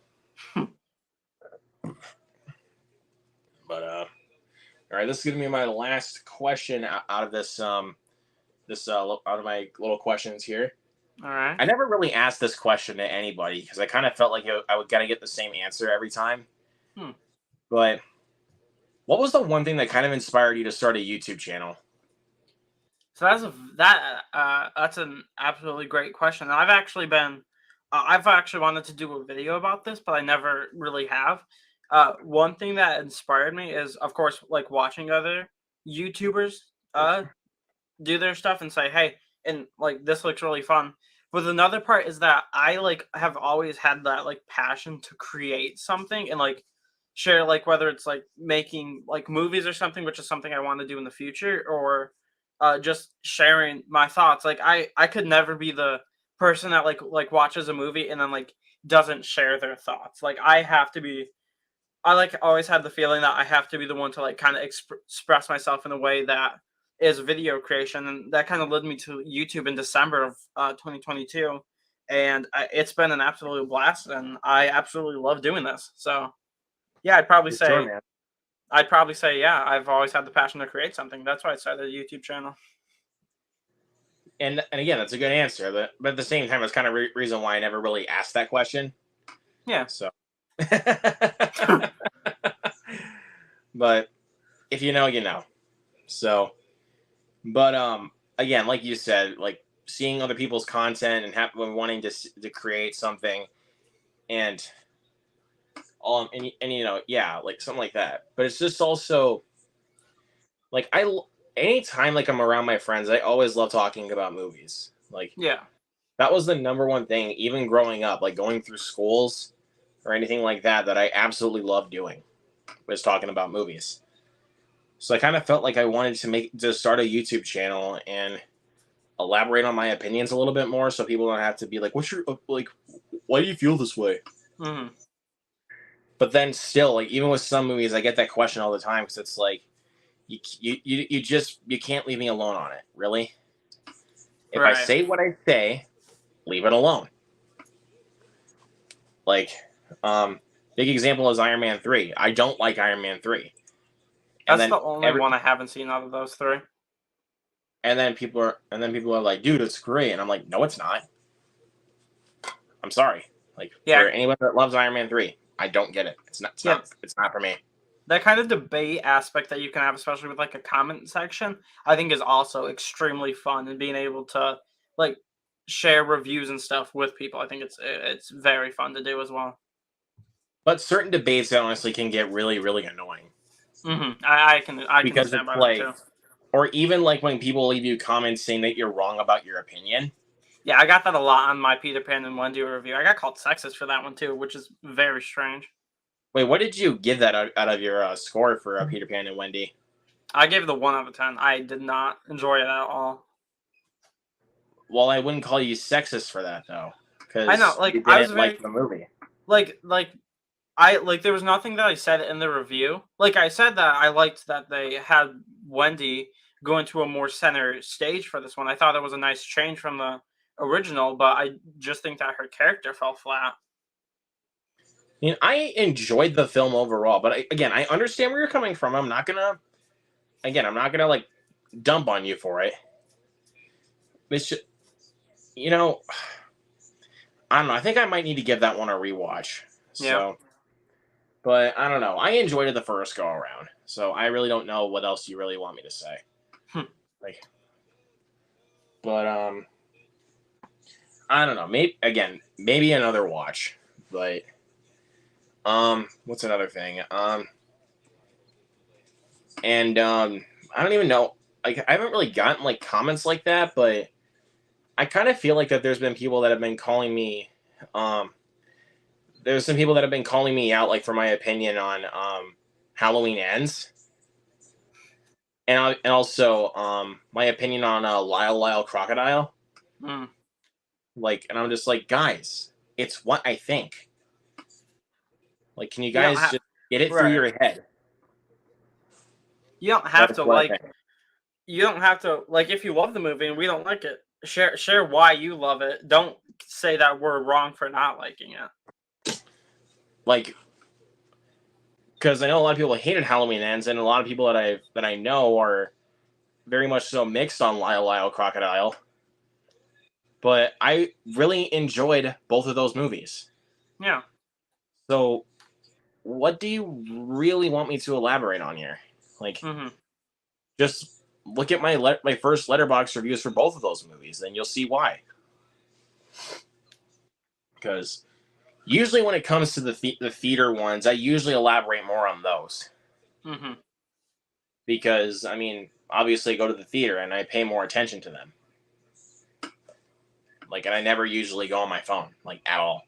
But all right, this is gonna be my last question out of this out of my little questions here. all right. I never really asked this question to anybody because I kind of felt like I would gotta get the same answer every time. But what was the one thing that kind of inspired you to start a YouTube channel? So that's an absolutely great question. And I've actually wanted to do a video about this, but I never really have. One thing that inspired me is, of course, like watching other YouTubers do their stuff and say, "Hey, and like this looks really fun." But another part is that I like have always had that like passion to create something and like share, like whether it's like making like movies or something, which is something I want to do in the future, or just sharing my thoughts. Like I could never be the person that like watches a movie and then like doesn't share their thoughts. Like I have to be. I like always had the feeling that I have to be the one to like kind of express myself in a way that is video creation, and that kind of led me to YouTube in December of 2022, and it's been an absolute blast, and I absolutely love doing this. So yeah, For sure, man. I'd probably say yeah, I've always had the passion to create something. That's why I started a YouTube channel. And again, that's a good answer, but at the same time, it's kind of reason why I never really asked that question. Yeah. So, but if you know, you know. So, but again, like you said, like seeing other people's content and wanting to create something, and and you know, yeah, like something like that. But it's just also like anytime like I'm around my friends, I always love talking about movies. Like Yeah. that was the number one thing, even growing up, like going through schools or anything like that, that I absolutely loved doing was talking about movies. So I kind of felt like I wanted to start a YouTube channel and elaborate on my opinions a little bit more, so people don't have to be like, "What's your like? Why do you feel this way?" Hmm. But then still, like even with some movies, I get that question all the time because it's like, you can't leave me alone on it, really. If I Right. say what I say, leave it alone. Like, big example is Iron Man 3. I don't like Iron Man 3. And That's then the only one I haven't seen out of those three. people are like, dude, it's great. And I'm like, no, it's not. I'm sorry. Like Yeah. for anyone that loves Iron Man 3, I don't get it. Yeah. It's not for me. That kind of debate aspect that you can have, especially with like a comment section, I think is also extremely fun, and being able to like share reviews and stuff with people. I think it's very fun to do as well. But certain debates honestly can get really, really annoying. I can Because stand it's by that too. like, or even like when people leave you comments saying that you're wrong about your opinion. Yeah, I got that a lot on my Peter Pan and Wendy review. I got called sexist for that one too, which is very strange. Wait, what did you give that out of your score for Peter Pan and Wendy? I gave it a 1 out of 10. I did not enjoy it at all. Well, I wouldn't call you sexist for that though, I know, because like you I was didn't very like the movie. like I like there was nothing that I said in the review. Like I said that I liked that they had Wendy go into a more center stage for this one. I thought it was a nice change from the original, but I just think that her character fell flat. I mean, I enjoyed the film overall, but again, I understand where you're coming from. I'm not gonna like dump on you for it. It's just, you know, I don't know. I think I might need to give that one a rewatch. Yeah. So, but I don't know. I enjoyed it the first go around, so I really don't know what else you really want me to say. Hmm. Like, but I don't know. Maybe another watch. But what's another thing? And I don't even know. Like, I haven't really gotten like comments like that, but I kind of feel like that there's been people that have been calling me. Um, there's some people that have been calling me out like for my opinion on Halloween Ends, and also my opinion on Lyle Lyle Crocodile. Mm. Like, and I'm just like, guys, it's what I think. Like, can you You don't guys have just get it through right. your head? You don't That have it's to what I like. think. You don't have to like if you love the movie and we don't like it. Share why you love it. Don't say that we're wrong for not liking it. Like, because I know a lot of people hated Halloween Ends, and a lot of people that I know are very much so mixed on Lyle Lyle Crocodile. But I really enjoyed both of those movies. Yeah. So, what do you really want me to elaborate on here? Like, Hmm. just look at my first Letterboxd reviews for both of those movies, then you'll see why. Because usually when it comes to the theater ones, I usually elaborate more on those. Mm-hmm. Because, I mean, obviously I go to the theater and I pay more attention to them. Like, and I never usually go on my phone, like, at all.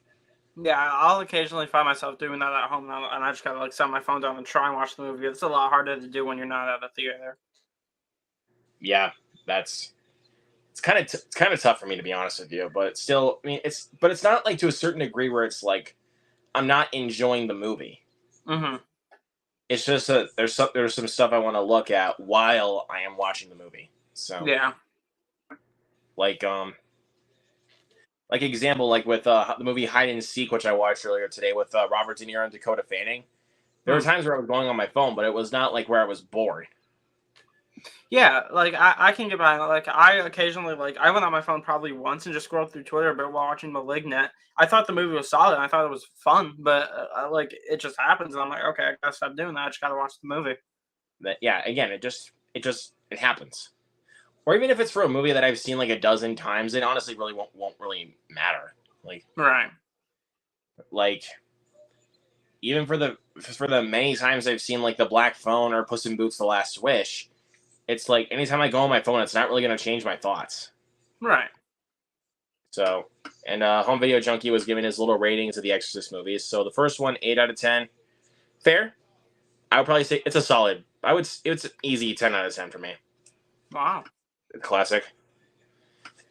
Yeah, I'll occasionally find myself doing that at home, and I just gotta like set my phone down and try and watch the movie. It's a lot harder to do when you're not at a theater. Yeah, it's kind of tough for me, to be honest with you. But still, I mean, it's not like to a certain degree where it's like I'm not enjoying the movie. Mm-hmm. It's just that there's some stuff I want to look at while I am watching the movie. So Yeah. Like example, like with the movie Hide and Seek, which I watched earlier today with Robert De Niro and Dakota Fanning. There were times where I was going on my phone, but it was not like where I was bored. Yeah, like I can get by. Like I occasionally I went on my phone probably once and just scrolled through Twitter, but while watching *Malignant*, I thought the movie was solid. And I thought it was fun, but like it just happens, and I'm like, okay, I gotta stop doing that. I just gotta watch the movie. But yeah, again, it happens. Or even if it's for a movie that I've seen like a dozen times, it honestly really won't really matter. Like even for the many times I've seen like The Black Phone or Puss in Boots: The Last Wish, it's like anytime I go on my phone, it's not really going to change my thoughts. Right. So, and Home Video Junkie was giving his little ratings of the Exorcist movies. So the first one, 8 out of 10. Fair. I would probably say it's a solid. It's an easy 10 out of 10 for me. Wow. Classic.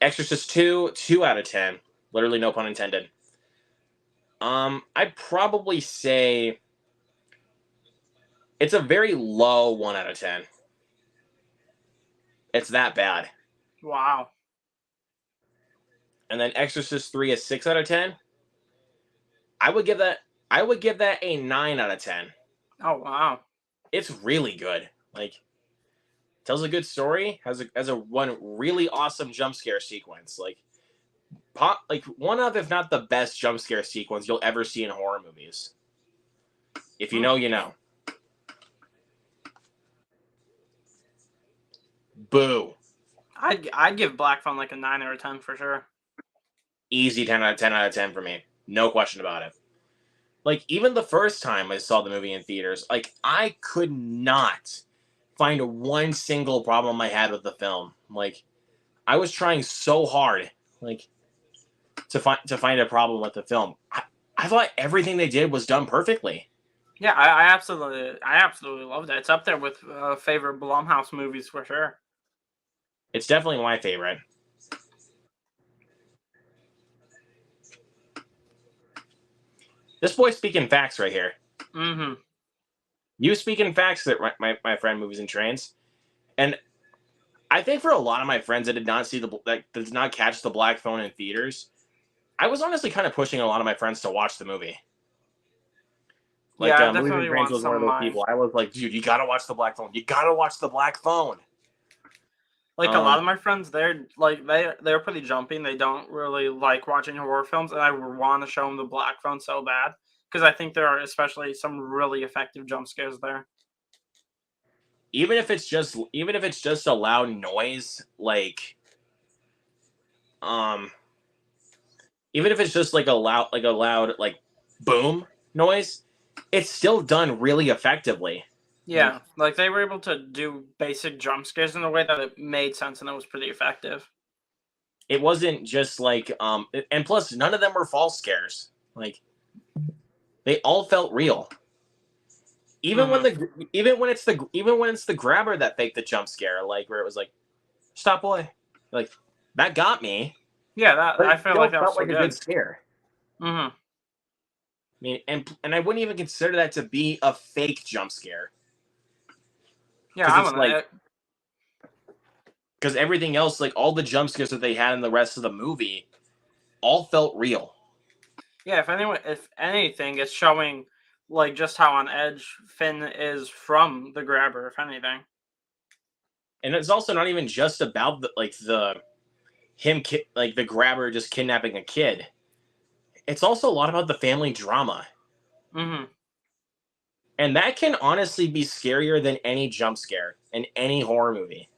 Exorcist 2, 2 out of 10. Literally no pun intended. I'd probably say it's a very low 1 out of 10. It's that bad. Wow. And then Exorcist 3 is 6 out of 10. I would give that a 9 out of 10. Oh wow. It's really good. Like, tells a good story, has a one really awesome jump scare sequence. Like one of, if not the best jump scare sequence you'll ever see in horror movies. If you know, you know. Boo. I'd give Black Phone like a 9 or a 10 for sure. Easy 10 out of 10 for me. No question about it. Like, even the first time I saw the movie in theaters, like, I could not find one single problem I had with the film. Like, I was trying so hard, like, to find a problem with the film. I thought everything they did was done perfectly. Yeah, I absolutely loved it. It's up there with favorite Blumhouse movies for sure. It's definitely my favorite. This boy's speaking facts right here. Mm-hmm. You speaking facts that my friend Movies and Trains, and I think for a lot of my friends that did not see that did not catch The Black Phone in theaters, I was honestly kind of pushing a lot of my friends to watch the movie. Like, yeah, Movies and Trains was one of those people. I was like, dude, you gotta watch The Black Phone. You gotta watch The Black Phone. Like a lot of my friends, they're pretty jumpy. And they don't really like watching horror films, and I want to show them The Black Phone so bad because I think there are especially some really effective jump scares there. Even if it's just a loud noise, like, even if it's just like a loud like boom noise, it's still done really effectively. Yeah, like they were able to do basic jump scares in a way that it made sense and it was pretty effective. It wasn't just like and plus none of them were false scares. Like, they all felt real. Even when it's the grabber that faked the jump scare, like where it was like, "Stop, boy," like that got me. Yeah, I feel like that was felt like so a good scare. Mm-hmm. I mean, and I wouldn't even consider that to be a fake jump scare. Yeah, I want like, because everything else, like all the jump scares that they had in the rest of the movie, all felt real. Yeah, if anything, it's showing like just how on edge Finn is from the grabber, if anything. And it's also not even just about the grabber just kidnapping a kid. It's also a lot about the family drama. Mm-hmm. And that can honestly be scarier than any jump scare in any horror movie.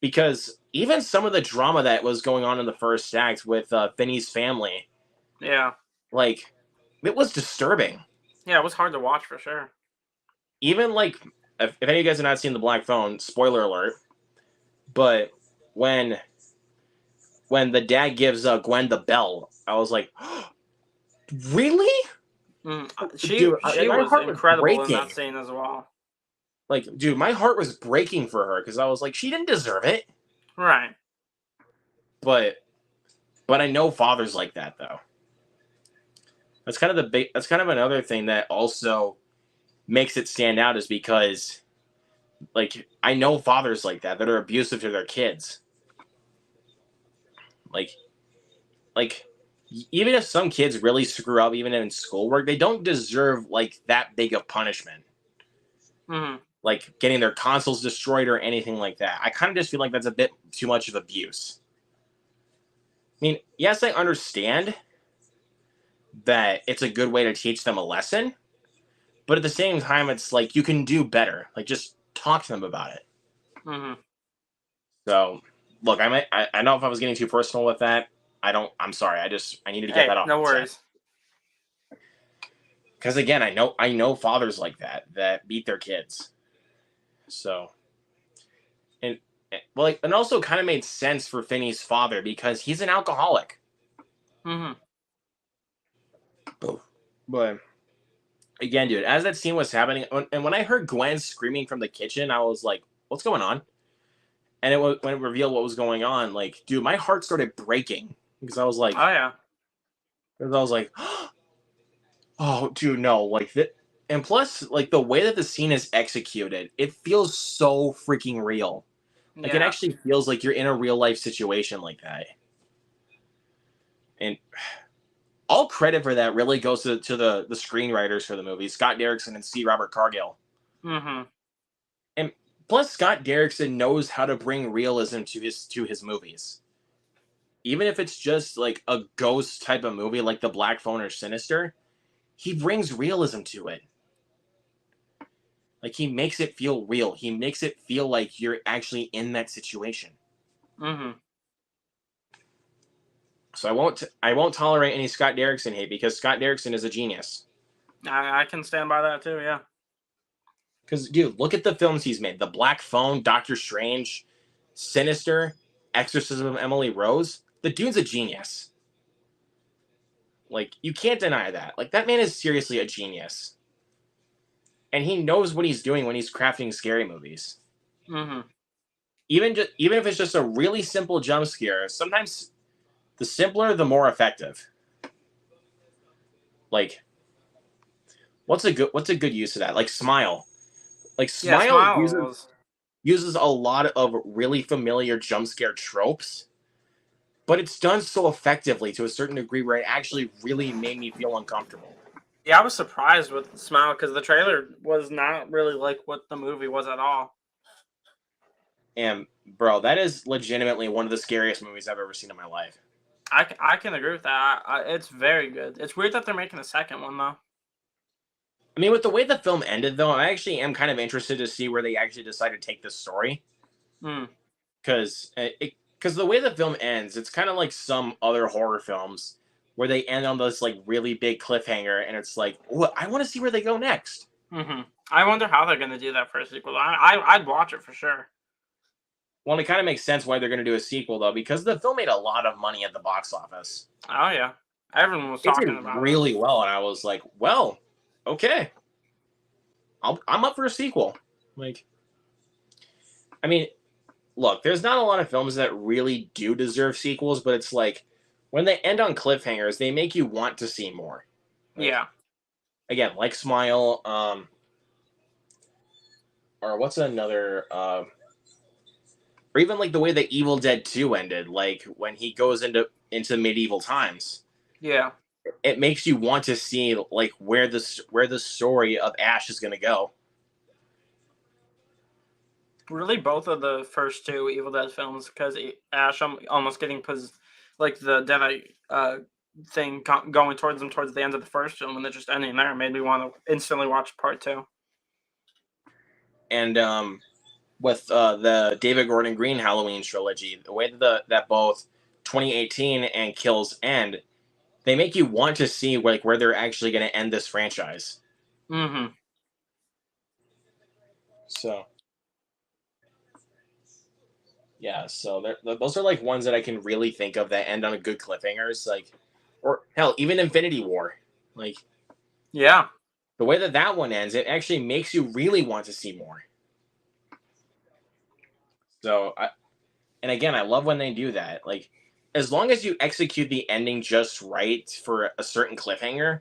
because even some of the drama that was going on in the first act with Finney's family, Yeah. like it was disturbing. Yeah, it was hard to watch for sure. Even like if any of you guys have not seen The Black Phone, spoiler alert, but when the dad gives Gwen the bell, I was like, really? She Dude, my was heart was incredible in breaking. that scene as well. Like, dude, my heart was breaking for her because I was like, she didn't deserve it. Right. But I know fathers like that though. That's kind of that's kind of another thing that also makes it stand out is because like I know fathers like that are abusive to their kids. Like even if some kids really screw up even in schoolwork, they don't deserve like that big of punishment. Like getting their consoles destroyed or anything like that. I kind of just feel like that's a bit too much of abuse. I mean, yes, I understand that it's a good way to teach them a lesson, but at the same time, it's like you can do better. Like just talk to them about it. So, look, I know if I was getting too personal with that. I'm sorry. I needed to get that off. No worries. Because again, I know fathers like that beat their kids. So, and also kind of made sense for Finney's father because he's an alcoholic. But again, dude, as that scene was happening, and when I heard Gwen screaming from the kitchen, I was like, "What's going on?" And when it revealed what was going on, like, dude, my heart started breaking because I was like, "Oh yeah," because I was like, "Oh, dude, no!" Like that, and plus, like the way that the scene is executed, it feels so freaking real. Like it actually feels like you're in a real life situation like that. And all credit for that really goes to the screenwriters for the movie, Scott Derrickson and C. Robert Cargill. And plus, Scott Derrickson knows how to bring realism to his movies. Even if it's just like a ghost type of movie like The Black Phone or Sinister, he brings realism to it. Like he makes it feel real. He makes it feel like you're actually in that situation. So I won't tolerate any Scott Derrickson hate because Scott Derrickson is a genius. I can stand by that too. Yeah. Because dude, look at the films he's made: The Black Phone, Doctor Strange, Sinister, Exorcism of Emily Rose. The dude's a genius. Like you can't deny that. Like that man is seriously a genius. And he knows what he's doing when he's crafting scary movies. Even if it's just a really simple jump scare, sometimes the simpler, the more effective. Like, what's a good use of that? Like Smile. Like Smile uses a lot of really familiar jump scare tropes, but it's done so effectively to a certain degree where it actually really made me feel uncomfortable. Yeah, I was surprised with Smile because the trailer was not really like what the movie was at all. And bro, that is legitimately one of the scariest movies I've ever seen in my life. I can agree with that. It's very good. It's weird that they're making a second one though. I mean, with the way the film ended, though, I actually am kind of interested to see where they actually decide to take this story. Because the way the film ends, it's kind of like some other horror films where they end on this like really big cliffhanger, and it's like, I want to see where they go next. I wonder how they're going to do that for a sequel. I'd watch it for sure. Well, it kind of makes sense why they're going to do a sequel, though, because the film made a lot of money at the box office. Oh yeah, everyone was talking about it really well, and I was like, well, okay, I'm up for a sequel. Like, I mean, look, there's not a lot of films that really do deserve sequels, but it's like when they end on cliffhangers, they make you want to see more. Like, yeah. Again, like Smile, or what's another, or even like the way that Evil Dead 2 ended, like when he goes into medieval times. Yeah. It makes you want to see like where the story of Ash is going to go. Really, both of the first two Evil Dead films, because Ash almost getting like the Deadite thing going towards them towards the end of the first film, and they're just ending there, made me want to instantly watch part two. And with the David Gordon Green Halloween trilogy, the way that both 2018 and Kills end, they make you want to see like where they're actually going to end this franchise. Mm-hmm. So yeah, so those are like ones that I can really think of that end on a good cliffhangers, like, or hell, even Infinity War, like Yeah. the way that one ends, it actually makes you really want to see more. So and again, I love when they do that. Like, as long as you execute the ending just right for a certain cliffhanger,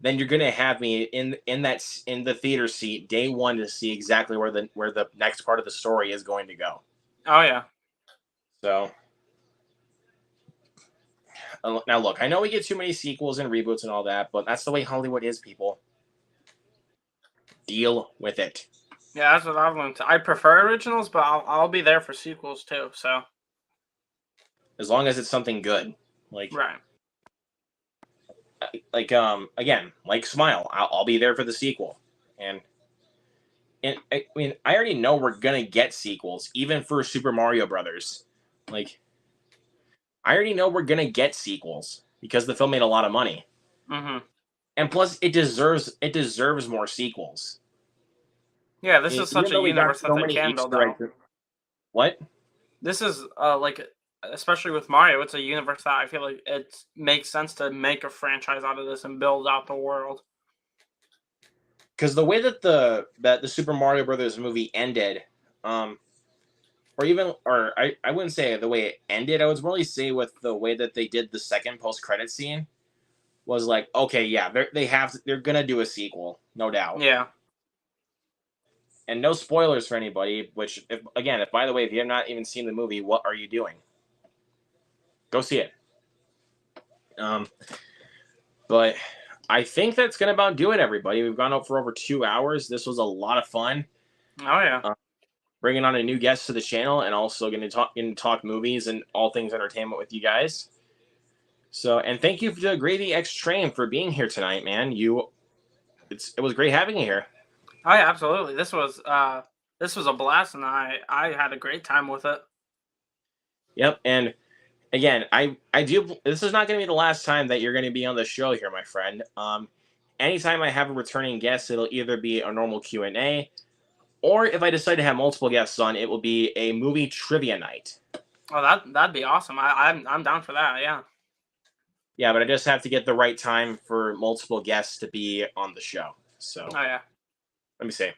then you're gonna have me in the theater seat day one to see exactly where the next part of the story is going to go. Oh yeah. So now look, I know we get too many sequels and reboots and all that, but that's the way Hollywood is, people. Deal with it. Yeah, that's what I've learned. I prefer originals, but I'll be there for sequels too. So As long as it's something good. Like right. again, like Smile, I'll be there for the sequel. And I mean, I already know we're gonna get sequels, even for Super Mario Brothers. Like, I already know we're gonna get sequels because the film made a lot of money, Mm-hmm. and plus, it deserves more sequels. Yeah, I this mean, is such even a though we got universe that so they many can build Easter out. eggs, what? This is like, especially with Mario, it's a universe that I feel like it makes sense to make a franchise out of this and build out the world. Because the way that the Super Mario Brothers movie ended, um, I wouldn't say the way it ended. I would really say with the way that they did the second post credit scene was like, okay, yeah, they're gonna do a sequel, no doubt. Yeah. And no spoilers for anybody. Which, if by the way, if you have not even seen the movie, what are you doing? Go see it. Um, but I think that's gonna about do it, everybody. We've gone up for over 2 hours. This was a lot of fun. Oh yeah. Bringing on a new guest to the channel, and also going to talk movies and all things entertainment with you guys. So, and thank you to gravyxtrain for being here tonight, man. It was great having you here. Oh yeah, absolutely. This was a blast, and I had a great time with it. Yep, and again, I do. This is not going to be the last time that you're going to be on the show here, my friend. Anytime I have a returning guest, it'll either be a normal Q&A, or if I decide to have multiple guests on, it will be a movie trivia night. Oh, that'd be awesome. I'm down for that. Yeah. Yeah, but I just have to get the right time for multiple guests to be on the show. So Oh yeah. let me see.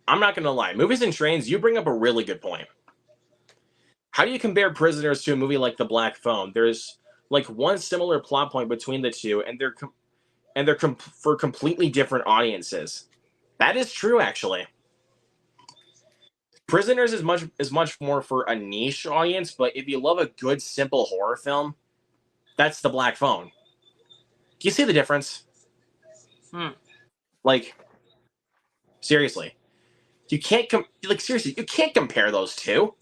I'm not going to lie. Movies and Trains, you bring up a really good point. How do you compare Prisoners to a movie like The Black Phone? There's like one similar plot point between the two, and they're for completely different audiences. That is true, actually. Prisoners is much more for a niche audience, but if you love a good simple horror film, that's The Black Phone. Do you see the difference? Like, seriously, you can't seriously, you can't compare those two.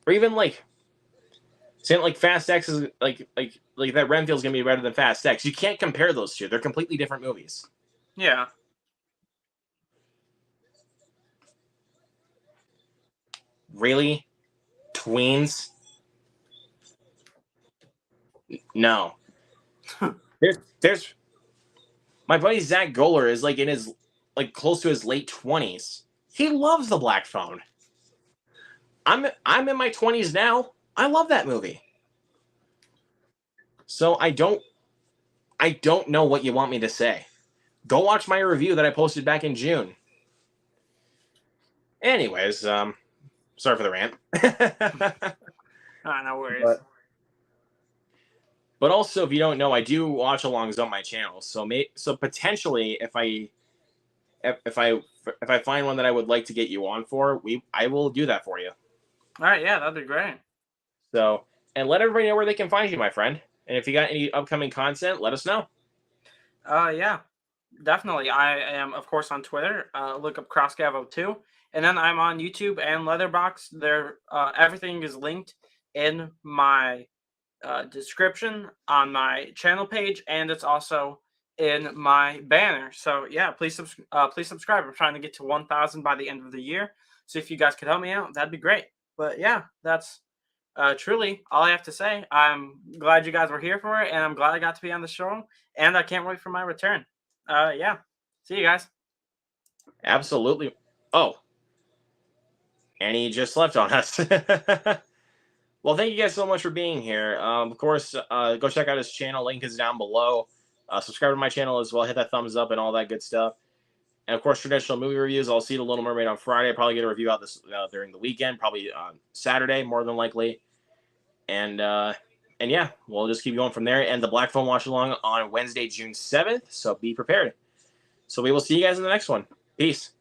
Or even like saying like Fast X is like that Renfield's gonna be better than Fast X. You can't compare those two. They're completely different movies. Yeah. Really? Tweens? No. There's my buddy Zach Goller is like in his like close to his late 20s. He loves The Black Phone. I'm in my 20s now. I love that movie. So I don't know what you want me to say. Go watch my review that I posted back in June. Anyways, sorry for the rant. No worries. But also, if you don't know, I do watch alongs on my channel. So potentially, if I find one that I would like to get you on for, I will do that for you. All right. Yeah, that'd be great. So, and let everybody know where they can find you, my friend. And if you got any upcoming content, let us know. Yeah, definitely. I am, of course, on Twitter. Look up CrossGavo2, and then I'm on YouTube and Letterbox. There, everything is linked in my description on my channel page, and it's also in my banner. So yeah, please subscribe. I'm trying to get to 1,000 by the end of the year. So if you guys could help me out, that'd be great. But yeah, that's truly all I have to say. I'm glad you guys were here for it, and I'm glad I got to be on the show, and I can't wait for my return. Yeah, see you guys. Absolutely. Oh, and he just left on us. Well, thank you guys so much for being here. Of course, go check out his channel. Link is down below. Subscribe to my channel as well. Hit that thumbs up and all that good stuff. And of course, traditional movie reviews. I'll see The Little Mermaid on Friday. I'll probably get a review out this during the weekend, probably on Saturday, more than likely. And yeah, we'll just keep going from there. And the Black Phone Watch Along on Wednesday, June 7th. So be prepared. So we will see you guys in the next one. Peace.